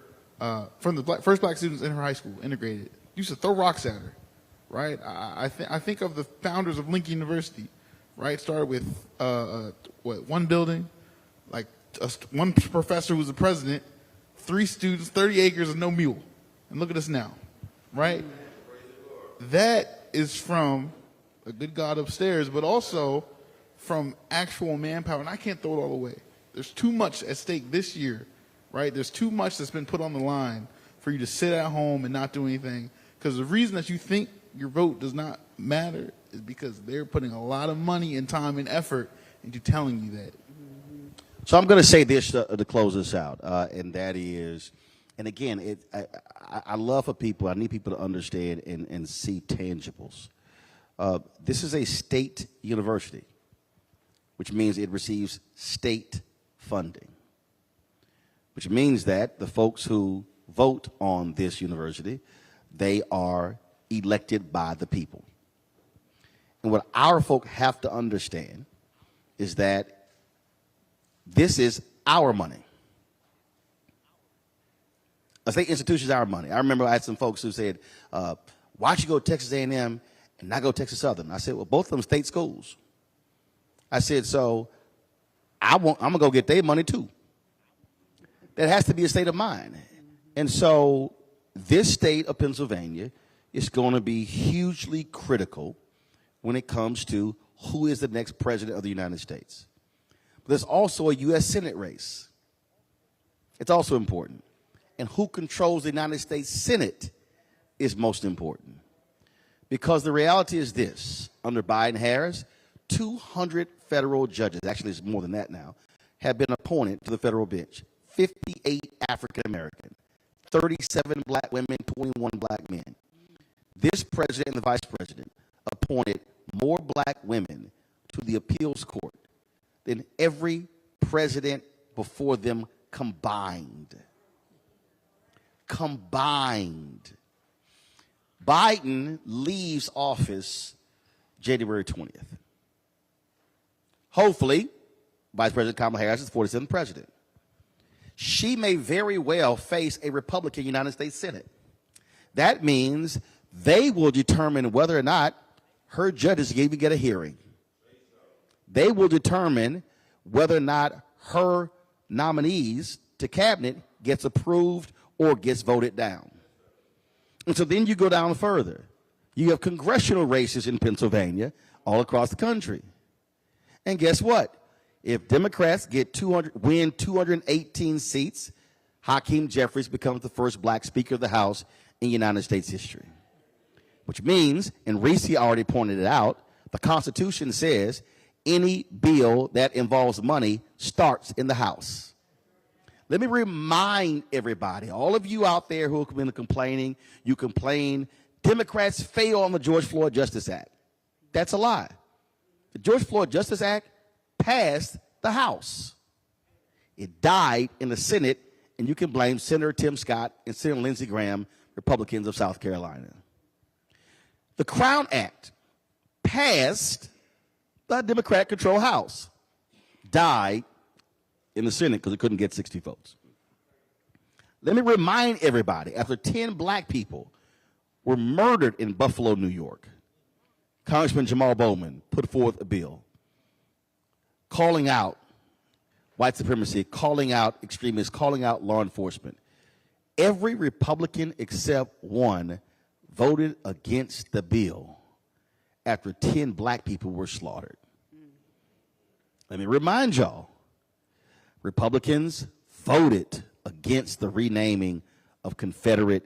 first black students in her high school, integrated. used to throw rocks at her, right? I think of the founders of Lincoln University, right? Started with one building, like one professor who was the president, 3 students, 30 acres, and no mule. And look at us now, right? That is from a good God upstairs, but also from actual manpower. And I can't throw it all away. There's too much at stake this year, right? There's too much that's been put on the line for you to sit at home and not do anything. Because the reason that you think your vote does not matter is because they're putting a lot of money and time and effort into telling you that. So I'm going to say this to close this out, and that is, and again, I love for people, I need people to understand and see tangibles. This is a state university, which means it receives state funding, which means that the folks who vote on this university, they are elected by the people. And what our folk have to understand is that this is our money. A state institution is our money. I remember I had some folks who said, why don't you go to Texas A&M and not go to Texas Southern? I said, well, both of them state schools. I said, so I'm going to go get their money too. That has to be a state of mind. And so this state of Pennsylvania is going to be hugely critical when it comes to who is the next president of the United States. But there's also a U.S. Senate race. It's also important. And who controls the United States Senate is most important. Because the reality is this, under Biden-Harris, 200 federal judges, actually it's more than that now, have been appointed to the federal bench. 58 African-American, 37 black women, 21 black men. This president and the vice president appointed more black women to the appeals court than every president before them combined. Combined. Biden leaves office January 20th. Hopefully, Vice President Kamala Harris is the 47th president. She may very well face a Republican United States Senate. That means they will determine whether or not her judges even get a hearing. They will determine whether or not her nominees to cabinet gets approved or gets voted down. And so then you go down further. You have congressional races in Pennsylvania all across the country. And guess what? If Democrats win 218 seats, Hakeem Jeffries becomes the first black Speaker of the House in United States history. Which means, and Reese already pointed it out, the Constitution says any bill that involves money starts in the House. Let me remind everybody, all of you out there who have been complaining, you complain, Democrats fail on the George Floyd Justice Act. That's a lie. The George Floyd Justice Act passed the House. It died in the Senate, and you can blame Senator Tim Scott and Senator Lindsey Graham, Republicans of South Carolina. The Crown Act passed the Democrat-controlled House, died in the Senate because it couldn't get 60 votes. Let me remind everybody, after 10 black people were murdered in Buffalo, New York, Congressman Jamal Bowman put forth a bill calling out white supremacy, calling out extremists, calling out law enforcement. Every Republican except one voted against the bill after 10 black people were slaughtered. Let me remind y'all, Republicans voted against the renaming of Confederate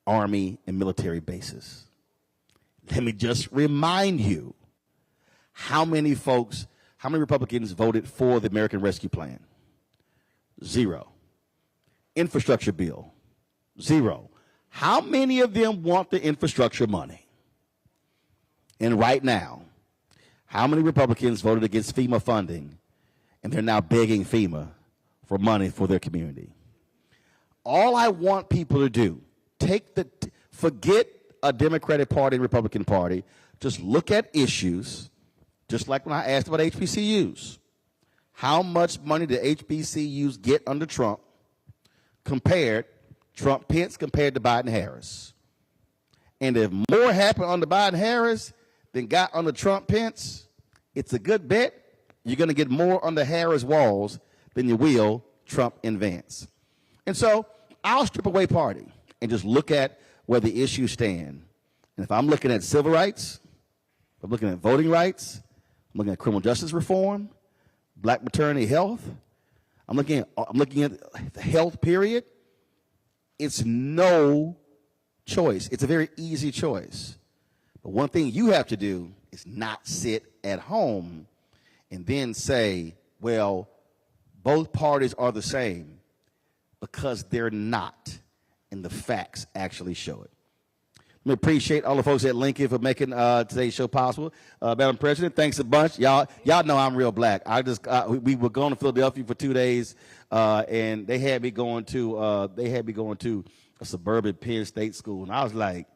Army and military bases. Let me just remind you how many Republicans voted for the American Rescue Plan? 0. Infrastructure bill? 0. How many of them want the infrastructure money? And right now, how many Republicans voted against FEMA funding and they're now begging FEMA for money for their community? All I want people to do, forget a Democratic Party and Republican Party, just look at issues, just like when I asked about HBCUs. How much money did HBCUs get under Trump Pence compared to Biden-Harris? And if more happen on the Biden-Harris than got on the Trump-Pence, it's a good bet you're going to get more on the Harris walls than you will Trump and Vance. And so I'll strip away party and just look at where the issues stand. And if I'm looking at civil rights, if I'm looking at voting rights, I'm looking at criminal justice reform, black maternity health, I'm looking at the health period, it's no choice. It's a very easy choice. But one thing you have to do is not sit at home and then say, well, both parties are the same, because they're not, and the facts actually show it. I appreciate all the folks at Lincoln for making today's show possible. Madam President, thanks a bunch. Y'all know I'm real black. We were going to Philadelphia for 2 days, and they had me going to a suburban Penn State school, and I was like,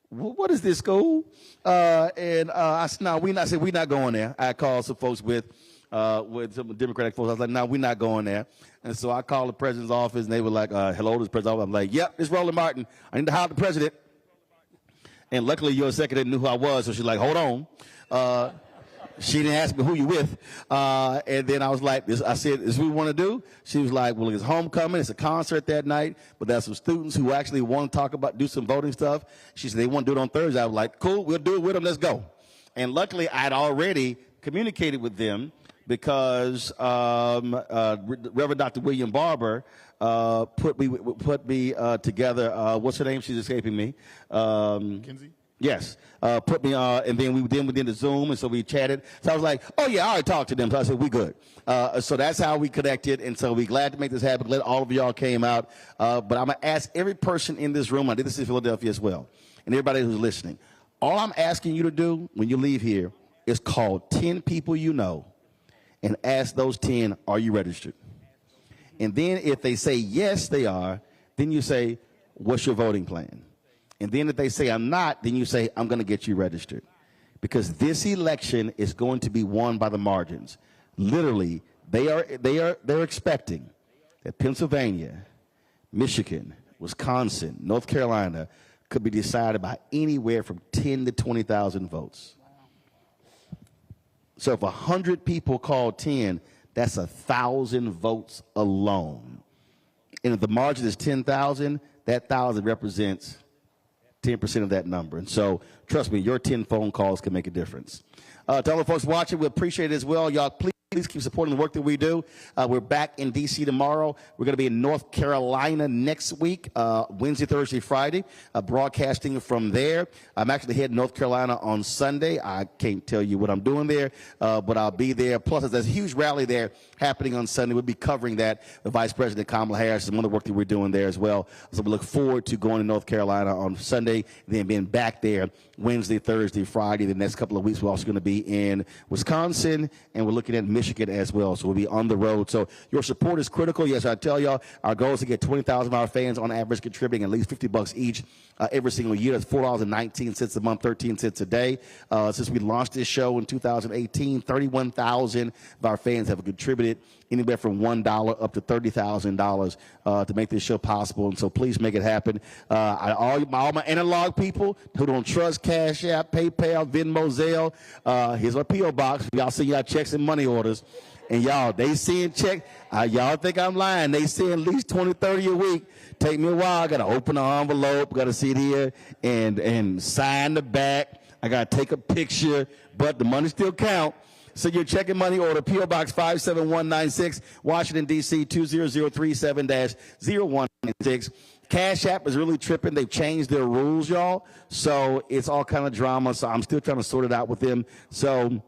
what is this school? And I said, no, we're not going there. I called some folks with some Democratic folks. I was like, no, we're not going there. And so I called the president's office, and they were like, hello, this president's office. I'm like, yep, it's Roland Martin. I need to hire the president. And luckily, your secretary knew who I was, so she's like, hold on. She didn't ask me who you with. And then I was like, I said, is what we want to do? She was like, well, it's homecoming. It's a concert that night, but there's some students who actually want to talk about, do some voting stuff. She said they want to do it on Thursday. I was like, cool, we'll do it with them. Let's go. And luckily, I'd already communicated with them because Reverend Dr. William Barber put me together. What's her name? She's escaping me. Kinsey? Yes, put me on, and then we did the Zoom, and so we chatted. So I was like, oh yeah, I already talked to them. So I said, we good. So that's how we connected, and so we're glad to make this happen. Glad all of y'all came out. But I'm gonna ask every person in this room. I did this in Philadelphia as well, and everybody who's listening. All I'm asking you to do when you leave here is call 10 people you know, and ask those 10, are you registered? And then if they say yes, they are, then you say, what's your voting plan? And then if they say I'm not, then you say, I'm going to get you registered. Because this election is going to be won by the margins. Literally, they're expecting that Pennsylvania, Michigan, Wisconsin, North Carolina could be decided by anywhere from 10 to 20,000 votes. So if 100 people call 10, that's 1,000 votes alone. And if the margin is 10,000, that 1,000 represents 10% of that number. And so, trust me, your 10 phone calls can make a difference. To all the folks watching, we appreciate it as well. Y'all, please keep supporting the work that we do. We're back in D.C. tomorrow. We're going to be in North Carolina next week, Wednesday, Thursday, Friday, broadcasting from there. I'm actually heading to North Carolina on Sunday. I can't tell you what I'm doing there, but I'll be there. Plus, there's a huge rally there happening on Sunday. We'll be covering that. The Vice President Kamala Harris and one of the work that we're doing there as well. So we look forward to going to North Carolina on Sunday, then being back there Wednesday, Thursday, Friday. The next couple of weeks, we're also going to be in Wisconsin, and we're looking at Michigan as well. So we'll be on the road. So your support is critical. Yes, I tell y'all, our goal is to get 20,000 of our fans on average contributing at least $50 each every single year. That's $4.19 a month, 13 cents a day. Since we launched this show in 2018, 31,000 of our fans have contributed anywhere from $1 up to $30,000 to make this show possible. And so please make it happen. All my analog people who don't trust Cash App, PayPal, Venmo, Zelle, here's our P.O. box. Y'all see y'all checks and money orders. And y'all, they seeing check. Y'all think I'm lying. They see at least 20, 30 a week. Take me a while. I got to open the envelope. Got to sit here and sign the back. I got to take a picture, but the money still count. So your check and money order, P.O. Box 57196, Washington, D.C. 20037-0196. Cash App is really tripping. They've changed their rules, y'all. So it's all kind of drama. So I'm still trying to sort it out with them. So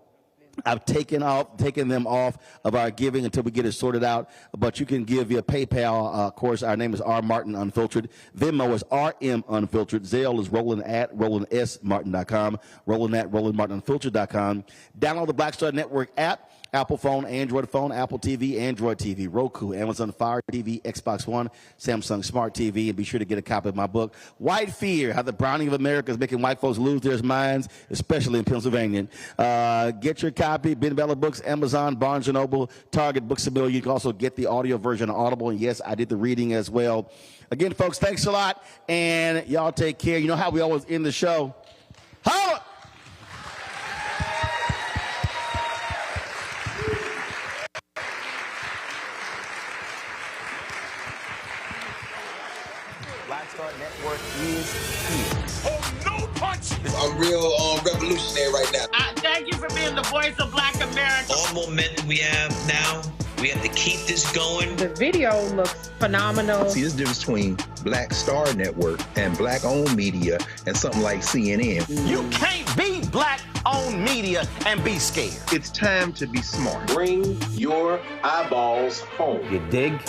I've taken them off of our giving until we get it sorted out. But you can give via PayPal. Of course, our name is R. Martin Unfiltered. Venmo is RM Unfiltered. Zelle is Roland at RolandSMartin.com. Roland at RolandMartinUnfiltered.com. Download the Black Star Network app. Apple phone, Android phone, Apple TV, Android TV, Roku, Amazon Fire TV, Xbox One, Samsung Smart TV, and be sure to get a copy of my book, White Fear, How the Browning of America is Making White Folks Lose Their Minds, especially in Pennsylvania. Get your copy, Ben Bella Books, Amazon, Barnes & Noble, Target, Books A Million. You can also get the audio version on Audible, and yes, I did the reading as well. Again, folks, thanks a lot, and y'all take care. You know how we always end the show. Holla! Network is here. Oh, no punch! I'm real revolutionary right now. Thank you for being the voice of Black America. All momentum we have now, we have to keep this going. The video looks phenomenal. See, this difference between Black Star Network and Black-owned media and something like CNN. You can't be Black-owned media and be scared. It's time to be smart. Bring your eyeballs home. You dig?